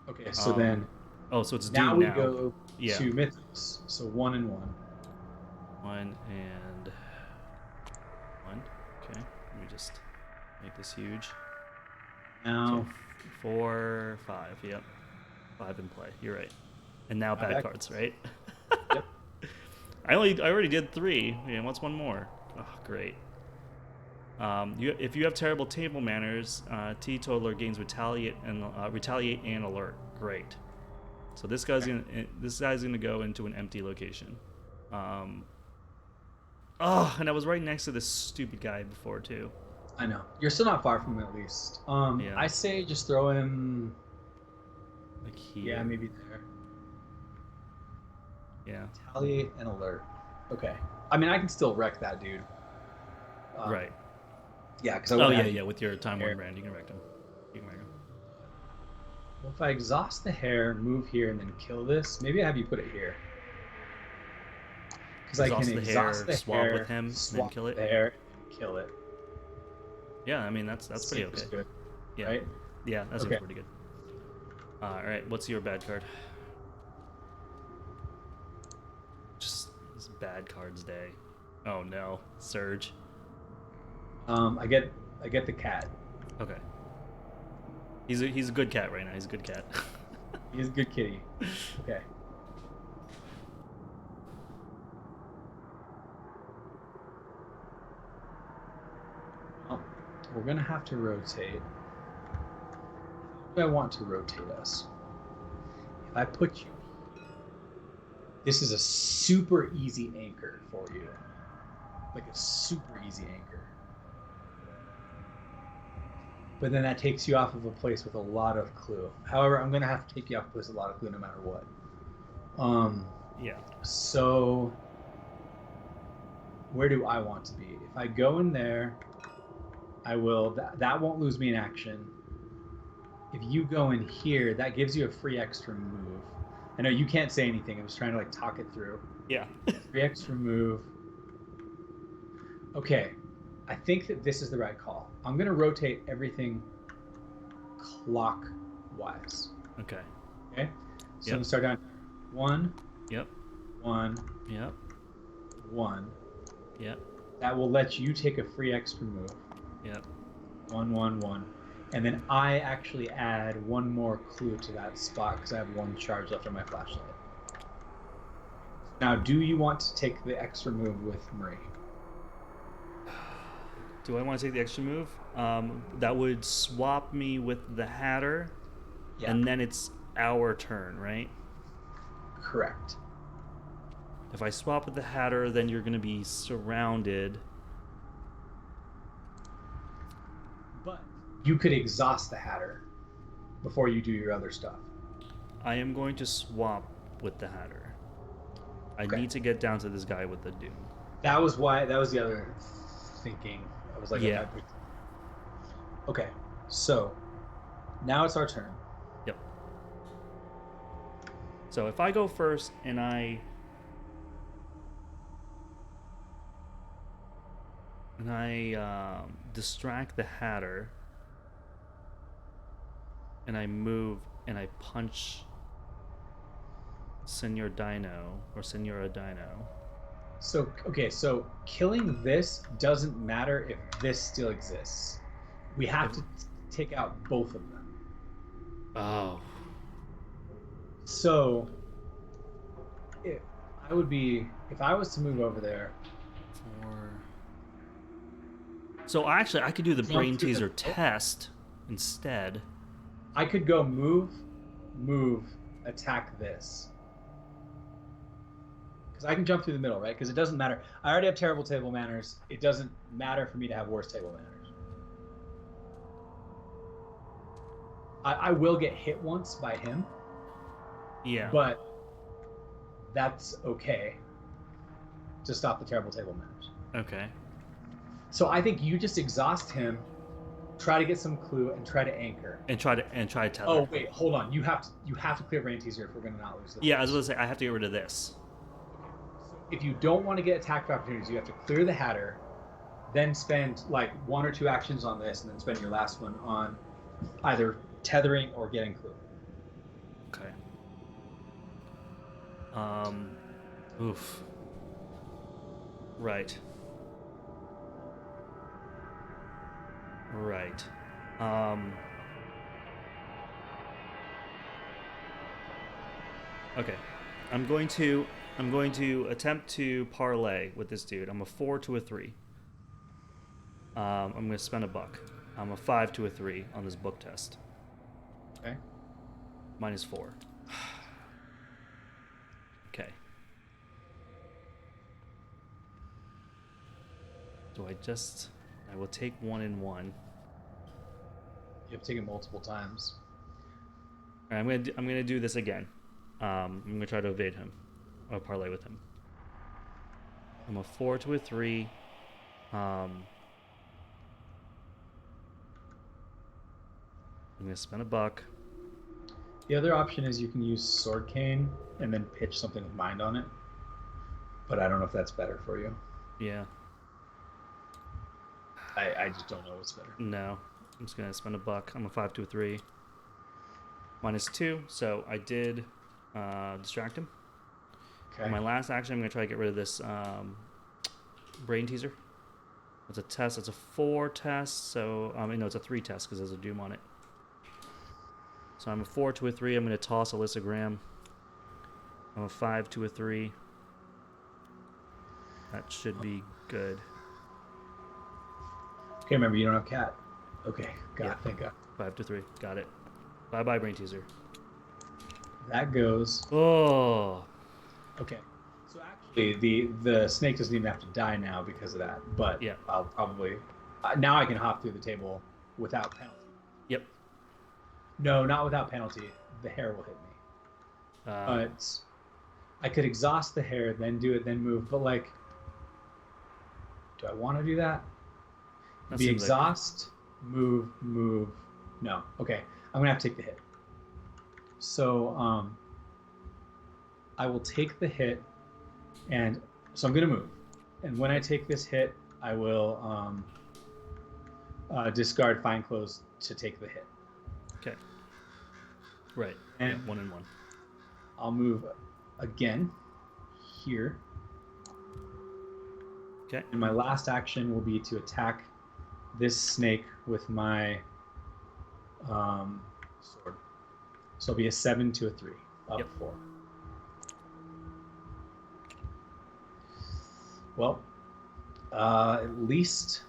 Speaker 3: Okay, so
Speaker 2: Um,
Speaker 3: then
Speaker 2: Oh, so it's
Speaker 3: now
Speaker 2: Doom
Speaker 3: we
Speaker 2: now.
Speaker 3: go
Speaker 2: Yeah.
Speaker 3: to Mythos. So 1 and 1.
Speaker 2: 1 and 1. Okay. Let me just make this huge.
Speaker 3: Now.
Speaker 2: So 4, 5. Yep. 5 in play. You're right. And now bad
Speaker 3: back.
Speaker 2: cards, right?
Speaker 3: Yep.
Speaker 2: I already did 3. Yeah, what's one more? Oh, great. If you have terrible table manners, Teetotaler gains retaliate and alert. Great. So this guy's gonna go into an empty location. And I was right next to this stupid guy before too.
Speaker 3: I know. You're still not far from him, at least.
Speaker 2: Yeah.
Speaker 3: I say just throw him.
Speaker 2: Like here.
Speaker 3: Yeah, maybe there.
Speaker 2: Yeah.
Speaker 3: Retaliate and alert. Okay. I mean, I can still wreck that dude.
Speaker 2: Right.
Speaker 3: Yeah, because I
Speaker 2: Oh
Speaker 3: won't
Speaker 2: yeah,
Speaker 3: have-
Speaker 2: yeah. With your time
Speaker 3: Hare.
Speaker 2: one brand, you can wreck him. You can wreck him.
Speaker 3: Well, if I exhaust the Hare, move here, and then kill this, maybe I have you put it here. Because I can
Speaker 2: Exhaust the
Speaker 3: exhaust
Speaker 2: Hare,
Speaker 3: the
Speaker 2: swap
Speaker 3: Hare,
Speaker 2: with him, then
Speaker 3: swap
Speaker 2: kill it?
Speaker 3: the Hare, and kill it.
Speaker 2: Yeah, I mean that's pretty
Speaker 3: Seems
Speaker 2: okay.
Speaker 3: good,
Speaker 2: Yeah.
Speaker 3: right?
Speaker 2: Yeah, that seems
Speaker 3: Okay.
Speaker 2: pretty good. All right, what's your bad card? Just this bad cards day. Oh no, Surge.
Speaker 3: I get the cat.
Speaker 2: Okay. He's a good cat right now. He's a good cat.
Speaker 3: He's a good kitty. Okay. we're going to have to rotate. How do I want to rotate us? If I put you... This is a super easy anchor for you. Like a super easy anchor. But then that takes you off of a place with a lot of clue. However, I'm going to have to take you off a place with a lot of clue no matter what.
Speaker 2: Yeah.
Speaker 3: So, where do I want to be? If I go in there, I will... That won't lose me in action. If you go in here, that gives you a free extra move. I know you can't say anything. I was trying to like talk it through.
Speaker 2: Yeah.
Speaker 3: Free extra move. Okay. I think that this is the right call. I'm going to rotate everything clockwise.
Speaker 2: Okay.
Speaker 3: Okay? So
Speaker 2: Yep.
Speaker 3: I'm going to start down 1,
Speaker 2: Yep.
Speaker 3: 1,
Speaker 2: Yep.
Speaker 3: 1.
Speaker 2: Yep.
Speaker 3: That will let you take a free extra move.
Speaker 2: Yep.
Speaker 3: 1, 1, 1. And then I actually add one more clue to that spot because I have one charge left on my flashlight. Now, do you want to take the extra move with Marie?
Speaker 2: Do I want to take the extra move? That would swap me with the Hatter,
Speaker 3: Yeah.
Speaker 2: and then it's our turn, right?
Speaker 3: Correct.
Speaker 2: If I swap with the Hatter, then you're going to be surrounded.
Speaker 3: But you could exhaust the Hatter before you do your other stuff.
Speaker 2: I am going to swap with the Hatter. I
Speaker 3: Okay.
Speaker 2: need to get down to this guy with the Doom.
Speaker 3: That was the other thinking. I was like,
Speaker 2: Yeah.
Speaker 3: Okay, so now it's our turn.
Speaker 2: Yep. So if I go first and I distract the Hatter and I move and I punch Senor Dino or Senora Dino.
Speaker 3: So, okay, so killing this doesn't matter if this still exists. We have to take out both of them.
Speaker 2: Oh.
Speaker 3: So, if I was to move over there,
Speaker 2: So actually, I could do the
Speaker 3: Jump
Speaker 2: brain
Speaker 3: through the
Speaker 2: teaser
Speaker 3: middle?
Speaker 2: test instead.
Speaker 3: I could go move, attack this. Because I can jump through the middle, right? Because it doesn't matter. I already have terrible table manners. It doesn't matter for me to have worse table manners. I will get hit once by him,
Speaker 2: Yeah.
Speaker 3: but that's okay to stop the terrible table manners.
Speaker 2: Okay.
Speaker 3: So I think you just exhaust him, try to get some clue, and try to anchor.
Speaker 2: And try to tether.
Speaker 3: Oh wait, hold on. You have to clear brain teaser if we're gonna not lose this.
Speaker 2: Yeah, I was going to say I have to get rid of this.
Speaker 3: So if you don't want to get attack opportunities, you have to clear the Hatter, then spend like 1 or 2 actions on this, and then spend your last one on either tethering or getting clue.
Speaker 2: Okay. Oof. Right. Right. Okay. I'm going to attempt to parlay with this dude. I'm a 4 to a 3. I'm going to spend $1. I'm a 5 to a 3 on this book test.
Speaker 3: Okay.
Speaker 2: -4. Okay. I will take 1 and 1.
Speaker 3: You have to take it multiple times.
Speaker 2: All right, I'm gonna do this again. I'm gonna try to evade him, or parlay with him. I'm a 4 to a 3. I'm gonna spend $1.
Speaker 3: The other option is you can use Sword Cane and then pitch something with Mind on it. But I don't know if that's better for you.
Speaker 2: Yeah.
Speaker 3: I just don't know what's better.
Speaker 2: No. I'm just gonna spend $1. I'm a 5 to a 3. -2, so I did distract him.
Speaker 3: Okay.
Speaker 2: On my last action, I'm gonna try to get rid of this brain teaser. It's a test. It's a 4 test, so no, it's a 3 test because there's a doom on it. So I'm a 4 to a 3. I'm gonna toss a lissogram. I'm a 5 to a 3. That should be good.
Speaker 3: Okay, remember you don't have cat. Okay, God,
Speaker 2: Yeah.
Speaker 3: thank God.
Speaker 2: 5 to 3. Got it. Bye bye, brain teaser.
Speaker 3: That goes.
Speaker 2: Oh.
Speaker 3: Okay. So actually, the snake doesn't even have to die now because of that. But
Speaker 2: Yeah.
Speaker 3: I'll probably now I can hop through the table without penalty.
Speaker 2: Yep.
Speaker 3: No, not without penalty. The hare will hit me. But I could exhaust the hare, then do it, then move. But like, do I want to do that?
Speaker 2: that
Speaker 3: Be
Speaker 2: seems like
Speaker 3: exhaust, move. No. Okay. I'm gonna have to take the hit. So I will take the hit, and so I'm gonna move. And when I take this hit, I will discard fine clothes to take the hit.
Speaker 2: okay. Right.
Speaker 3: And
Speaker 2: yeah, 1 and 1.
Speaker 3: I'll move again here.
Speaker 2: Okay.
Speaker 3: And my last action will be to attack this snake with my sword. So it'll be a 7 to a 3, up
Speaker 2: Yep.
Speaker 3: 4. Well, at least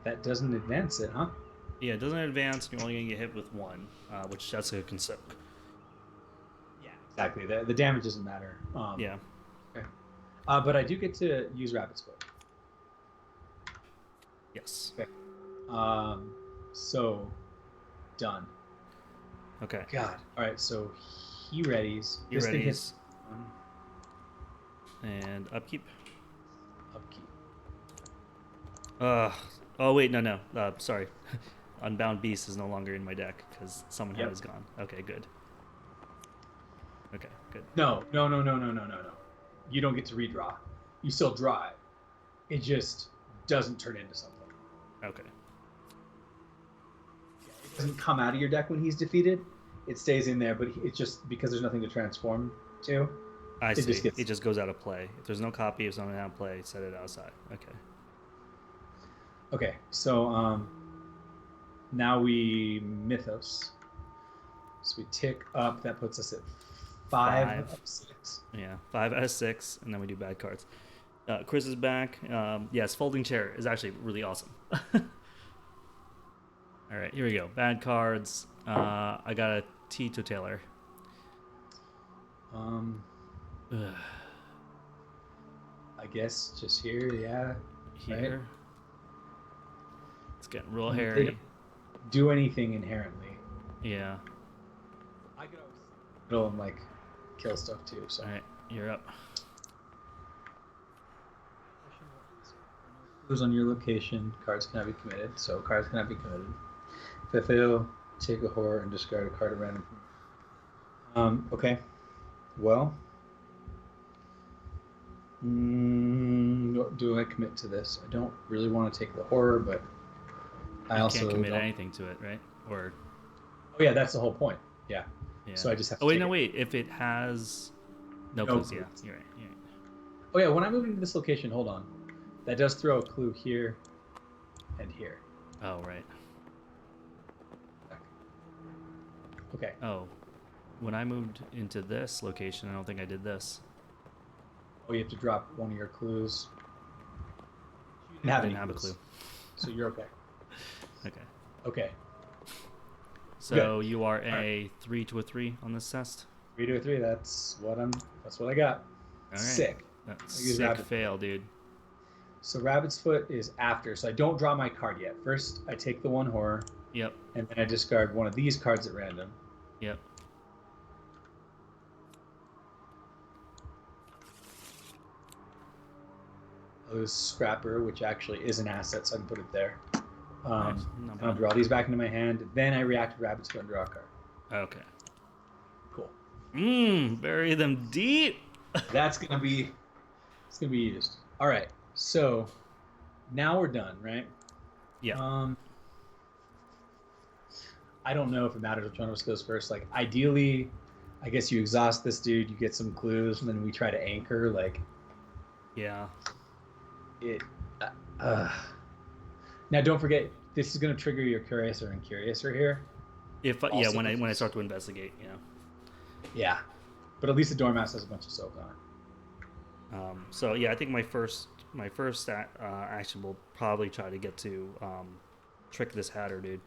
Speaker 3: that doesn't advance it, huh?
Speaker 2: Yeah, it doesn't advance. You're only gonna get hit with 1, which that's a concern.
Speaker 3: Yeah, exactly. The damage doesn't matter.
Speaker 2: Yeah.
Speaker 3: Okay. But I do get to use Rabbit's Foot.
Speaker 2: Yes.
Speaker 3: Okay. So done.
Speaker 2: Okay.
Speaker 3: God. All right. So he readies.
Speaker 2: You
Speaker 3: This thing
Speaker 2: ready?
Speaker 3: hits
Speaker 2: And upkeep.
Speaker 3: upkeep.
Speaker 2: Oh wait, no. Sorry. Unbound Beast is no longer in my deck because someone
Speaker 3: Yep.
Speaker 2: has gone. Okay, good. Okay, good.
Speaker 3: No. You don't get to redraw. You still draw it. It just doesn't turn into something.
Speaker 2: Okay.
Speaker 3: It doesn't come out of your deck when he's defeated. It stays in there, but it's just because there's nothing to transform to.
Speaker 2: I see.
Speaker 3: just gets-
Speaker 2: It just goes out of play. If there's no copy of something out of play, set it outside. Okay.
Speaker 3: Okay, so now we Mythos. So we tick up. That puts us at 5
Speaker 2: 5.
Speaker 3: of 6.
Speaker 2: Yeah, 5 out of 6, and then we do bad cards. Chris is back. Yes, folding chair is actually really awesome. All right, here we go. Bad cards. I got a teetotaler. Ugh.
Speaker 3: I guess just here, yeah.
Speaker 2: Here.
Speaker 3: Right.
Speaker 2: It's getting real
Speaker 3: They
Speaker 2: hairy.
Speaker 3: don't do anything inherently.
Speaker 2: Yeah.
Speaker 3: I could always middle and like kill stuff too. So.
Speaker 2: All right, you're up.
Speaker 3: Clues on your location. Cards cannot be committed. So cards cannot be committed. If they fail, take a horror and discard a card at random. Okay. Well. Do I commit to this? I don't really want to take the horror, but I
Speaker 2: You
Speaker 3: also
Speaker 2: can't commit
Speaker 3: don't...
Speaker 2: anything to it, right? Or
Speaker 3: Oh yeah, that's the whole point. Yeah.
Speaker 2: yeah.
Speaker 3: So I just have to.
Speaker 2: Oh wait,
Speaker 3: take
Speaker 2: no
Speaker 3: it.
Speaker 2: wait. If it has no
Speaker 3: No
Speaker 2: clues, yeah,
Speaker 3: clues.
Speaker 2: you're right. You're right.
Speaker 3: Oh yeah, when I move into this location, hold on. That does throw a clue here and here.
Speaker 2: Oh right.
Speaker 3: Okay.
Speaker 2: Oh, when I moved into this location, I don't think I did this.
Speaker 3: Oh, you have to drop one of your clues. You
Speaker 2: I
Speaker 3: didn't
Speaker 2: didn't have a
Speaker 3: clues,
Speaker 2: clue.
Speaker 3: so you're okay.
Speaker 2: Okay.
Speaker 3: Okay.
Speaker 2: So
Speaker 3: Good.
Speaker 2: you are a 3 to a 3 on this test.
Speaker 3: 3 to a 3. That's what I got.
Speaker 2: All right.
Speaker 3: Sick.
Speaker 2: That's
Speaker 3: I use
Speaker 2: sick
Speaker 3: rabbit.
Speaker 2: fail, dude.
Speaker 3: So Rabbit's Foot is after, so I don't draw my card yet. First, I take the one horror,
Speaker 2: Yep.
Speaker 3: and then I discard one of these cards at random.
Speaker 2: Yep.
Speaker 3: I lose Scrapper, which actually is an asset, so I can put it there.
Speaker 2: Nice. Not
Speaker 3: And I'll
Speaker 2: bad.
Speaker 3: draw these back into my hand. Then I react to Rabbit's Foot and draw a card.
Speaker 2: Okay.
Speaker 3: Cool.
Speaker 2: Bury them deep.
Speaker 3: That's gonna be used. All right. So now we're done, right?
Speaker 2: Yeah.
Speaker 3: I don't know if it matters which one of us goes first. Like ideally, I guess you exhaust this dude, you get some clues, and then we try to anchor. Like
Speaker 2: Yeah.
Speaker 3: it. Now don't forget, this is gonna trigger your curiouser and curiouser here.
Speaker 2: If yeah,
Speaker 3: Also-
Speaker 2: when I start to investigate, yeah.
Speaker 3: Yeah, but at least the Dormouse has a bunch of soak on it.
Speaker 2: So yeah, I think my first action will probably try to get to trick this Hatter, dude.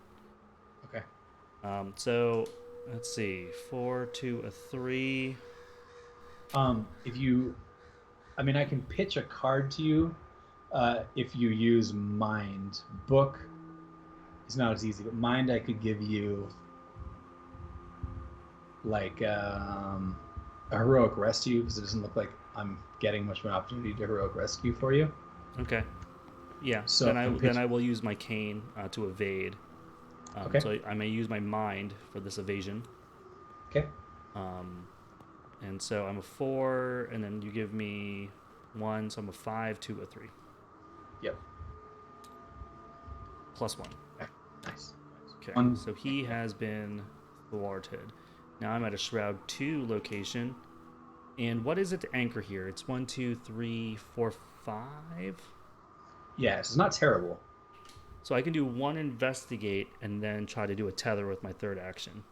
Speaker 3: Okay.
Speaker 2: So let's see, 4, 2, a 3.
Speaker 3: If you, I mean, I can pitch a card to you. If you use Mind, Book is not as easy, but Mind I could give you like a heroic rescue because it doesn't look like I'm getting much of an opportunity to heroic rescue for you.
Speaker 2: Okay. Yeah.
Speaker 3: So
Speaker 2: then I will use my cane to evade.
Speaker 3: Okay.
Speaker 2: So I may use my mind for this evasion.
Speaker 3: Okay.
Speaker 2: And so I'm a 4, and then you give me 1, so I'm a 5, 2, a 3.
Speaker 3: Yep.
Speaker 2: +1.
Speaker 3: Okay. Nice.
Speaker 2: Okay.
Speaker 3: One.
Speaker 2: So he has been thwarted. Now I'm at a Shroud 2 location. And what is it to anchor here? It's 1, 2, 3, 4, 5.
Speaker 3: Yeah, it's not terrible.
Speaker 2: So I can do 1 investigate and then try to do a tether with my third action.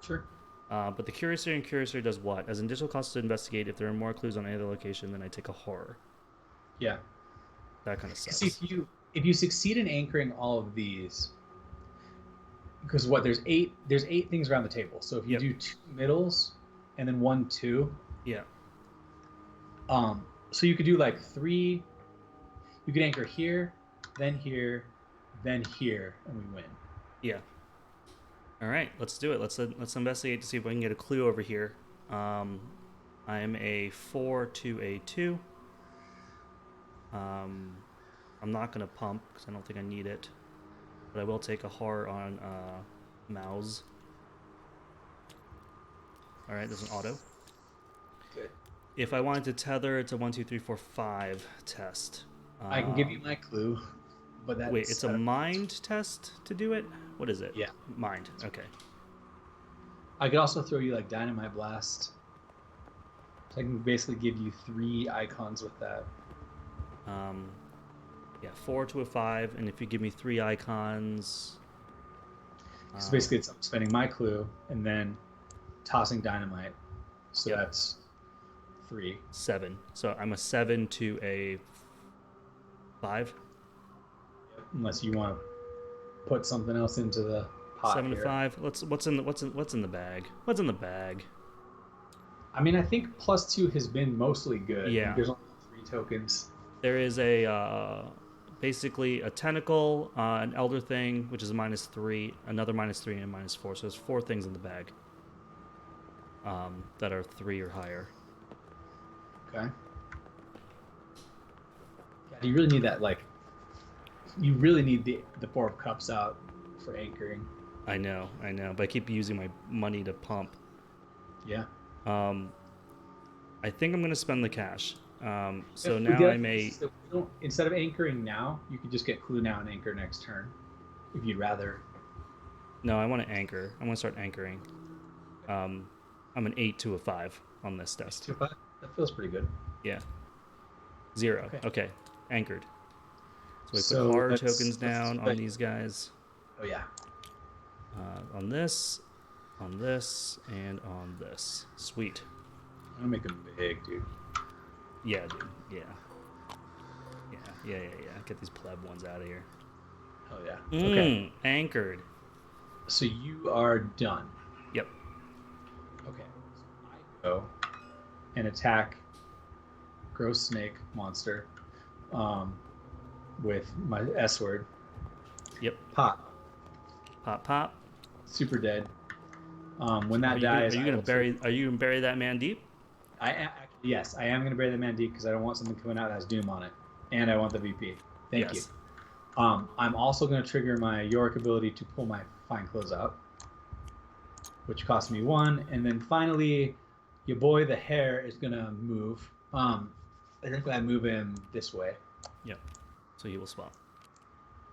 Speaker 3: Sure.
Speaker 2: But the Curator does what? As an additional cost to investigate, if there are more clues on any other location, then I take a horror.
Speaker 3: Yeah.
Speaker 2: That kind of sucks.
Speaker 3: See, if you succeed in anchoring all of these, because there's eight things around the table. So if you do 2 middles and then 1, 2.
Speaker 2: Yeah.
Speaker 3: So you could do like 3. You could anchor here, then here, then here, and we win.
Speaker 2: Yeah. All right, let's do it. Let's investigate to see if we can get a clue over here. I am a 4 to a 2. I'm not gonna pump because I don't think I need it, but I will take a horror on Mouse. All right, there's an auto.
Speaker 3: Good.
Speaker 2: If I wanted to tether, it's a 1, 2, 3, 4, 5 test.
Speaker 3: I can give you my clue, but that's...
Speaker 2: Wait, it's a mind test to do it? What is it?
Speaker 3: Yeah.
Speaker 2: Mind, okay.
Speaker 3: I could also throw you like Dynamite Blast. So I can basically give you 3 icons with that.
Speaker 2: Yeah, 4 to a 5, and if you give me 3 icons...
Speaker 3: So basically it's spending my clue and then tossing Dynamite. So that's 3.
Speaker 2: 7. So I'm a 7 to a 5.
Speaker 3: Unless you want to put something else into the pot
Speaker 2: 7
Speaker 3: here.
Speaker 2: to 5. What's in the bag? What's in the bag?
Speaker 3: I mean, I think +2 has been mostly good.
Speaker 2: Yeah.
Speaker 3: There's only 3 tokens.
Speaker 2: There is a basically a tentacle, an elder thing, which is a -3, another -3, and a -4. So there's 4 things in the bag that are 3 or higher.
Speaker 3: Okay. Yeah, you really need that, like, you really need the 4 of Cups out for anchoring.
Speaker 2: I know, but I keep using my money to pump.
Speaker 3: Yeah.
Speaker 2: I think I'm going to spend the cash. So now I may...
Speaker 3: Instead of anchoring now, you could just get clue now and anchor next turn, if you'd rather.
Speaker 2: No, I want to anchor. I want to start anchoring. I'm an 8 to a 5 on this test.
Speaker 3: 2 5? That feels pretty good.
Speaker 2: Yeah. 0.
Speaker 3: Okay.
Speaker 2: Okay. Anchored. So we
Speaker 3: So
Speaker 2: put horror
Speaker 3: let's
Speaker 2: tokens down
Speaker 3: do
Speaker 2: on
Speaker 3: that.
Speaker 2: these guys.
Speaker 3: Oh, yeah.
Speaker 2: On this, and on this. Sweet.
Speaker 3: I'm gonna make them big, dude.
Speaker 2: Yeah, dude. Yeah. Get these pleb ones out of here.
Speaker 3: Oh, yeah. Okay.
Speaker 2: Anchored.
Speaker 3: So you are done.
Speaker 2: Yep.
Speaker 3: Okay. So I go and attack Gross Snake Monster with my S word.
Speaker 2: Yep.
Speaker 3: Pop.
Speaker 2: Pop.
Speaker 3: Super dead. When that
Speaker 2: Are
Speaker 3: dies,
Speaker 2: you gonna bury that man deep?
Speaker 3: Yes, I am gonna bury the man deep because I don't want something coming out that has Doom on it, and I want the VP. Thank you. I'm also gonna trigger my Yorick ability to pull my Fine Clothes out, which costs me 1, and then finally, your boy the Hare is gonna move. I think I move him this way.
Speaker 2: Yep. So he will swap.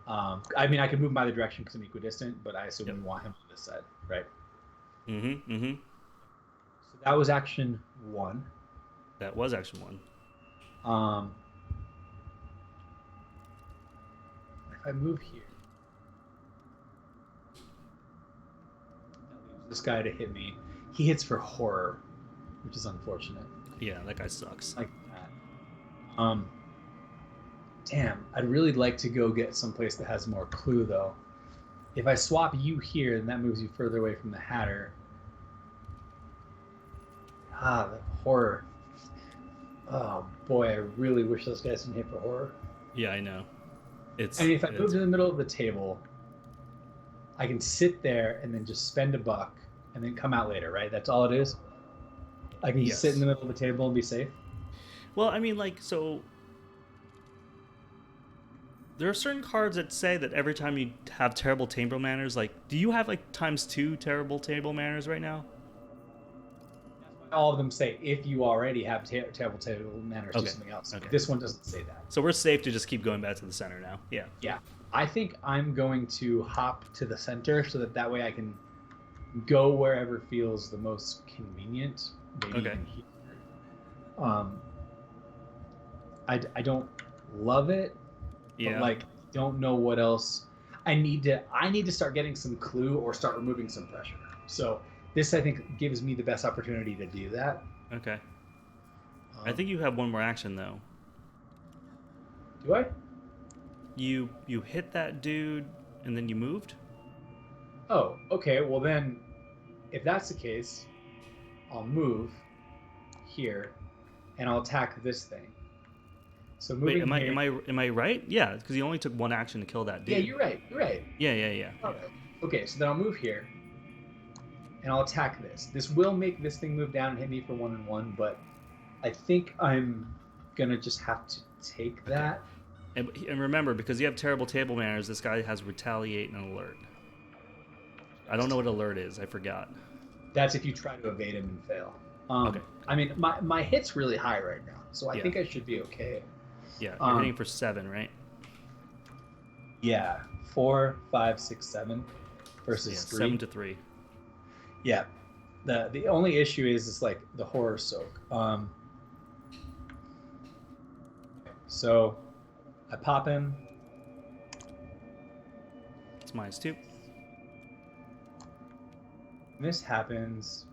Speaker 3: I mean, I can move him either direction because I'm equidistant, but I assume we want him on this side, right?
Speaker 2: Mm-hmm.
Speaker 3: So that was action 1.
Speaker 2: That was action 1.
Speaker 3: If I move here, that leaves this guy to hit me. He hits for horror, which is unfortunate.
Speaker 2: Yeah, that guy sucks.
Speaker 3: Like that. Damn, I'd really like to go get someplace that has more clue, though. If I swap you here, then that moves you further away from the Hatter. Ah, the horror. Oh boy, I really wish those guys didn't hit for horror.
Speaker 2: Yeah, I know.
Speaker 3: I mean, if I move to the middle of the table, I can sit there and then just spend $1 and then come out later, right? That's all it is. I can just sit in the middle of the table and be safe.
Speaker 2: Well, I mean, like, so there are certain cards that say that every time you have terrible table manners, like, do you have like ×2 terrible table manners right now?
Speaker 3: All of them say if you already have terrible table manners, do something else.
Speaker 2: Okay.
Speaker 3: This one doesn't say that.
Speaker 2: So we're safe to just keep going back to the center now. Yeah.
Speaker 3: Yeah. I think I'm going to hop to the center so that way I can go wherever feels the most convenient. Maybe even here. I don't love it.
Speaker 2: Yeah.
Speaker 3: But like, don't know what else. I need to start getting some clue or start removing some pressure. So this, I think, gives me the best opportunity to do that.
Speaker 2: Okay. I think you have one more action though.
Speaker 3: Do I?
Speaker 2: You hit that dude and then you moved?
Speaker 3: Oh, okay. Well then, if that's the case, I'll move here, and I'll attack this thing. So moving.
Speaker 2: Wait, am I right? Yeah, because you only took one action to kill that dude.
Speaker 3: Yeah, you're right. You're right.
Speaker 2: Yeah.
Speaker 3: Okay, so then I'll move here, and I'll attack this. This will make this thing move down and hit me for 1 and 1, but I think I'm gonna just have to take that.
Speaker 2: And remember, because you have terrible table manners, this guy has retaliate and alert. I don't know what alert is. I forgot.
Speaker 3: That's if you try to evade him and fail.
Speaker 2: Okay.
Speaker 3: I mean, my hit's really high right now, so I think I should be okay.
Speaker 2: Yeah, you're hitting for 7, right?
Speaker 3: Yeah, 4, 5, 6, 7 versus 3.
Speaker 2: 7 to 3.
Speaker 3: Yeah. The only issue is like the horror soak. So I pop him.
Speaker 2: It's -2.
Speaker 3: This happens.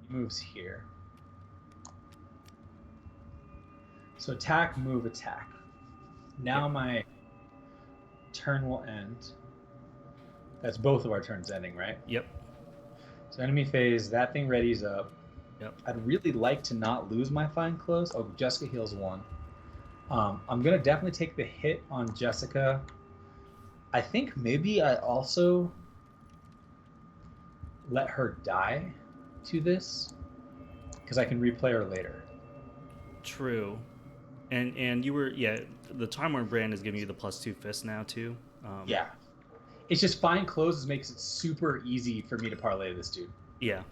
Speaker 3: He moves here. So attack, move, attack. Now my turn will end. That's both of our turns ending, right?
Speaker 2: Yep.
Speaker 3: So enemy phase, that thing readies up.
Speaker 2: Yep.
Speaker 3: I'd really like to not lose my fine clothes. Oh, Jessica heals 1. I'm gonna definitely take the hit on Jessica. I think maybe I also let her die to this because I can replay her later.
Speaker 2: True. And you were, the Time Worn brand is giving you the +2 fist now too.
Speaker 3: Yeah. It's just fine clothes makes it super easy for me to parlay this dude.
Speaker 2: Yeah.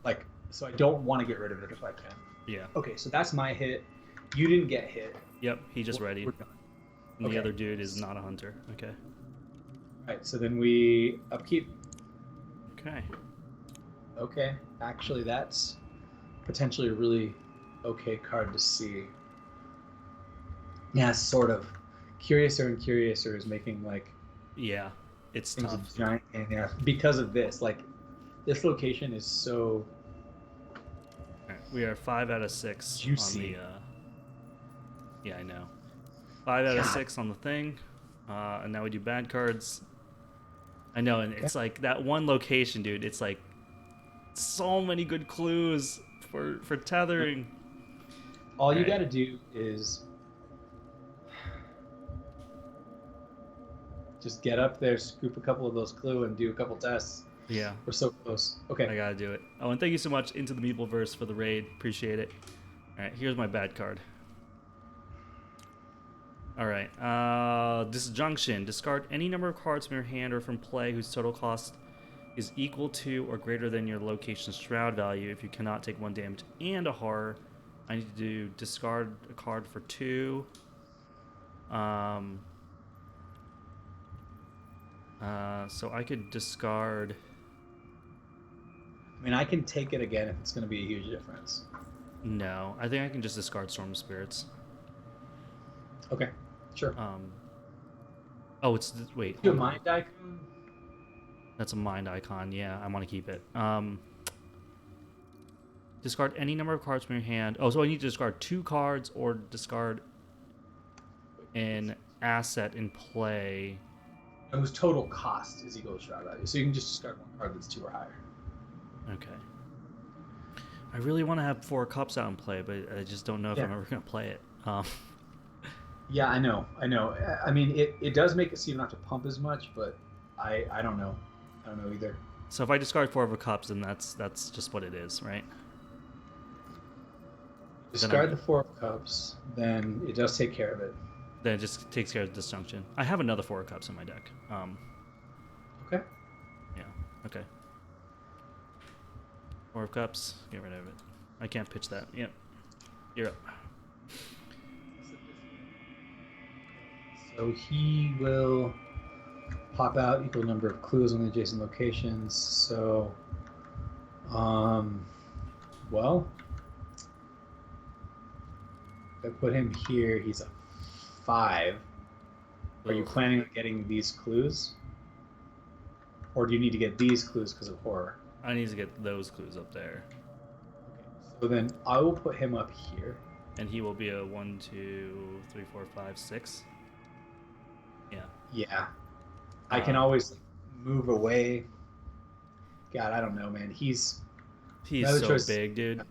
Speaker 3: Like, so I don't want to get rid of it if I can.
Speaker 2: Yeah.
Speaker 3: Okay, so that's my hit. You didn't get hit.
Speaker 2: Yep, he just readied.
Speaker 3: We're done.
Speaker 2: And
Speaker 3: Okay.
Speaker 2: the other dude is not a hunter. Okay.
Speaker 3: All right, so then we upkeep.
Speaker 2: Okay.
Speaker 3: Okay, actually that's potentially a really okay card to see. Yeah, sort of. Curiouser and Curiouser is making like
Speaker 2: Yeah, it's
Speaker 3: things
Speaker 2: tough.
Speaker 3: giant, and yeah, because of this. Like, this location is so
Speaker 2: All right, we are 5 out of 6
Speaker 3: juicy.
Speaker 2: on the. Yeah, I know. 5 out of
Speaker 3: God.
Speaker 2: 6 on the thing, and now we do bad cards. I know, and it's like that one location, dude. It's like so many good clues for tethering.
Speaker 3: All you
Speaker 2: Right.
Speaker 3: got to do is just get up there, scoop a couple of those clue, and do a couple tests.
Speaker 2: Yeah,
Speaker 3: We're so close. Okay.
Speaker 2: I gotta do it. Oh, and thank you so much, Into the Meepleverse, for the raid. Appreciate it. All right, here's my bad card. All right, Disjunction. Discard any number of cards from your hand or from play whose total cost is equal to or greater than your location's shroud value. If you cannot take 1 damage and a horror, I need to discard a card for 2. So I could discard.
Speaker 3: I mean, I can take it again if it's going to be a huge difference.
Speaker 2: No, I think I can just discard Storm Spirits.
Speaker 3: Okay, sure.
Speaker 2: Oh, it's wait.
Speaker 3: Do a
Speaker 2: hold on.
Speaker 3: mind icon?
Speaker 2: That's a mind icon. Yeah, I want to keep it. Discard any number of cards from your hand. Oh, so I need to discard 2 cards or discard an asset in play.
Speaker 3: And whose total cost is equal to strike value. So you can just discard 1 card that's 2 or higher.
Speaker 2: Okay. I really want to have 4 cups out in play, but I just don't know if
Speaker 3: Yeah.
Speaker 2: I'm ever going to play it.
Speaker 3: Yeah, I know. I mean, it does make it so you don't have to pump as much, but I don't know. I don't know either.
Speaker 2: So if I discard 4 of a cups, then that's just what it is, right?
Speaker 3: Discard the 4 of cups, then it does take care of it.
Speaker 2: Then it just takes care of the disjunction. I have another 4 of cups in my deck.
Speaker 3: Okay.
Speaker 2: Yeah. Okay. 4 of cups. Get rid of it. I can't pitch that. Yep. You're up.
Speaker 3: So he will pop out equal number of clues on the adjacent locations. So, well, if I put him here, he's a 5. Are you planning on getting these clues? Or do you need to get these clues because of horror?
Speaker 2: I need to get those clues up there.
Speaker 3: Okay, so then I will put him up here.
Speaker 2: And he will be a 1, 2, 3, 4, 5, 6. Yeah.
Speaker 3: Yeah. I can always move away. God, I don't know, man. He's
Speaker 2: so
Speaker 3: choice.
Speaker 2: big, dude.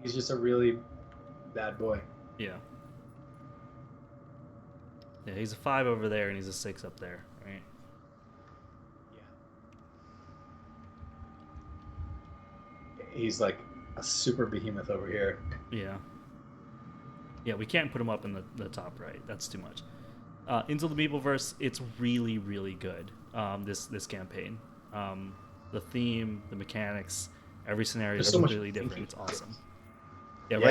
Speaker 3: He's just a really bad boy.
Speaker 2: Yeah. Yeah, he's a 5 over there, and he's a 6 up there, right?
Speaker 3: Yeah. He's like a super behemoth over here.
Speaker 2: Yeah. Yeah, we can't put him up in the top right. That's too much. Into the Meepleverse, it's really, really good, this campaign. The theme, the mechanics, every scenario is completely different. It's awesome. Yeah,
Speaker 3: Yeah.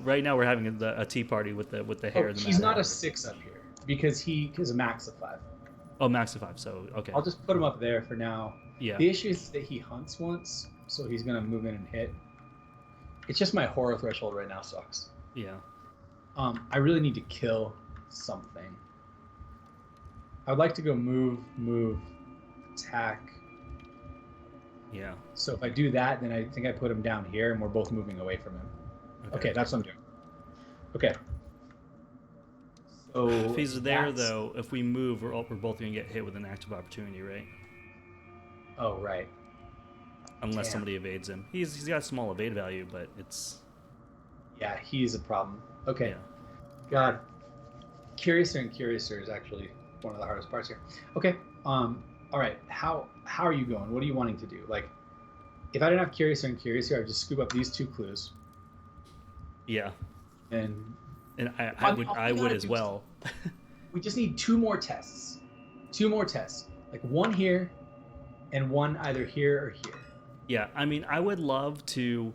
Speaker 2: right now we're having a tea party with the Hare. And the
Speaker 3: he's
Speaker 2: Mad
Speaker 3: not
Speaker 2: Hatter.
Speaker 3: a 6 up here because he's a max of 5.
Speaker 2: Oh, max of 5. So okay.
Speaker 3: I'll just put him up there for now.
Speaker 2: Yeah.
Speaker 3: The issue is that he hunts once, so he's gonna move in and hit. It's just my horror threshold right now sucks.
Speaker 2: Yeah.
Speaker 3: I really need to kill something. I would like to go move, attack.
Speaker 2: Yeah.
Speaker 3: So if I do that, then I think I put him down here, and we're both moving away from him. Okay, that's what I'm doing. Okay. So
Speaker 2: If he's there, though, if we move, we're both going to get hit with an active opportunity, right?
Speaker 3: Oh, right.
Speaker 2: Unless
Speaker 3: Damn.
Speaker 2: somebody evades him. He's got a small evade value, but it's...
Speaker 3: Yeah, he's a problem. Okay.
Speaker 2: Yeah.
Speaker 3: God. Curiouser and Curiouser is actually one of the hardest parts here. Okay. All right. How are you going? What are you wanting to do? Like, if I didn't have Curiouser and Curiouser, I'd just scoop up these 2 clues.
Speaker 2: Yeah.
Speaker 3: And
Speaker 2: I would as well.
Speaker 3: we just need 2 more tests. 2 more tests. Like 1 here and 1 either here or here.
Speaker 2: Yeah, I mean, I would love to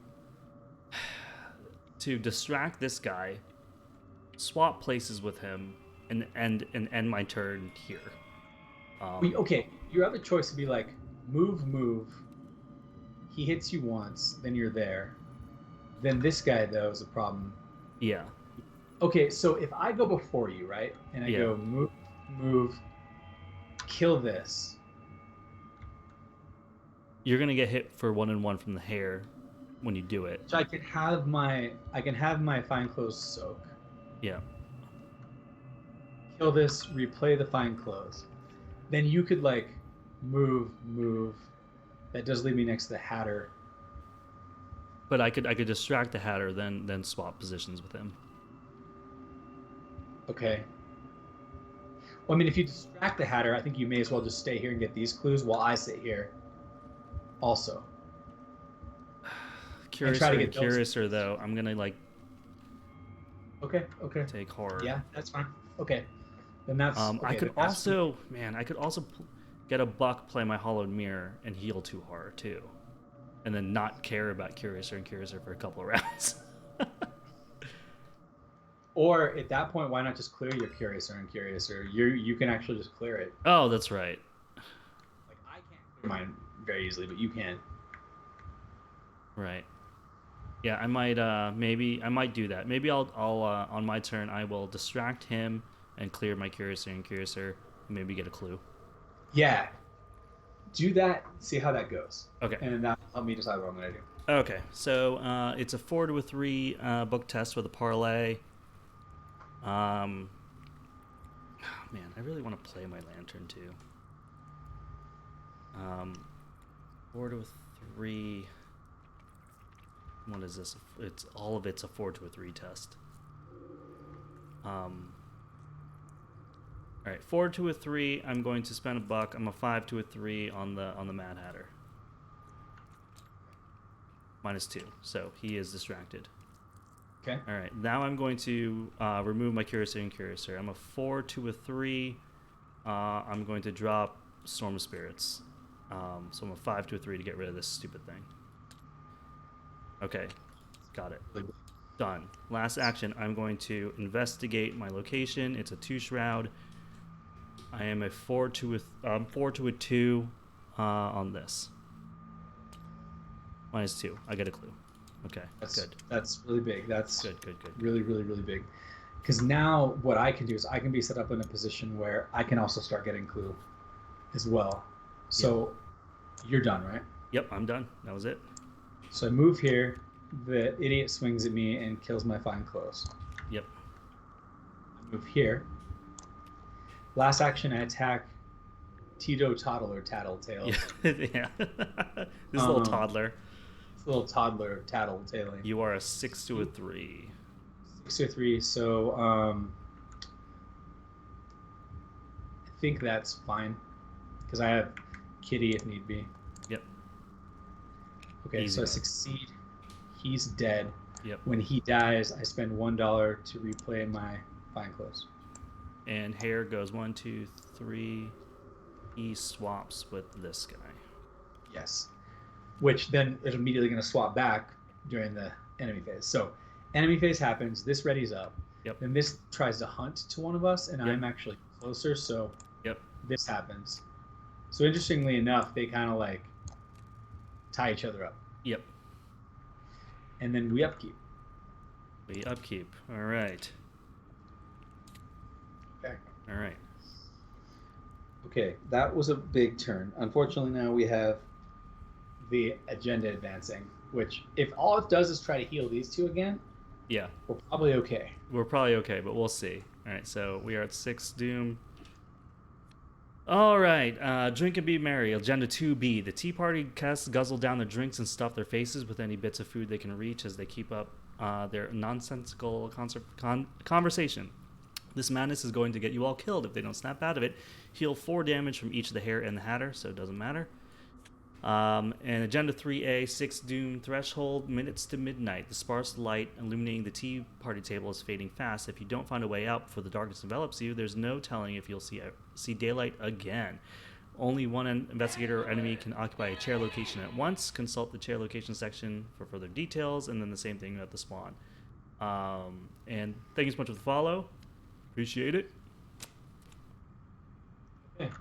Speaker 2: distract this guy, swap places with him, and end my turn here.
Speaker 3: Okay, your other choice would be like move. He hits you once, then you're there. Then this guy though is a problem.
Speaker 2: Yeah.
Speaker 3: Okay, so if I go before you, right, and I go move, kill this.
Speaker 2: You're gonna get hit for 1-1 from the Hare when you do it.
Speaker 3: So I can have my fine clothes soak.
Speaker 2: Yeah.
Speaker 3: Kill this, replay the fine clothes. Then you could like move. That does leave me next to the Hatter.
Speaker 2: But I could distract the Hatter, then swap positions with him.
Speaker 3: Okay. Well, I mean, if you distract the Hatter, I think you may as well just stay here and get these clues while I sit here. Also.
Speaker 2: Curiouser though, I'm gonna like.
Speaker 3: Okay.
Speaker 2: Take horror.
Speaker 3: Yeah, that's fine. Okay. Then that's. Okay,
Speaker 2: I could also get a buck, play my Hollowed Mirror, and heal 2 horror too, and then not care about Curiouser and Curiouser for a couple of rounds.
Speaker 3: Or at that point, why not just clear your Curiouser and Curiouser? You can actually just clear it.
Speaker 2: Oh, that's right.
Speaker 3: Like I can't clear mine very easily, but you can.
Speaker 2: Right. Yeah, I might do that. Maybe I'll on my turn I will distract him and clear my Curiouser and Curiouser and maybe get a clue.
Speaker 3: Yeah. do that. See how that goes.
Speaker 2: Okay.
Speaker 3: And that'll help me decide what I'm gonna do.
Speaker 2: Okay, so it's a 4 to a 3 book test with a parlay. Man, I really want to play my lantern too. 4 to a 3. What is this? It's all of it's a 4 to a 3 test. All right, 4 to a 3. I'm going to spend $1. I'm a 5 to a 3 on the Mad Hatter. -2, so he is distracted.
Speaker 3: Okay.
Speaker 2: All right, now I'm going to remove my Curator and Curator. I'm a 4 to a 3. I'm going to drop Storm of Spirits. So I'm a 5 to a 3 to get rid of this stupid thing. Okay, got it. Done. Last action, I'm going to investigate my location. It's a 2 shroud. I am a 4 to a 2 on this. -2. I get a clue. Okay, good.
Speaker 3: That's really big. That's
Speaker 2: Good.
Speaker 3: really, really, really big. Because now what I can do is I can be set up in a position where I can also start getting clue as well. So you're done, right?
Speaker 2: Yep, I'm done. That was it.
Speaker 3: So I move here. The idiot swings at me and kills my fine clothes.
Speaker 2: Yep.
Speaker 3: I move here. Last action, I attack Tito Toddler Tattletale.
Speaker 2: Yeah. This little toddler.
Speaker 3: This little toddler tattletaling.
Speaker 2: You are a 6 to a 3.
Speaker 3: 6 to a 3. So I think that's fine because I have Kitty if need be.
Speaker 2: Yep.
Speaker 3: Okay,
Speaker 2: Easy
Speaker 3: so I
Speaker 2: enough.
Speaker 3: succeed. He's dead.
Speaker 2: Yep.
Speaker 3: When he dies, I spend $1 to replay my fine clothes.
Speaker 2: And Hare goes 1, 2, 3. He swaps with this guy.
Speaker 3: Yes. Which then is immediately going to swap back during the enemy phase. So enemy phase happens. This readies up.
Speaker 2: Yep.
Speaker 3: Then this tries to hunt to one of us, and
Speaker 2: Yep.
Speaker 3: I'm actually closer. So
Speaker 2: Yep.
Speaker 3: this happens. So interestingly enough, they kind of like tie each other up.
Speaker 2: Yep.
Speaker 3: And then we upkeep.
Speaker 2: We upkeep. All right.
Speaker 3: Okay.
Speaker 2: All right.
Speaker 3: Okay, that was a big turn. Unfortunately, now we have the agenda advancing, which if all it does is try to heal these two again,
Speaker 2: Yeah.
Speaker 3: we're probably okay.
Speaker 2: We're probably okay, but we'll see. All right, so we are at 6 Doom. All right, drink and be merry. Agenda 2B. The Tea Party guests guzzle down their drinks and stuff their faces with any bits of food they can reach as they keep up their nonsensical conversation. This madness is going to get you all killed if they don't snap out of it. Heal 4 damage from each of the Hare and the Hatter, so it doesn't matter. And Agenda 3A, 6 Doom Threshold, minutes to midnight. The sparse light illuminating the tea party table is fading fast. If you don't find a way out before the darkness envelops you, there's no telling if you'll see daylight again. Only one investigator or enemy can occupy a chair location at once. Consult the chair location section for further details, and then the same thing at the spawn. And thank you so much for the follow. Appreciate it.
Speaker 3: Okay.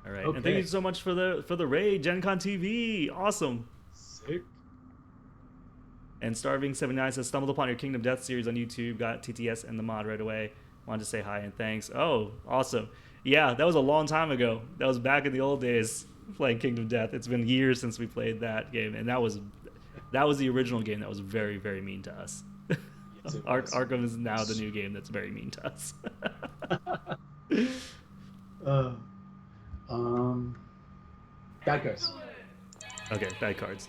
Speaker 2: All right, and thank you so much for the raid, Gen Con TV. Awesome.
Speaker 3: Sick.
Speaker 2: And Starving79 says, stumbled upon your Kingdom Death series on YouTube, got TTS and the mod right away. Wanted to say hi and thanks. Oh, awesome. Yeah, that was a long time ago. That was back in the old days playing Kingdom Death. It's been years since we played that game, and that was the original game that was very, very mean to us.
Speaker 3: Yes,
Speaker 2: Arkham is now the new game that's very mean to us.
Speaker 3: Bad guys.
Speaker 2: Okay, bad cards.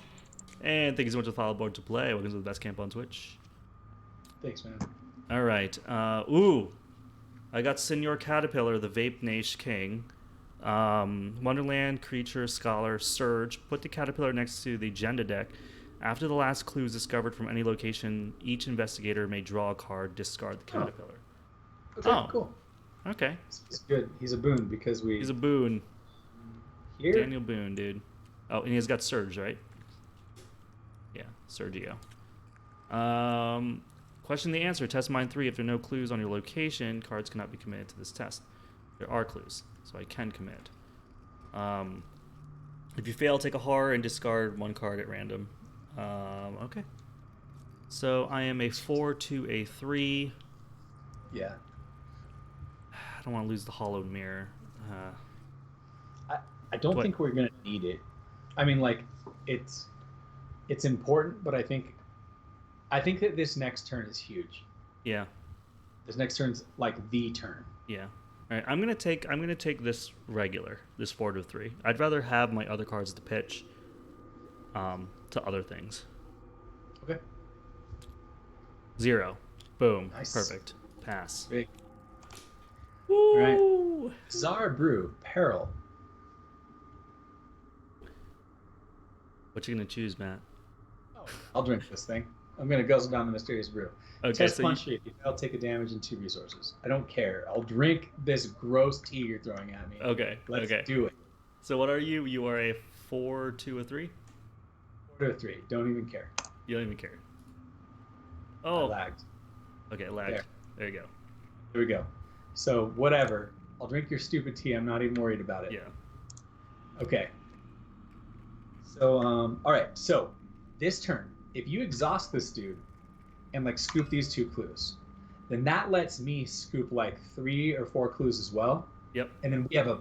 Speaker 2: And thank you so much for the follow board to play. Welcome to the best camp on Twitch.
Speaker 3: Thanks, man.
Speaker 2: All right. I got Senor Caterpillar, the Vape Nash King. Wonderland, Creature, Scholar, Surge. Put the Caterpillar next to the agenda deck. After the last clue is discovered from any location, each investigator may draw a card, discard the Caterpillar.
Speaker 3: Okay, cool.
Speaker 2: Okay.
Speaker 3: He's good. He's a boon because we...
Speaker 2: He's a boon.
Speaker 3: Here?
Speaker 2: Daniel Boone, dude. Oh, and he's got Surge, right? Yeah, Sergio. Question the answer. Test mine 3. If there are no clues on your location, cards cannot be committed to this test. There are clues, so I can commit. If you fail, take a horror and discard 1 card at random. Okay. So I am a 4 to a 3.
Speaker 3: Yeah.
Speaker 2: I don't want to lose the hollowed mirror.
Speaker 3: I don't
Speaker 2: What?
Speaker 3: think we're gonna need it. I mean, like, it's important, but I think that this next turn is huge.
Speaker 2: Yeah.
Speaker 3: This next turn's like the turn.
Speaker 2: Yeah. All right. I'm gonna take this regular, this 4-3. I'd rather have my other cards to pitch, to other things.
Speaker 3: Okay.
Speaker 2: 0. Boom.
Speaker 3: Nice.
Speaker 2: Perfect. Pass.
Speaker 3: Big.
Speaker 2: Woo!
Speaker 3: Right. Czar Brew, Peril.
Speaker 2: What you gonna choose, Matt?
Speaker 3: I'll drink this thing. I'm gonna guzzle down the mysterious brew.
Speaker 2: Okay,
Speaker 3: Test
Speaker 2: so
Speaker 3: punch if you fail, take a damage and 2 resources. I don't care. I'll drink this gross tea you're throwing at me.
Speaker 2: Okay.
Speaker 3: Let's
Speaker 2: okay.
Speaker 3: do it.
Speaker 2: So what are you? You are a 4, 2, or 3?
Speaker 3: 4 to 3. Don't even care.
Speaker 2: You don't even care.
Speaker 3: I
Speaker 2: Oh.
Speaker 3: lagged.
Speaker 2: Okay, lagged. There you go.
Speaker 3: Here we go. So whatever. I'll drink your stupid tea. I'm not even worried about it.
Speaker 2: Yeah.
Speaker 3: Okay. So all right. So this turn, if you exhaust this dude and like scoop these 2 clues, then that lets me scoop like 3 or 4 clues as well.
Speaker 2: Yep.
Speaker 3: And then we have a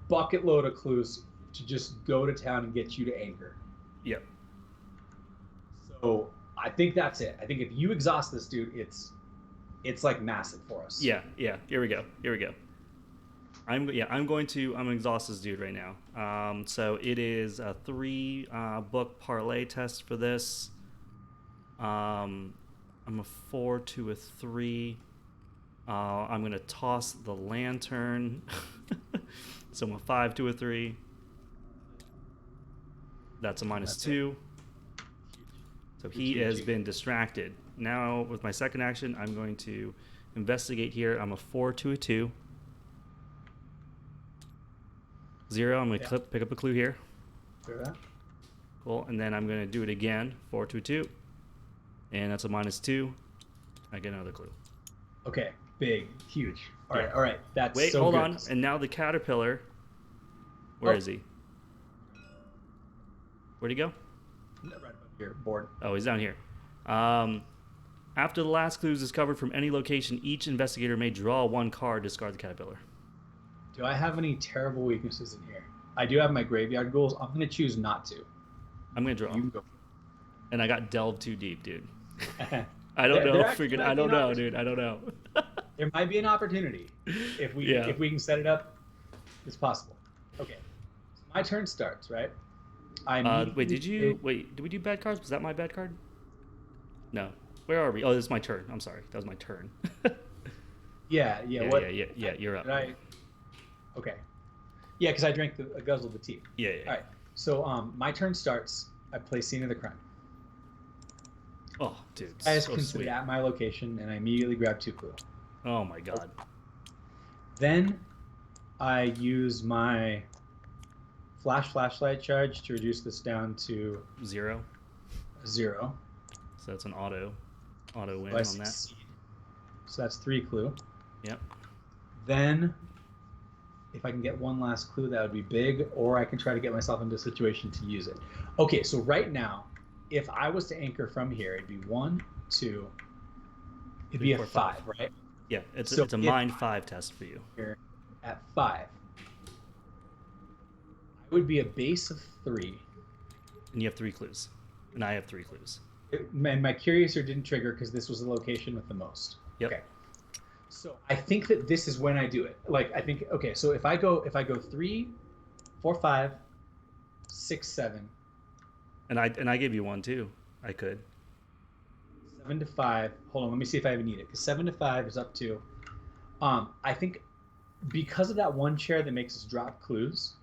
Speaker 3: bucket load of clues to just go to town and get you to anchor.
Speaker 2: Yep.
Speaker 3: So I think that's it. I think if you exhaust this dude, it's like massive for us.
Speaker 2: Yeah. Here we go. I'm gonna exhaust this dude right now. So it is a 3 book parlay test for this. I'm a 4 to a 3. I'm gonna toss the lantern. So I'm a 5 to a 3. That's a -2. So he has been distracted. Now with my second action, I'm going to investigate here. I'm a 4 to a 2. 0. I'm going to pick up a clue here.
Speaker 3: Hear that?
Speaker 2: Cool. And then I'm going to do it again. 4 to a 2. And that's a -2. I get another clue.
Speaker 3: Okay. Big. Huge. All right.
Speaker 2: Yeah.
Speaker 3: All right. That's
Speaker 2: Wait,
Speaker 3: so
Speaker 2: hold
Speaker 3: good.
Speaker 2: on. And now the caterpillar. Where is he? Where'd he go?
Speaker 3: Right above your board.
Speaker 2: Oh, he's down here. After the last clue is discovered from any location, each investigator may draw 1 card, discard the caterpillar.
Speaker 3: Do I have any terrible weaknesses in here? I do have my graveyard ghouls. I'm going to choose not to.
Speaker 2: I'm going to draw.
Speaker 3: You can go.
Speaker 2: And I got delved too deep, dude.
Speaker 3: There-
Speaker 2: I don't know.
Speaker 3: there actually
Speaker 2: Freaking,
Speaker 3: might
Speaker 2: I
Speaker 3: be
Speaker 2: don't
Speaker 3: an
Speaker 2: know, dude. I don't know.
Speaker 3: There might be an opportunity if we
Speaker 2: Yeah.
Speaker 3: can set it up. It's possible. Okay. So my turn starts, right?
Speaker 2: Wait, did we do bad cards? Was that my bad card? No. Where are we? Oh, this is my turn. I'm sorry. That was my turn.
Speaker 3: Yeah.
Speaker 2: Yeah, you're up.
Speaker 3: Okay. Yeah, because I drank a guzzle of the tea.
Speaker 2: Yeah.
Speaker 3: All right. So my turn starts. I play Scene of the Crime.
Speaker 2: Oh, dude.
Speaker 3: I just
Speaker 2: So
Speaker 3: considered
Speaker 2: sweet.
Speaker 3: at my location, and I immediately grab 2 clue.
Speaker 2: Oh, my God.
Speaker 3: Then I use my flashlight charge to reduce this down to
Speaker 2: 0.
Speaker 3: 0.
Speaker 2: So that's an auto win
Speaker 3: So I
Speaker 2: on that.
Speaker 3: succeed. So that's 3 clue.
Speaker 2: Yep.
Speaker 3: Then, if I can get 1 last clue, that would be big, or I can try to get myself into a situation to use it. Okay, so right now, if I was to anchor from here, it'd be 1, 2, it'd
Speaker 2: 3,
Speaker 3: be
Speaker 2: 4,
Speaker 3: a 5, right?
Speaker 2: Yeah, it's
Speaker 3: So
Speaker 2: a
Speaker 3: if
Speaker 2: mind 5 test for you.
Speaker 3: Here at 5, I would be a base of 3.
Speaker 2: And you have 3 clues. And I have 3 clues.
Speaker 3: And my Curiouser didn't trigger because this was the location with the most.
Speaker 2: Yep.
Speaker 3: Okay. So I think that this is when I do it. Like I think okay, so if I go 3, 4, 5, 6, 7.
Speaker 2: And I gave you 1 too. I could.
Speaker 3: 7 to 5. Hold on, let me see if I even need it. Because 7 to 5 is up to. I think because of that 1 chair that makes us drop clues,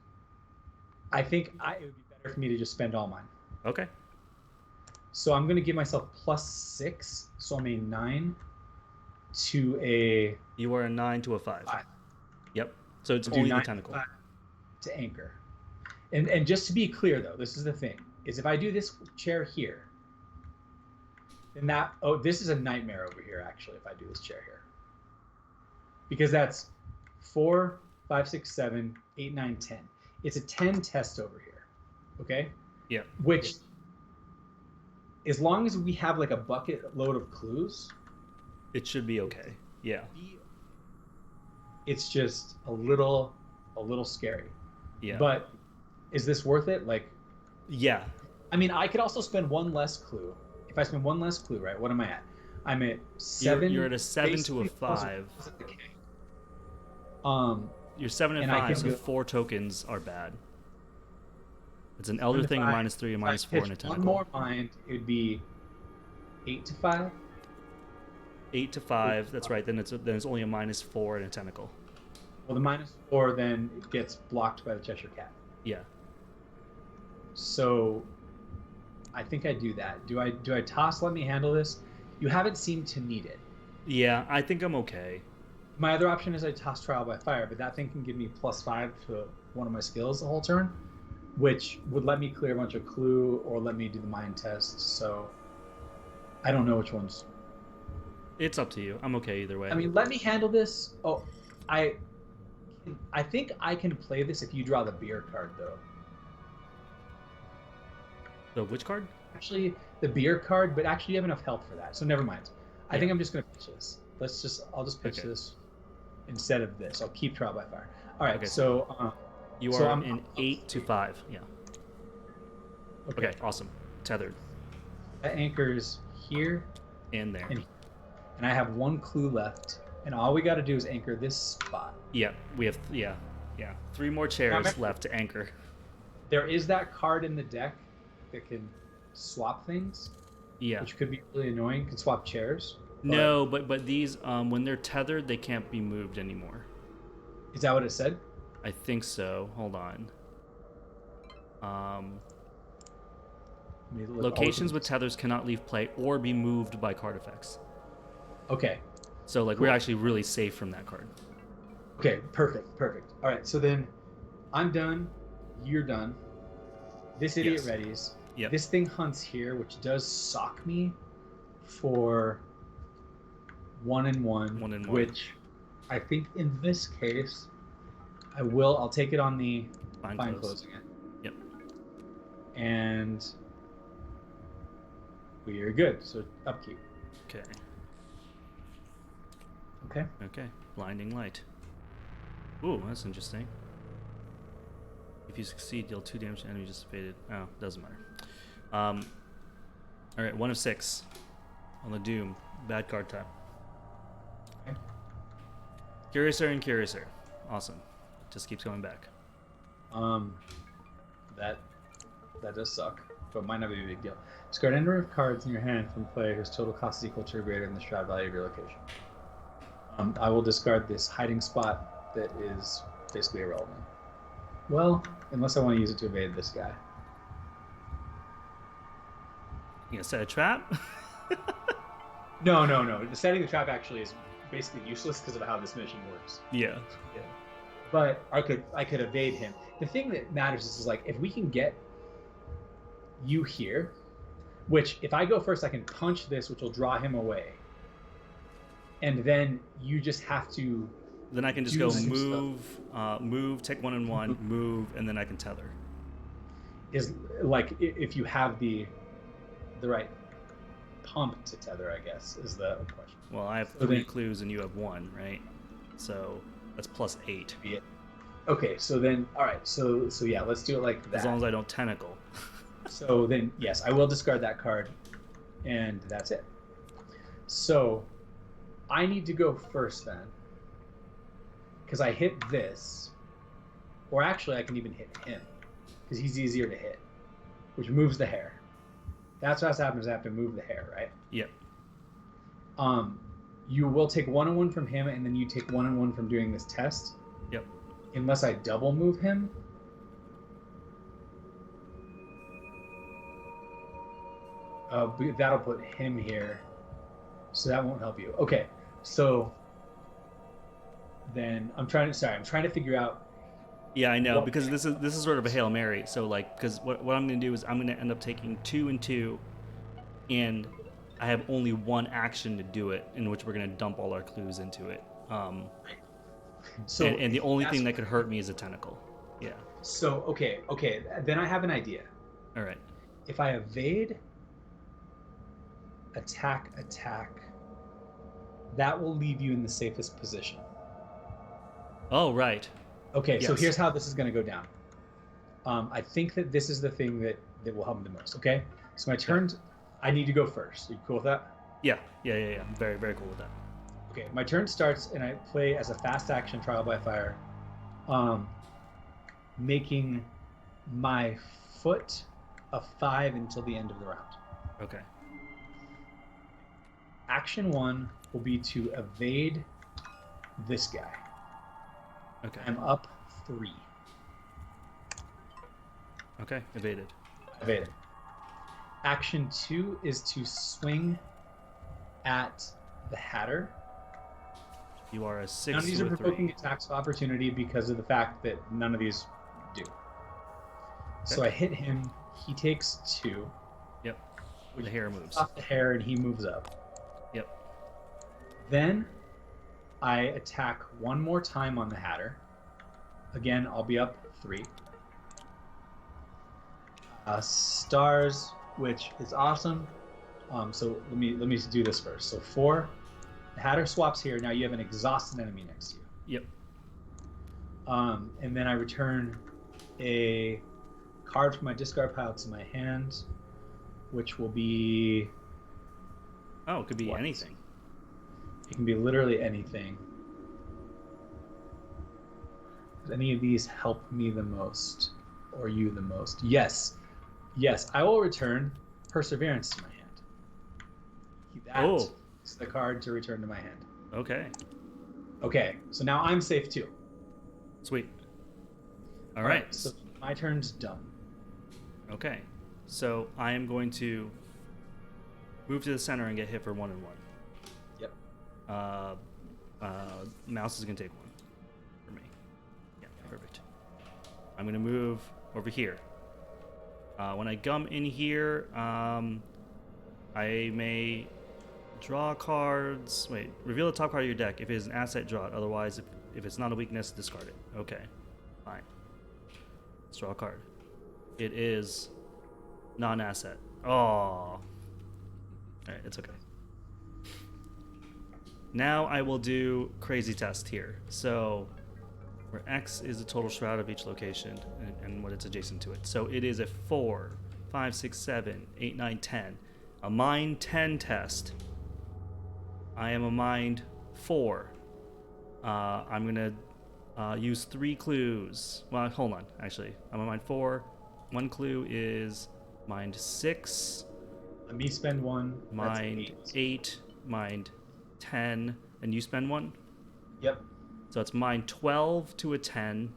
Speaker 3: I think it would be better for me to just spend all mine.
Speaker 2: Okay.
Speaker 3: So I'm gonna give myself +6. So I'm a 9 to a.
Speaker 2: You are a 9 to a 5.
Speaker 3: 5.
Speaker 2: Yep. So it's
Speaker 3: Do
Speaker 2: only the
Speaker 3: 9
Speaker 2: tentacle.
Speaker 3: to anchor. And just to be clear though, this is the thing, is if I do this chair here, then this is a nightmare over here actually if I do this chair here. Because that's 4, 5, 6, 7, 8, 9, 10. It's a 10 test over here. Okay?
Speaker 2: Yeah.
Speaker 3: Which as long as we have like a bucket load of clues,
Speaker 2: It should be okay. Yeah.
Speaker 3: it's just a little scary.
Speaker 2: Yeah.
Speaker 3: But Is this worth it? Like,
Speaker 2: Yeah.
Speaker 3: I mean, I could also spend one less clue. If I spend one less clue, right? What am I at? I'm at 7.
Speaker 2: You're at a 7 to a
Speaker 3: basically
Speaker 2: 5.
Speaker 3: plus the K. Um,
Speaker 2: You're 7 and
Speaker 3: And I
Speaker 2: 5,
Speaker 3: can
Speaker 2: so
Speaker 3: go-
Speaker 2: 4 tokens are bad. It's an elder thing, a -3, a
Speaker 3: if I
Speaker 2: -4, and a
Speaker 3: pitch
Speaker 2: tentacle.
Speaker 3: one more mind, it would be 8 to 5.
Speaker 2: 8 to 5. That's right. Then it's only a -4 and a tentacle.
Speaker 3: Well, the -4 then gets blocked by the Cheshire Cat.
Speaker 2: Yeah.
Speaker 3: So, I think I do that. Do I toss? Let me handle this. You haven't seemed to need it.
Speaker 2: Yeah, I think I'm okay.
Speaker 3: My other option is I toss Trial by Fire, but that thing can give me +5 to one of my skills the whole turn, which would let me clear a bunch of clue or let me do the mind test. So I don't know which ones.
Speaker 2: It's up to you. I'm okay either way.
Speaker 3: I mean, let me handle this. Oh, I think I can play this if you draw the beer card, though.
Speaker 2: So which card?
Speaker 3: Actually, the beer card, but actually you have enough health for that, so never mind. I think
Speaker 2: Yeah.
Speaker 3: I'm just gonna pitch this. I'll just pitch
Speaker 2: Okay.
Speaker 3: this instead of this. I'll keep Trial by Fire. All right,
Speaker 2: Okay.
Speaker 3: so
Speaker 2: You
Speaker 3: so
Speaker 2: are
Speaker 3: I'm-
Speaker 2: in 8 to 5. Yeah. Okay, awesome. Tethered.
Speaker 3: that anchors here,
Speaker 2: And there.
Speaker 3: and I have one clue left, and all we got to do is anchor this spot.
Speaker 2: Yeah, we have, yeah. 3 more chairs
Speaker 3: remember-
Speaker 2: left to anchor.
Speaker 3: There is that card in the deck that can swap things,
Speaker 2: Yeah.
Speaker 3: which could be really annoying. Can swap chairs.
Speaker 2: No, but these, when they're tethered, they can't be moved anymore.
Speaker 3: Is that what it said?
Speaker 2: I think so. Hold on.
Speaker 3: Let me look
Speaker 2: Locations
Speaker 3: all
Speaker 2: with tethers cannot leave play or be moved by card effects.
Speaker 3: Okay.
Speaker 2: So, like, we're actually really safe from that card.
Speaker 3: Okay. Perfect. All right. So then, I'm done. You're done. This idiot
Speaker 2: Yes.
Speaker 3: readies.
Speaker 2: Yep.
Speaker 3: This thing hunts here, which does sock me for 1 and 1.
Speaker 2: 1 and 1.
Speaker 3: Which I think in this case, I'll take it on the
Speaker 2: Fine
Speaker 3: fine
Speaker 2: close.
Speaker 3: closing it.
Speaker 2: Yep.
Speaker 3: And we are good. So upkeep.
Speaker 2: Okay.
Speaker 3: Okay.
Speaker 2: Okay. Blinding light. Ooh, that's interesting. If you succeed, deal 2 damage to enemy just faded. Oh, doesn't matter. All right, 1 of 6 on the Doom. Bad card type.
Speaker 3: Okay.
Speaker 2: Curiouser and Curiouser. Awesome. Just keeps going back.
Speaker 3: That does suck, but might not be a big deal. Discard any number of cards in your hand from play whose total cost is equal to or greater than the shroud value of your location. I will discard this hiding spot that is basically irrelevant. Well, unless I want to use it to evade this guy.
Speaker 2: You gonna set a trap?
Speaker 3: No. Setting the trap actually is basically useless because of how this mission works.
Speaker 2: Yeah.
Speaker 3: But I could evade him. The thing that matters is like if we can get you here, which if I go first, I can punch this, which will draw him away, and then you just have to.
Speaker 2: Then I can just
Speaker 3: do
Speaker 2: go
Speaker 3: some
Speaker 2: move, take 1 and 1, move, and then I can tether.
Speaker 3: Is like if you have the right pump to tether, I guess is the question.
Speaker 2: Well, I have
Speaker 3: So
Speaker 2: 3
Speaker 3: then-
Speaker 2: clues and you have 1, right? So that's +8.
Speaker 3: Okay, so then all right, so yeah, let's do it like that.
Speaker 2: As long as I don't tentacle.
Speaker 3: So then, yes, I will discard that card, and that's it. So, I need to go first then, because I hit this, or actually I can even hit him, because he's easier to hit, which moves the Hare. That's what has to happen is I have to move the Hare, right?
Speaker 2: Yep.
Speaker 3: You will take 1 and 1 from him, and then you take 1 and 1 from doing this test.
Speaker 2: Yep.
Speaker 3: Unless I double move him. But that'll put him here, so that won't help you. Okay, so then I'm trying to figure out.
Speaker 2: Yeah, I know,
Speaker 3: Well-
Speaker 2: because this is sort of a Hail Mary. So like, because what I'm going to do is I'm going to end up taking 2 and 2, and I have only 1 action to do it, in which we're going to dump all our clues into it.
Speaker 3: So
Speaker 2: And the only
Speaker 3: that's-
Speaker 2: thing that could hurt me is a tentacle. Yeah.
Speaker 3: So okay, then I have an idea.
Speaker 2: All right.
Speaker 3: If I evade, attack, that will leave you in the safest position.
Speaker 2: Oh, right.
Speaker 3: Okay, so
Speaker 2: Yes.
Speaker 3: here's how this is going to go down. I think that this is the thing that will help me the most. Okay, so my turn. I need to go first. Are you cool with that?
Speaker 2: Yeah. I'm very, very cool with that.
Speaker 3: Okay, my turn starts and I play as a fast action trial by fire, making my foot a 5 until the end of the round.
Speaker 2: Okay.
Speaker 3: Action 1 will be to evade this guy.
Speaker 2: Okay.
Speaker 3: I'm up 3.
Speaker 2: Okay. Evaded.
Speaker 3: Evaded. Action 2 is to swing at the Hatter.
Speaker 2: You are a 6
Speaker 3: None of these
Speaker 2: to
Speaker 3: are
Speaker 2: a 3.
Speaker 3: provoking attacks of opportunity because of the fact that none of these do. So I hit him. He takes 2.
Speaker 2: Yep. The Hare moves.
Speaker 3: Off the Hare and he moves up.
Speaker 2: Yep.
Speaker 3: Then I attack one more time on the Hatter. Again, I'll be up 3. Stars, which is awesome. So let me do this first. So 4. The Hatter swaps here. Now you have an exhausted enemy next to you.
Speaker 2: Yep.
Speaker 3: And then I return a card from my discard pile to my hand, which will be...
Speaker 2: Oh, it could be anything.
Speaker 3: It can be literally anything. Does any of these help me the most? Or you the most? Yes. Yes, I will return Perseverance to my hand. That is the card to return to my hand.
Speaker 2: Okay.
Speaker 3: Okay, so now I'm safe too.
Speaker 2: Sweet. All right.
Speaker 3: So my turn's done.
Speaker 2: Okay. So I am going to move to the center and get hit for 1 and 1.
Speaker 3: Yep.
Speaker 2: Mouse is going to take 1 for me. Yeah, perfect. I'm going to move over here. When I come in here, I may draw cards. Wait, reveal the top card of your deck. If it is an asset, draw it. Otherwise, if it's not a weakness, discard it. Okay, fine. Let's draw a card. It is non-asset. Oh. All right, it's okay. Now I will do crazy test here. So where X is the total shroud of each location and what it's adjacent to it. So it is a 4, 5, 6, 7, 8, 9, 10. A mind 10 test. I am a mind 4. I'm going to use 3 clues. Well, hold on, actually. I'm a mind 4. 1 clue is mind 6.
Speaker 3: Let me spend 1.
Speaker 2: Mind 8. Mind 10. And you spend 1?
Speaker 3: Yep.
Speaker 2: So it's mine 12 to a 10.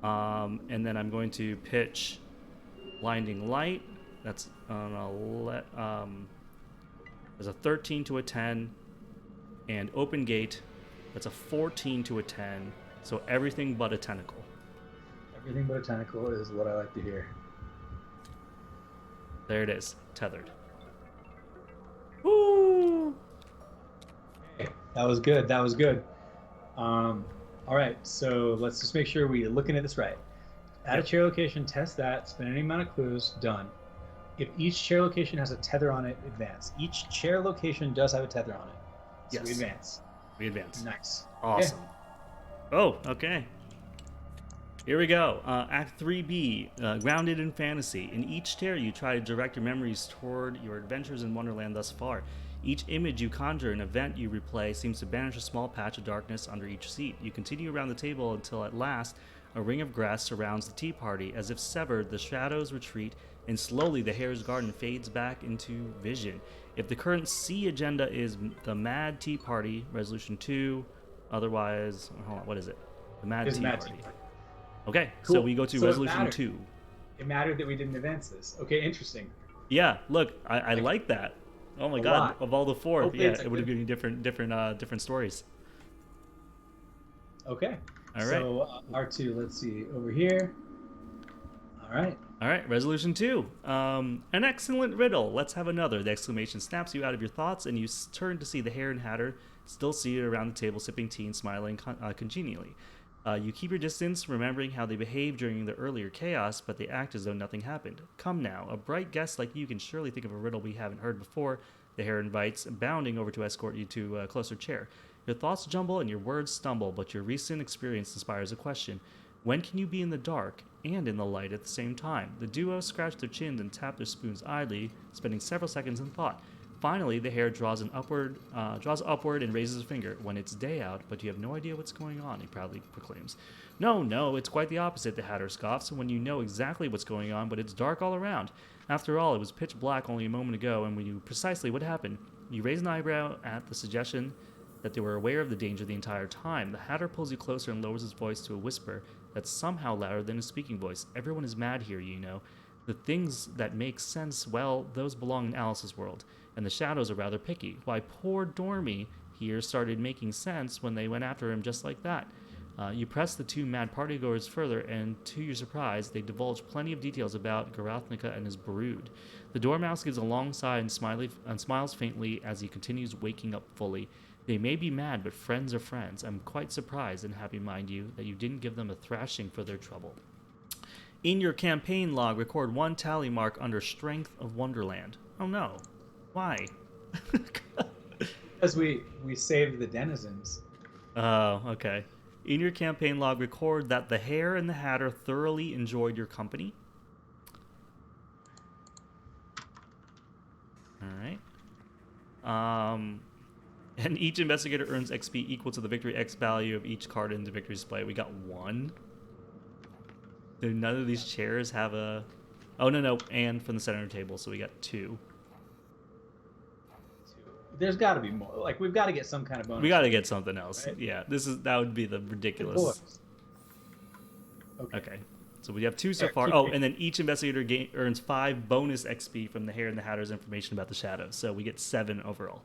Speaker 2: And then I'm going to pitch Blinding Light. That's there's a 13 to a 10. And Open Gate. That's a 14 to a 10. So everything but a tentacle.
Speaker 3: Everything but a tentacle is what I like to hear.
Speaker 2: There it is. Tethered. Woo!
Speaker 3: Okay, that was good. That was good. All right, so let's just make sure we're looking at this right. Add a chair location, test that, spend any amount of clues, done. If each chair location has a tether on it, advance. Each chair location does have a tether on it. So
Speaker 2: Yes.
Speaker 3: we advance.
Speaker 2: We advance.
Speaker 3: Nice.
Speaker 2: Awesome.
Speaker 3: Okay.
Speaker 2: Oh, okay. Here we go. Act 3B, Grounded in Fantasy. In each chair, you try to direct your memories toward your adventures in Wonderland thus far. Each image you conjure, an event you replay, seems to banish a small patch of darkness under each seat. You continue around the table until at last a ring of grass surrounds the tea party. As if severed, the shadows retreat, and slowly the Hare's garden fades back into vision. If the current C agenda is the Mad Tea Party, Resolution 2, otherwise, hold on, what is it? The Mad Tea Party. Okay,
Speaker 3: Cool.
Speaker 2: so we go to
Speaker 3: So
Speaker 2: Resolution 2.
Speaker 3: It mattered that we didn't advance this. Okay, interesting.
Speaker 2: Yeah, look, I like that. Oh my god,
Speaker 3: lot.
Speaker 2: of all the 4,
Speaker 3: Hopefully
Speaker 2: yeah,
Speaker 3: it's
Speaker 2: it would have given you different stories.
Speaker 3: Okay.
Speaker 2: All right.
Speaker 3: So R2, let's see, over here. All right.
Speaker 2: All right, Resolution 2. An excellent riddle. Let's have another. The exclamation snaps you out of your thoughts, and you turn to see the Hare and Hatter still seated around the table, sipping tea and smiling congenially. You keep your distance, remembering how they behaved during the earlier chaos, but they act as though nothing happened. Come now, a bright guest like you can surely think of a riddle we haven't heard before. The Hare invites, bounding over to escort you to a closer chair. Your thoughts jumble and your words stumble, but your recent experience inspires a question. When can you be in the dark and in the light at the same time? The duo scratched their chins and tapped their spoons idly, spending several seconds in thought. Finally, the Hare draws upward and raises a finger. When it's day out, but you have no idea what's going on, he proudly proclaims. No, it's quite the opposite, the Hatter scoffs, when you know exactly what's going on, but it's dark all around. After all, it was pitch black only a moment ago, and we knew precisely what happened. You raise an eyebrow at the suggestion that they were aware of the danger the entire time. The Hatter pulls you closer and lowers his voice to a whisper that's somehow louder than his speaking voice. Everyone is mad here, you know. The things that make sense, well, those belong in Alice's world, and the shadows are rather picky. Why, poor Dormy here started making sense when they went after him just like that. You press the two mad partygoers further, and to your surprise, they divulge plenty of details about Garathnica and his brood. The Dormouse gives a long sigh and smiles faintly as he continues waking up fully. They may be mad, but friends are friends. I'm quite surprised and happy, mind you, that you didn't give them a thrashing for their trouble. In your campaign log, record 1 tally mark under Strength of Wonderland. Oh no. Why?
Speaker 3: Because we saved the denizens.
Speaker 2: Oh, okay. In your campaign log, record that the Hare and the Hatter thoroughly enjoyed your company. All right. And each investigator earns XP equal to the victory X value of each card in the victory display. We got 1. Do none of these chairs have a... Oh, no. And from the center table, so we got 2.
Speaker 3: There's got to be more. Like, we've got to get some kind of bonus.
Speaker 2: We got to get something else.
Speaker 3: Right?
Speaker 2: Yeah, that would be the ridiculous. Okay. So we have 2 so far. Oh, and then each investigator earns 5 bonus XP from the Hare and the Hatter's information about the shadows. So we get 7 overall.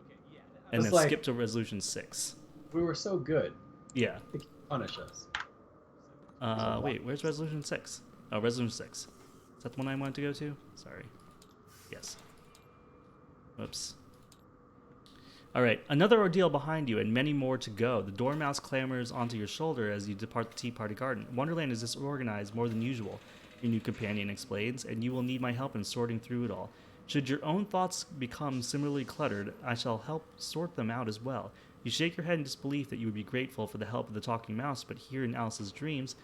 Speaker 3: Okay, yeah.
Speaker 2: And then skip to resolution 6.
Speaker 3: We were so good.
Speaker 2: Yeah.
Speaker 3: They can't punish us.
Speaker 2: Wait, where's resolution 6? Oh, resolution 6. Is that the one I wanted to go to? Sorry. Yes. Whoops. All right, another ordeal behind you and many more to go. The Dormouse clambers onto your shoulder as you depart the Tea Party Garden. Wonderland is disorganized more than usual, your new companion explains, and you will need my help in sorting through it all. Should your own thoughts become similarly cluttered, I shall help sort them out as well. You shake your head in disbelief that you would be grateful for the help of the talking mouse, but here in Alice's dreams,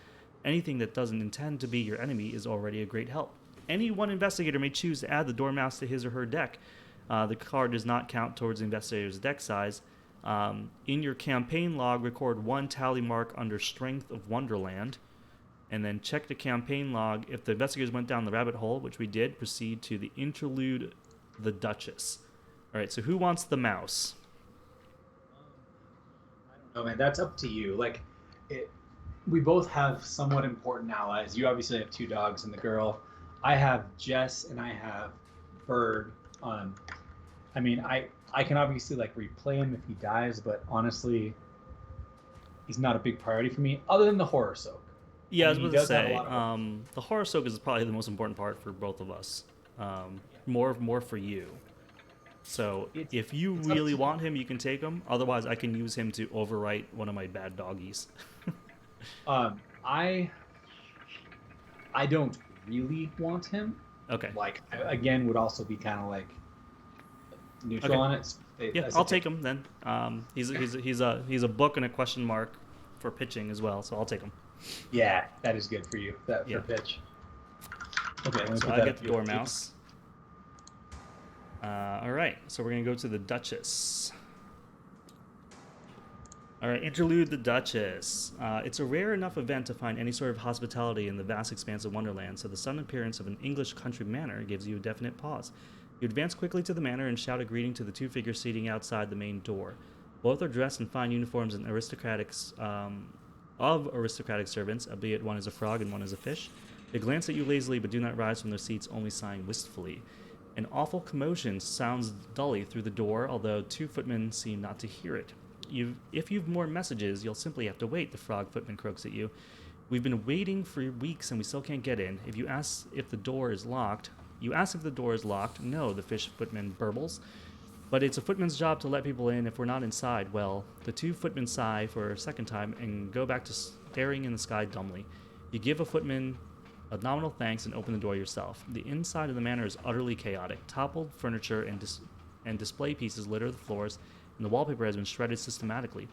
Speaker 2: anything that doesn't intend to be your enemy is already a great help. Any one investigator may choose to add the Dormouse to his or her deck. The card does not count towards the investigator's deck size. In your campaign log, record 1 tally mark under Strength of Wonderland, and then check the campaign log. If the investigators went down the rabbit hole, which we did, proceed to the interlude, the Duchess. All right, so who wants the mouse?
Speaker 3: I don't know, man. That's up to you. We both have somewhat important allies. You obviously have 2 dogs and the girl. I have Jess and I have Bird. I mean, I can obviously replay him if he dies, but honestly, he's not a big priority for me, other than the horror soak.
Speaker 2: Yeah, I was going to say, the horror soak is probably the most important part for both of us. More for you. So if you really want him, you can take him. Otherwise, I can use him to overwrite one of my bad doggies.
Speaker 3: I don't really want him.
Speaker 2: Okay.
Speaker 3: Again, would also be kind of neutral on it.
Speaker 2: Yeah, I'll take him then. He's a book and a question mark for pitching as well, so I'll take him.
Speaker 3: Yeah, that is good for you. For pitch. Okay, let me
Speaker 2: so
Speaker 3: put
Speaker 2: I
Speaker 3: that
Speaker 2: get the Dormouse. All right, so we're gonna go to the Duchess. All right, interlude the Duchess. It's a rare enough event to find any sort of hospitality in the vast expanse of Wonderland, so the sudden appearance of an English country manor gives you a definite pause. You advance quickly to the manor and shout a greeting to the 2 figures seating outside the main door. Both are dressed in fine uniforms and aristocratic servants, albeit one is a frog and one is a fish. They glance at you lazily but do not rise from their seats, only sighing wistfully. An awful commotion sounds dully through the door, although 2 footmen seem not to hear it. If you've more messages, you'll simply have to wait, the frog footman croaks at you. We've been waiting for weeks and we still can't get in. If you ask if the door is locked... No, the fish footman burbles. But it's a footman's job to let people in if we're not inside. Well, the 2 footmen sigh for a second time and go back to staring in the sky dumbly. You give a footman a nominal thanks and open the door yourself. The inside of the manor is utterly chaotic. Toppled furniture and display pieces litter the floors, and the wallpaper has been shredded systematically.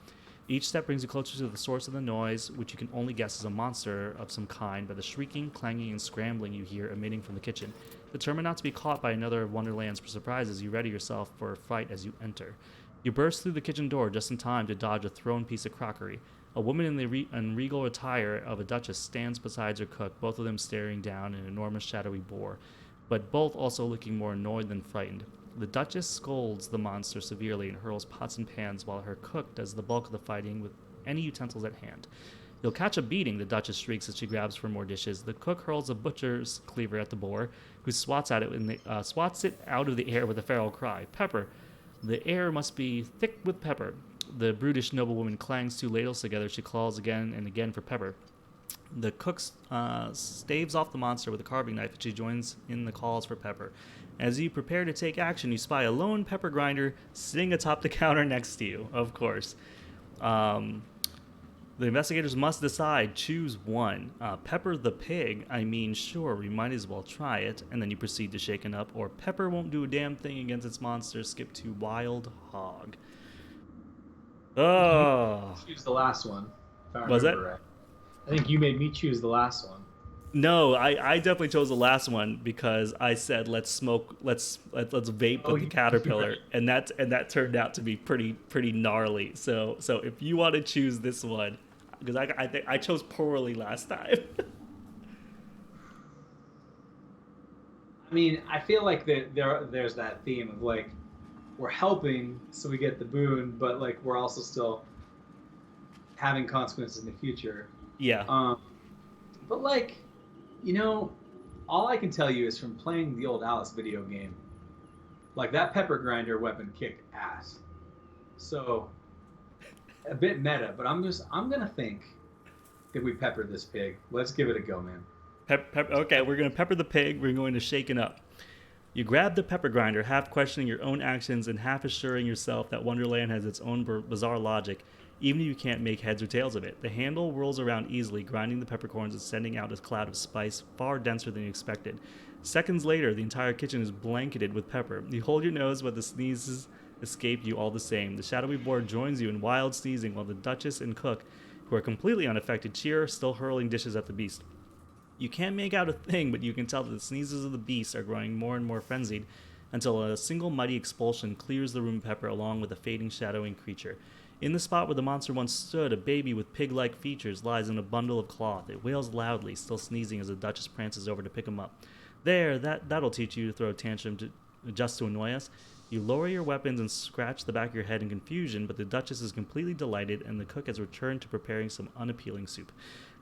Speaker 2: Each step brings you closer to the source of the noise, which you can only guess is a monster of some kind by the shrieking, clanging, and scrambling you hear emitting from the kitchen. Determined not to be caught by another of Wonderland's surprises, you ready yourself for a fight as you enter. You burst through the kitchen door just in time to dodge a thrown piece of crockery. A woman in the regal attire of a duchess stands beside her cook, both of them staring down an enormous shadowy boar, but both also looking more annoyed than frightened. The duchess scolds the monster severely and hurls pots and pans while her cook does the bulk of the fighting with any utensils at hand. You'll catch a beating, the duchess shrieks as she grabs for more dishes. The cook hurls a butcher's cleaver at the boar, who swats at it swats it out of the air with a feral cry. Pepper. The air must be thick with pepper. The brutish noblewoman clangs two ladles together. She calls again and again for pepper. The cook staves off the monster with a carving knife, and she joins in the calls for pepper. As you prepare to take action, you spy a lone pepper grinder sitting atop the counter next to you, of course. The investigators must decide. Choose one. Pepper the pig. I mean, sure, we might as well try it. And then you proceed to shaken up. Or Pepper won't do a damn thing against its monster. Skip to Wild Hog. Oh.
Speaker 3: Choose the last one. If I
Speaker 2: Was
Speaker 3: remember
Speaker 2: it?
Speaker 3: right. I think you made me choose the last one.
Speaker 2: No, I definitely chose the last one because I said let's vape with the caterpillar, and that turned out to be pretty gnarly. So if you want to choose this one, because I think I chose poorly last time.
Speaker 3: I mean, I feel like there's that theme of like we're helping so we get the boon, but like we're also still having consequences in the future.
Speaker 2: Yeah.
Speaker 3: But like, you know, all I can tell you is from playing the old Alice video game, like that pepper grinder weapon kicked ass. So a bit meta, but I'm gonna think that we pepper this pig. Let's give it a go, man.
Speaker 2: Okay, we're gonna pepper the pig. We're going to shaken up. You grab the pepper grinder, half questioning your own actions and half assuring yourself that Wonderland has its own bizarre logic, even if you can't make heads or tails of it. The handle whirls around easily, grinding the peppercorns and sending out a cloud of spice far denser than you expected. Seconds later, the entire kitchen is blanketed with pepper. You hold your nose, but the sneezes escape you all the same. The shadowy boar joins you in wild sneezing, while the Duchess and cook, who are completely unaffected, cheer, still hurling dishes at the beast. You can't make out a thing, but you can tell that the sneezes of the beast are growing more and more frenzied, until a single mighty expulsion clears the room of pepper along with a fading, shadowing creature. In the spot where the monster once stood, a baby with pig-like features lies in a bundle of cloth. It wails loudly, still sneezing as the Duchess prances over to pick him up. There, that'll teach you to throw a tantrum just to annoy us. You lower your weapons and scratch the back of your head in confusion, but the Duchess is completely delighted, and the cook has returned to preparing some unappealing soup.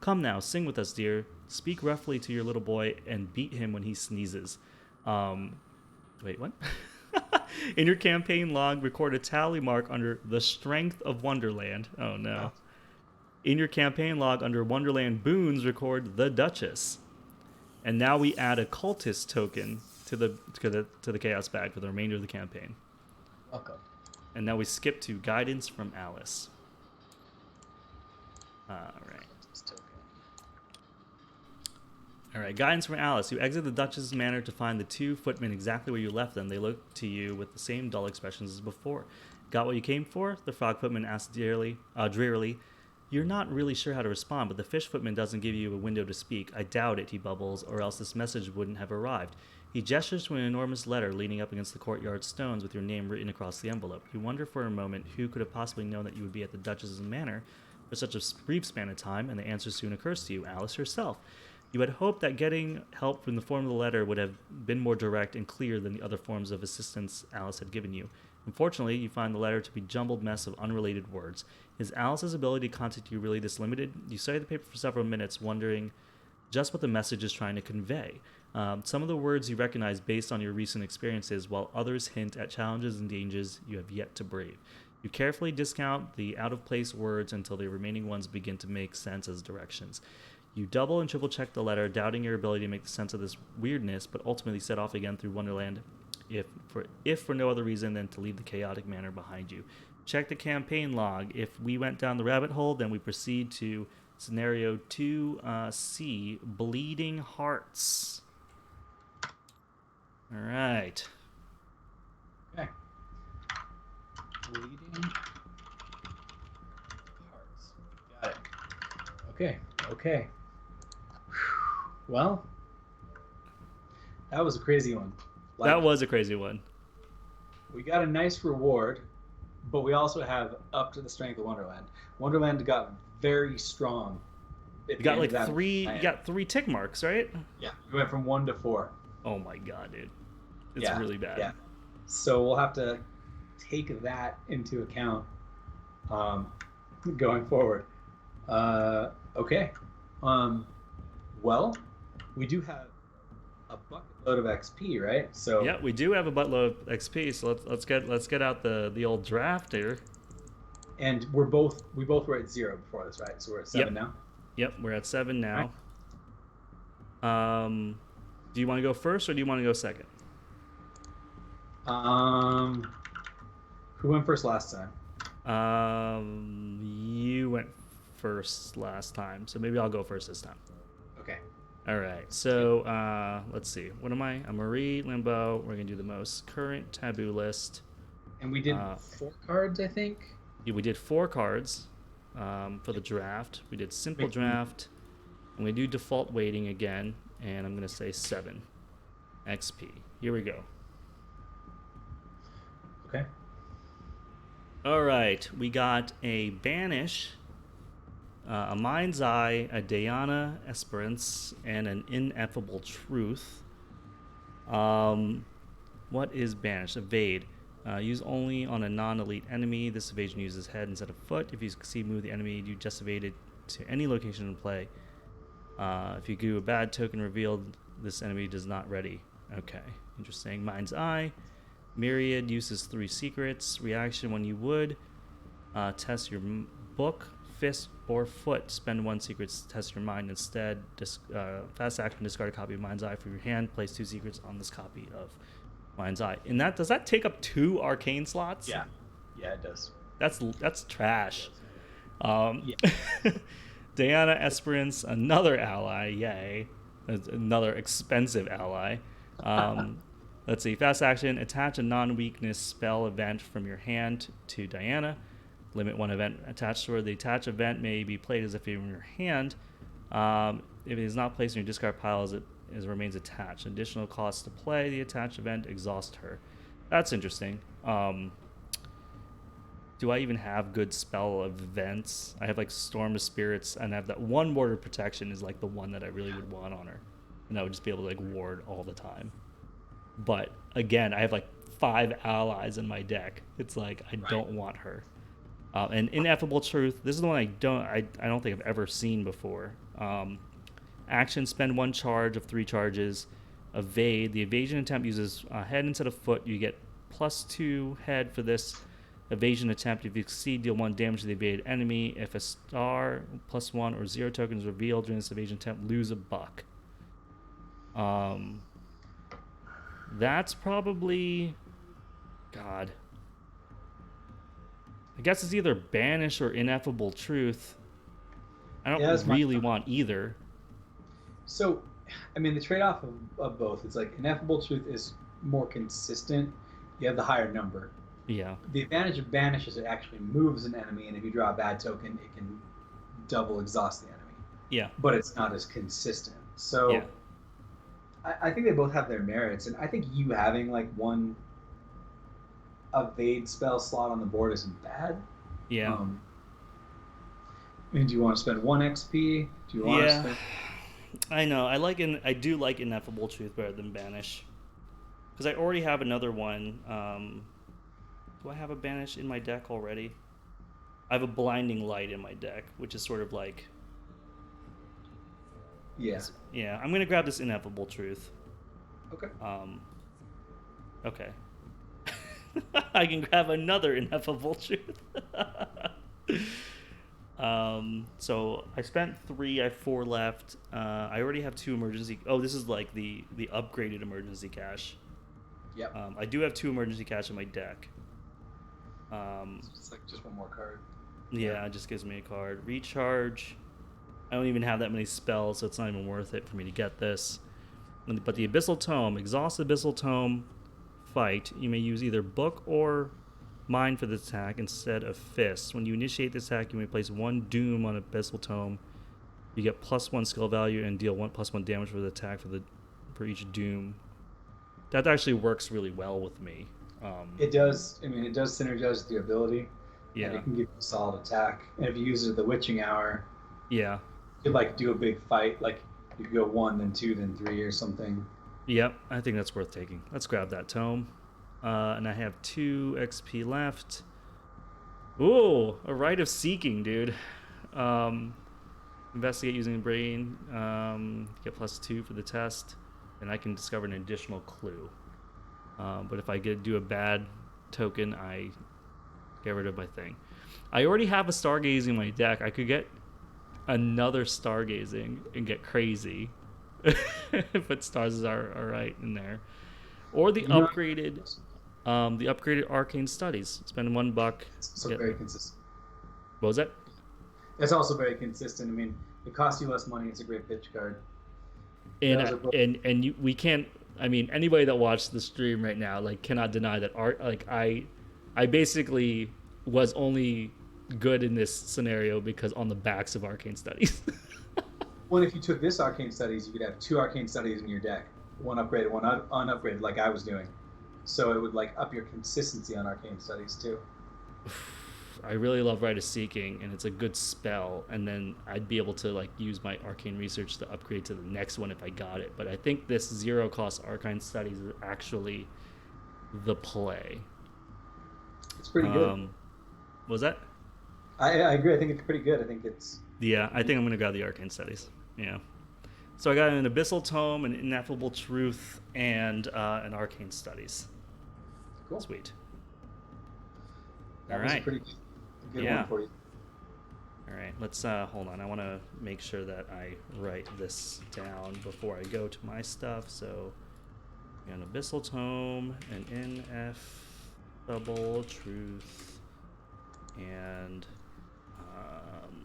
Speaker 2: Come now, sing with us, dear. Speak roughly to your little boy and beat him when he sneezes. Wait, what? In your campaign log, record a tally mark under the strength of Wonderland. Oh, no. In your campaign log under Wonderland boons, record the Duchess. And now we add a cultist token to the chaos bag for the remainder of the campaign.
Speaker 3: Welcome.
Speaker 2: And now we skip to guidance from Alice. All right, guidance from Alice. You exit the Duchess's manor to find the two footmen exactly where you left them. They look to you with the same dull expressions as before. Got what you came for? The frog footman asks drearily. You're not really sure how to respond, but the fish footman doesn't give you a window to speak. I doubt it, he bubbles, or else this message wouldn't have arrived. He gestures to an enormous letter leaning up against the courtyard stones with your name written across the envelope. You wonder for a moment who could have possibly known that you would be at the Duchess's manor for such a brief span of time, and the answer soon occurs to you, Alice herself. You had hoped that getting help from the form of the letter would have been more direct and clear than the other forms of assistance Alice had given you. Unfortunately, you find the letter to be a jumbled mess of unrelated words. Is Alice's ability to contact you really this limited? You study the paper for several minutes, wondering just what the message is trying to convey. Some of the words you recognize based on your recent experiences, while others hint at challenges and dangers you have yet to brave. You carefully discount the out-of-place words until the remaining ones begin to make sense as directions. You double and triple check the letter, doubting your ability to make sense of this weirdness, but ultimately set off again through Wonderland, if for no other reason than to leave the chaotic manor behind you. Check the campaign log. If we went down the rabbit hole, then we proceed to scenario 2C, Bleeding Hearts. All right.
Speaker 3: Okay. Bleeding Okay. Well, that was a crazy one.
Speaker 2: That was a crazy one.
Speaker 3: We got a nice reward, but we also have up to the strength of Wonderland. Wonderland got very strong.
Speaker 2: You got like three. You got 3 tick marks, right?
Speaker 3: Yeah, we went from 1 to 4.
Speaker 2: Oh my god, dude, it's really bad.
Speaker 3: Yeah, so we'll have to take that into account going forward. Okay. Well, we do have a bucket load of XP, right? So
Speaker 2: yeah, we do have a buttload of XP. So let's get out the old draft here.
Speaker 3: And we both were at 0 before this, right? So we're at 7 now.
Speaker 2: Yep, we're at 7 now. Right. Do you want to go first or do you want to go second?
Speaker 3: Who went first last time?
Speaker 2: You went first last time, so maybe I'll go first this time.
Speaker 3: Okay.
Speaker 2: All right. So let's see. What am I? I'm Marie Limbo. We're gonna do the most current taboo list.
Speaker 3: And we did 4 cards, I think.
Speaker 2: Yeah, we did 4 cards for the draft. We did simple draft. I'm gonna do default weighting again, and I'm gonna say 7 XP. Here we go.
Speaker 3: Okay.
Speaker 2: All right, we got a Banish, a Mind's Eye, a Diana Esperance, and an Ineffable Truth. What is Banish? Evade. Use only on a non-elite enemy. This evasion uses head instead of foot. If you succeed, move the enemy you just evaded to any location in play. If you do a bad token revealed, this enemy does not ready. Okay, interesting. Mind's Eye. Myriad uses 3 secrets. Reaction when you would. Test your book, fist, or foot. Spend 1 secret to test your mind instead. Fast action, discard a copy of Mind's Eye from your hand. Place 2 secrets on this copy of Mind's Eye. And does that take up 2 arcane slots?
Speaker 3: Yeah. Yeah, it does.
Speaker 2: That's trash. Diana Esperance, another ally. Yay. Another expensive ally. Let's see. Fast action. Attach a non-weakness spell event from your hand to Diana. Limit 1 event attached to her. The attached event may be played as if it were in your hand. If it is not placed in your discard pile as it remains attached. Additional cost to play the attached event. Exhaust her. That's interesting. Do I even have good spell events? I have like Storm of Spirits, and I have that 1 Ward Protection is like the one that I really would want on her. And I would just be able to like ward all the time. But again, I have like 5 allies in my deck. It's like I don't want her. And Ineffable Truth. This is the one I don't think I've ever seen before. Action: spend 1 charge of 3 charges. Evade. The evasion attempt uses head instead of foot. You get +2 head for this evasion attempt. If you succeed, deal 1 damage to the evaded enemy. If a star +1 or 0 token is revealed during this evasion attempt, lose a buck. That's probably... God. I guess it's either Banish or Ineffable Truth. I don't really want either.
Speaker 3: So, I mean, the trade-off of both, it's like Ineffable Truth is more consistent. You have the higher number.
Speaker 2: Yeah.
Speaker 3: The advantage of Banish is it actually moves an enemy, and if you draw a bad token, it can double exhaust the enemy.
Speaker 2: Yeah.
Speaker 3: But it's not as consistent. So... Yeah. I think they both have their merits, and I think you having like 1 evade spell slot on the board isn't bad.
Speaker 2: Yeah.
Speaker 3: I mean, do you want to spend 1 XP? Do you want to spend...
Speaker 2: I know. I do like Ineffable Truth better than Banish, because I already have another one. Do I have a Banish in my deck already? I have a Blinding Light in my deck, which is sort of like... Yeah, I'm gonna grab this Ineffable Truth.
Speaker 3: Okay.
Speaker 2: Okay. I can grab another Ineffable Truth. So I spent 3. I have 4 left. I already have 2 emergency. Oh, this is like the upgraded emergency cache.
Speaker 3: Yep.
Speaker 2: I do have 2 emergency cache in my deck.
Speaker 3: It's like just 1 more card.
Speaker 2: Yeah, it just gives me a card. Recharge. I don't even have that many spells, so it's not even worth it for me to get this. But the Abyssal Tome, exhaust the Abyssal Tome, fight. You may use either book or mind for this attack instead of fist. When you initiate this attack, you may place 1 doom on Abyssal Tome You get +1 skill value and deal +1 damage for the attack for each doom. That actually works really well with me.
Speaker 3: It does. I mean, it does synergize the ability.
Speaker 2: Yeah.
Speaker 3: And it can give you a solid attack. And if you use it at the witching hour,
Speaker 2: Yeah.
Speaker 3: you could like do a big fight. Like you could go 1, then 2, then 3 or something.
Speaker 2: Yep, I think that's worth taking. Let's grab that tome. And I have 2 XP left. Ooh, a Rite of Seeking, dude. Investigate using the brain. Get +2 for the test. And I can discover an additional clue. But if I do a bad token, I get rid of my thing. I already have a Stargazing in my deck. I could get another Stargazing and get crazy. But stars are right in there. Or the upgraded Arcane Studies. Spend $1.
Speaker 3: So very consistent.
Speaker 2: What was that?
Speaker 3: It's also very consistent. I mean, it costs you less money. It's a great pitch card.
Speaker 2: And we can't. I mean, anybody that watched the stream right now like cannot deny that I basically was only good in this scenario because on the backs of Arcane Studies.
Speaker 3: Well, if you took this Arcane Studies, you could have 2 Arcane Studies in your deck, 1 upgraded, 1 unupgraded, like I was doing. So it would like up your consistency on Arcane Studies too.
Speaker 2: I really love Rite of Seeking, and it's a good spell, and then I'd be able to like use my Arcane Research to upgrade to the next one if I got it. But I think this 0-cost Arcane Studies is actually the play.
Speaker 3: It's pretty good.
Speaker 2: What was that?
Speaker 3: I agree. I think it's pretty good. I think it's...
Speaker 2: Yeah, I think I'm going to grab the Arcane Studies. Yeah. So I got an Abyssal Tome, an Ineffable Truth, and an Arcane Studies.
Speaker 3: Cool.
Speaker 2: Sweet.
Speaker 3: That was a pretty good
Speaker 2: Yeah.
Speaker 3: one for you.
Speaker 2: All right, let's hold on. I want to make sure that I write this down before I go to my stuff. So, an Abyssal Tome, an Ineffable Truth, and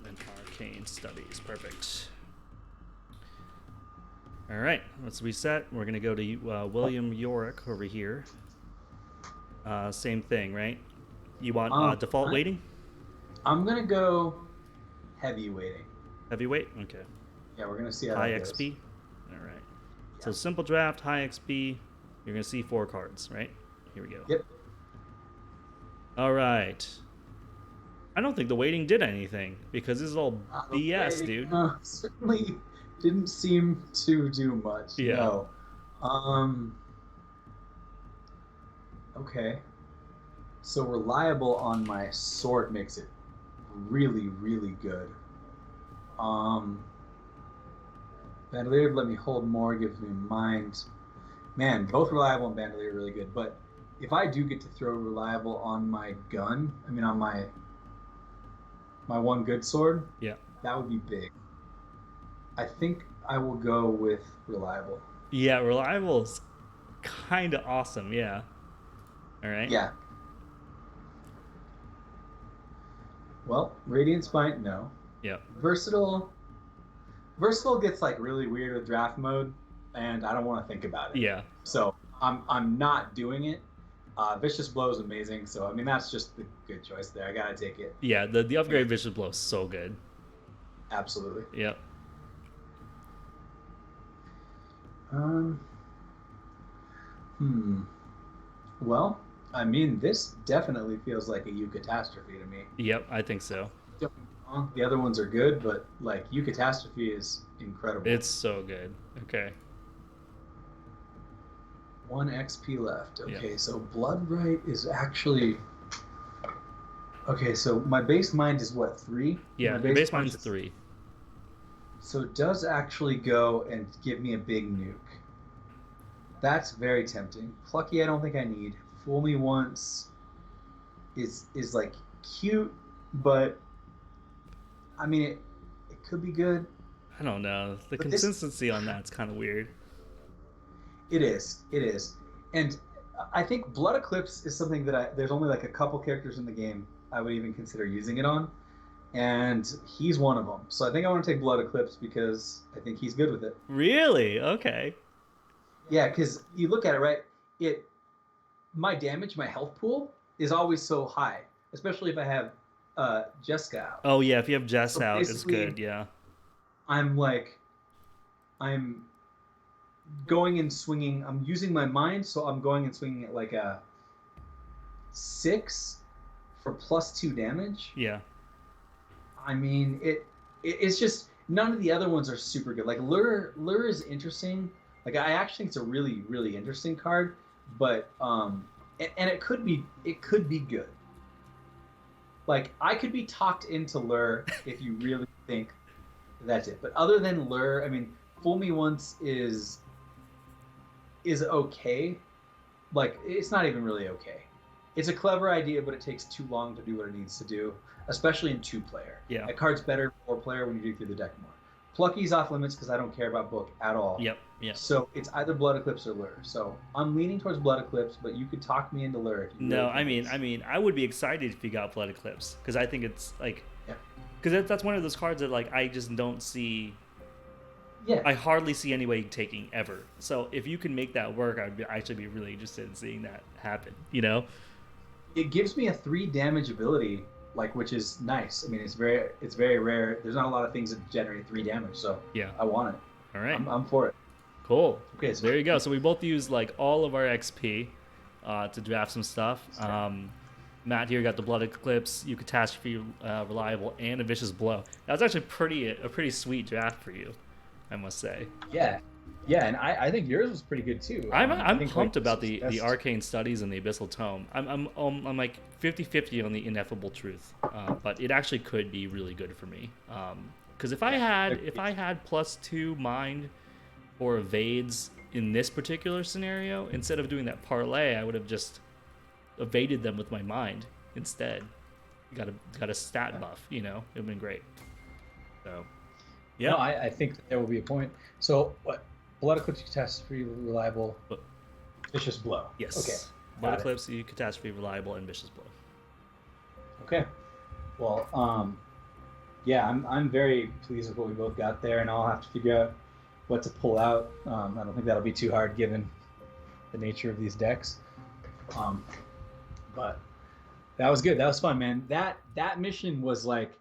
Speaker 2: an Arcane Studies. Perfect. All right, let's reset. We're gonna go to William Yorick over here. Same thing, right? You want default weighting?
Speaker 3: I'm gonna go heavy weighting.
Speaker 2: Heavyweight? Okay.
Speaker 3: Yeah, we're gonna see how
Speaker 2: High
Speaker 3: that goes.
Speaker 2: XP? All right.
Speaker 3: Yeah.
Speaker 2: So simple draft, high XP. You're going to see 4 cards, right? Here we go.
Speaker 3: Yep.
Speaker 2: All right. I don't think the weighting did anything because this is all BS,
Speaker 3: Okay.
Speaker 2: dude.
Speaker 3: Certainly didn't seem to do much.
Speaker 2: Yeah.
Speaker 3: No. Okay. So reliable on my sword makes it really, really good. Bandolier let me hold more, gives me mind. Man, both reliable and bandolier are really good. But if I do get to throw reliable on my gun, I mean on my one good sword,
Speaker 2: Yeah.
Speaker 3: that would be big. I think I will go with reliable.
Speaker 2: Yeah, reliable is kind of awesome. Yeah. All right.
Speaker 3: Yeah. Well, Radiant Spine, no.
Speaker 2: Yeah.
Speaker 3: Versatile gets like really weird with draft mode, and I don't want to think about it.
Speaker 2: Yeah.
Speaker 3: So I'm not doing it. Vicious Blow is amazing, so I mean that's just the good choice there. I gotta take it.
Speaker 2: Yeah. The upgrade Vicious Blow is so good.
Speaker 3: Absolutely.
Speaker 2: Yep.
Speaker 3: Well, I mean, this definitely feels like a Eucatastrophe to me.
Speaker 2: Yep. I think so.
Speaker 3: Don't get me wrong, the other ones are good, but like Eucatastrophe is incredible.
Speaker 2: It's so good. Okay.
Speaker 3: 1 XP left. Okay,
Speaker 2: Yep.
Speaker 3: so Bloodbright is actually... Okay, so my base mind is what, 3?
Speaker 2: Yeah.
Speaker 3: My
Speaker 2: Your base mine's 3.
Speaker 3: So it does actually go and give me a big nuke. That's very tempting. Plucky I don't think I need. Fool Me Once is like cute, but I mean it could be good.
Speaker 2: I don't know. The
Speaker 3: But this-
Speaker 2: consistency on that's kind of weird.
Speaker 3: It is. And I think Blood Eclipse is something that there's only like a couple characters in the game I would even consider using it on, and he's one of them. So I think I want to take Blood Eclipse because I think he's good with it.
Speaker 2: Really? Okay.
Speaker 3: Yeah, because you look at it, right? My damage, my health pool is always so high, especially if I have Jessica out.
Speaker 2: Oh yeah, if you have Jess
Speaker 3: So
Speaker 2: out, it's
Speaker 3: basically-
Speaker 2: good. Yeah.
Speaker 4: I'm like, I'm going and swinging. I'm using my mind, so I'm going and swinging at like a 6 for +2 damage.
Speaker 2: Yeah.
Speaker 4: I mean, it's just none of the other ones are super good. Like Lure is interesting. Like I actually think it's a really really interesting card, but and it could be good. Like I could be talked into Lure if you really think that's it. But other than Lure, I mean, Fool Me Once is okay. Like it's not even really okay. It's a clever idea, but it takes too long to do what it needs to do, especially in 2-player.
Speaker 2: Yeah.
Speaker 4: That card's better 4-player when you do through the deck more. Plucky's off limits because I don't care about book at all.
Speaker 2: Yep. Yep.
Speaker 4: So it's either Blood Eclipse or Lure. So I'm leaning towards Blood Eclipse, but you could talk me into Lure if you
Speaker 2: No,
Speaker 4: really
Speaker 2: I mean, I would be excited if you got Blood Eclipse because I think it's like, because that's one of those cards that like I just don't see.
Speaker 4: Yeah.
Speaker 2: I hardly see anybody taking ever. So if you can make that work, I'd actually be really interested in seeing that happen. You know.
Speaker 4: It gives me a 3 damage ability, like which is nice. I mean, it's very rare. There's not a lot of things that generate 3 damage, so
Speaker 2: yeah,
Speaker 4: I want it.
Speaker 2: All right,
Speaker 4: I'm for it.
Speaker 2: Cool.
Speaker 4: Okay,
Speaker 2: so there you go. So we both use like all of our XP to draft some stuff. Matt here got the Blood Eclipse, you Catastrophe, Reliable, and a Vicious Blow. That was actually a pretty sweet draft for you, I must say.
Speaker 3: Yeah, and I think yours was pretty good too.
Speaker 2: I'm pumped about the Arcane Studies and the Abyssal Tome. I'm like 50-50 on the Ineffable Truth, but it actually could be really good for me. Because if I had +2 Mind or Evades in this particular scenario, instead of doing that parlay, I would have just evaded them with my Mind instead. Got a stat buff, you know. It would have been great. So, yeah.
Speaker 3: No, I think that there will be a point. So what? Blood Eclipse, Catastrophe, Reliable, Vicious Blow.
Speaker 2: Yes.
Speaker 3: Okay.
Speaker 2: Blood Eclipse, Catastrophe, Reliable, and Vicious Blow.
Speaker 3: Okay. Well, yeah, I'm very pleased with what we both got there, and I'll have to figure out what to pull out. I don't think that'll be too hard given the nature of these decks. But that was good. That was fun, man. That mission was like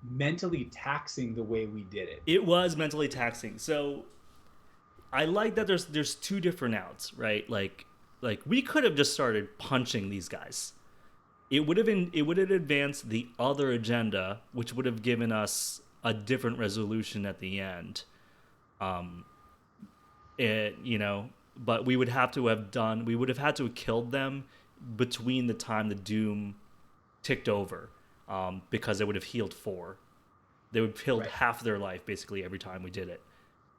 Speaker 3: mentally taxing the way we did it.
Speaker 2: It was mentally taxing. So I like that there's 2 different outs, right? Like we could have just started punching these guys. It would have advanced the other agenda, which would have given us a different resolution at the end. But we would have had to have killed them between the time the Doom ticked over, because it would have healed 4. They would have healed half their life basically every time we did it.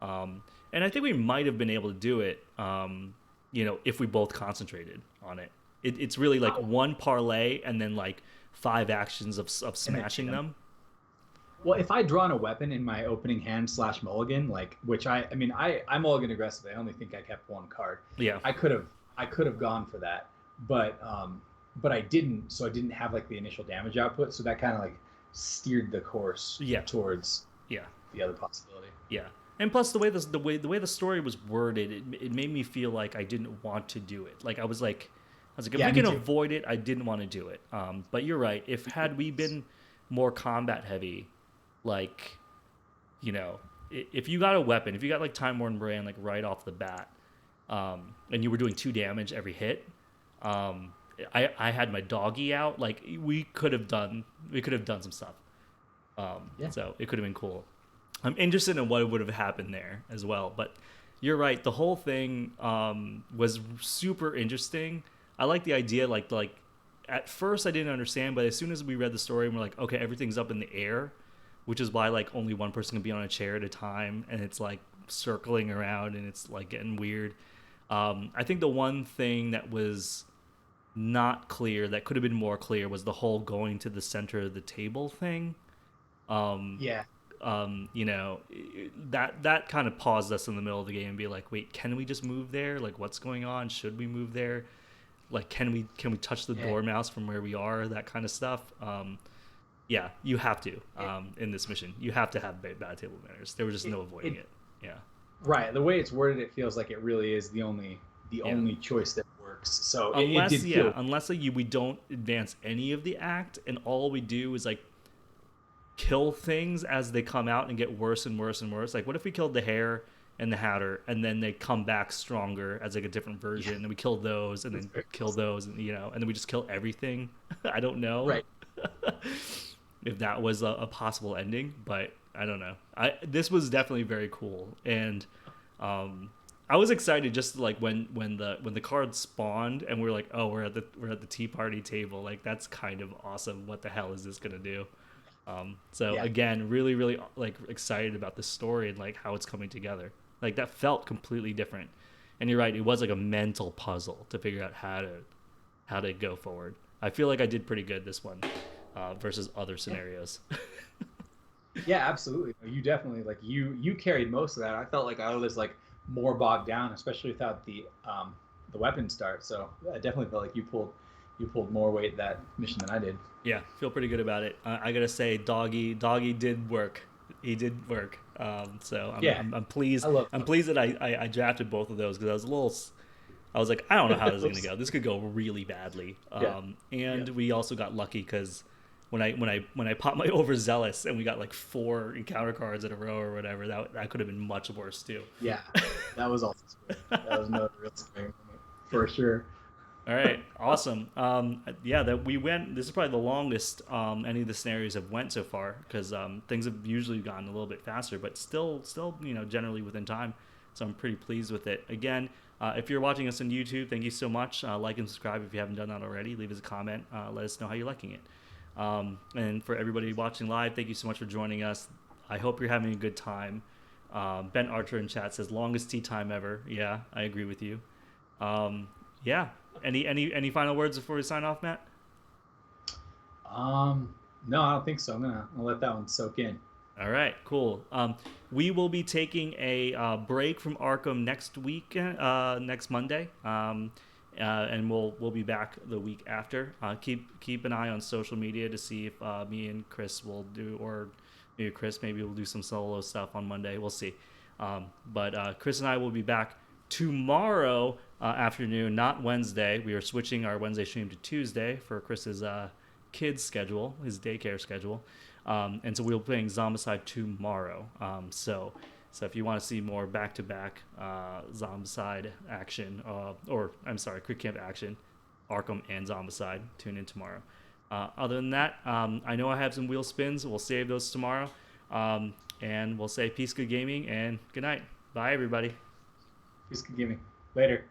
Speaker 2: And I think we might have been able to do it, if we both concentrated on it. It's really like one parlay and then like 5 actions of smashing them.
Speaker 3: Well, if I drawn a weapon in my opening hand / mulligan, like I mulligan aggressively. I only think I kept 1 card.
Speaker 2: Yeah.
Speaker 3: I could have gone for that, but I didn't. So I didn't have like the initial damage output. So that kind of like steered the course towards the other possibility.
Speaker 2: Yeah. And plus the way the story was worded, it made me feel like I didn't want to do it. Like I was like if we can avoid it, I didn't want to do it. But you're right. Had we been more combat heavy, like, if you got a weapon, if you got like Time Worn Brand like right off the bat, and you were doing 2 damage every hit, I had my doggy out. Like we could have done some stuff. So it could have been cool. I'm interested in what would have happened there as well. But you're right. The whole thing was super interesting. I like the idea. Like at first I didn't understand, but as soon as we read the story and we're like, okay, everything's up in the air, which is why like only one person can be on a chair at a time, and it's like circling around and it's like getting weird. I think the one thing that was not clear, that could have been more clear, was the whole going to the center of the table thing. That kind of paused us in the middle of the game and be like, wait, can we just move there? Like, what's going on? Should we move there? Like, can we touch the dormouse from where we are? That kind of stuff. You have to in this mission. You have to have bad table manners. There was just no avoiding it. Yeah.
Speaker 3: Right. The way it's worded, it feels like it really is the only choice that works. So
Speaker 2: unless we don't advance any of the act, and all we do is like kill things as they come out and get worse and worse and worse. Like, what if we killed the Hare and the Hatter, and then they come back stronger as like a different version, and we kill those, and then kill those, and and then we just kill everything. I don't know.
Speaker 3: Right.
Speaker 2: If that was a possible ending, but I don't know. This was definitely very cool, and I was excited just like when the cards spawned, and we're like, oh, we're at the tea party table. Like, that's kind of awesome. What the hell is this gonna do? Again, really, really like excited about the story and like how it's coming together. Like, that felt completely different. And you're right, it was like a mental puzzle to figure out how to go forward. I feel like I did pretty good this one versus other scenarios.
Speaker 3: Yeah, absolutely. You definitely you carried most of that. I felt like I was like more bogged down, especially without the weapon start. So I definitely felt like you pulled more weight that mission than I did.
Speaker 2: Yeah, feel pretty good about it. I gotta say, Doggy did work. He did work. So I'm pleased. I'm pleased that I drafted both of those, because I was like, I don't know how this is gonna go. This could go really badly. We also got lucky, because when I popped my overzealous and we got like 4 encounter cards in a row or whatever, that could have been much worse too.
Speaker 3: Yeah, that was also scary. That was another real scary moment for sure.
Speaker 2: All right, awesome. That we went. This is probably the longest any of the scenarios have went so far, because things have usually gotten a little bit faster, but still, generally within time. So I'm pretty pleased with it. Again, if you're watching us on YouTube, thank you so much. Like and subscribe if you haven't done that already. Leave us a comment. Let us know how you're liking it. And for everybody watching live, thank you so much for joining us. I hope you're having a good time. Ben Archer in chat says longest tea time ever. Yeah, I agree with you. Yeah. Any final words before we sign off, Matt?
Speaker 3: No, I don't think so. I'll let that one soak in.
Speaker 2: All right, cool. We will be taking a break from Arkham next week, next Monday, and we'll be back the week after. Keep an eye on social media to see if me and Chris will do, or maybe Chris maybe we'll do some solo stuff on Monday. We'll see. But Chris and I will be back tomorrow afternoon, not Wednesday. We are switching our Wednesday stream to Tuesday for Chris's kids schedule, his daycare schedule, and so we'll be playing Zombicide tomorrow. So if you want to see more back-to-back Zombicide action, Crit Camp action, Arkham and Zombicide, tune in tomorrow. Other than that, I know I have some wheel spins. We'll save those tomorrow, and we'll say peace, good gaming, and good night. Bye, everybody.
Speaker 3: Peace, good gaming. Later.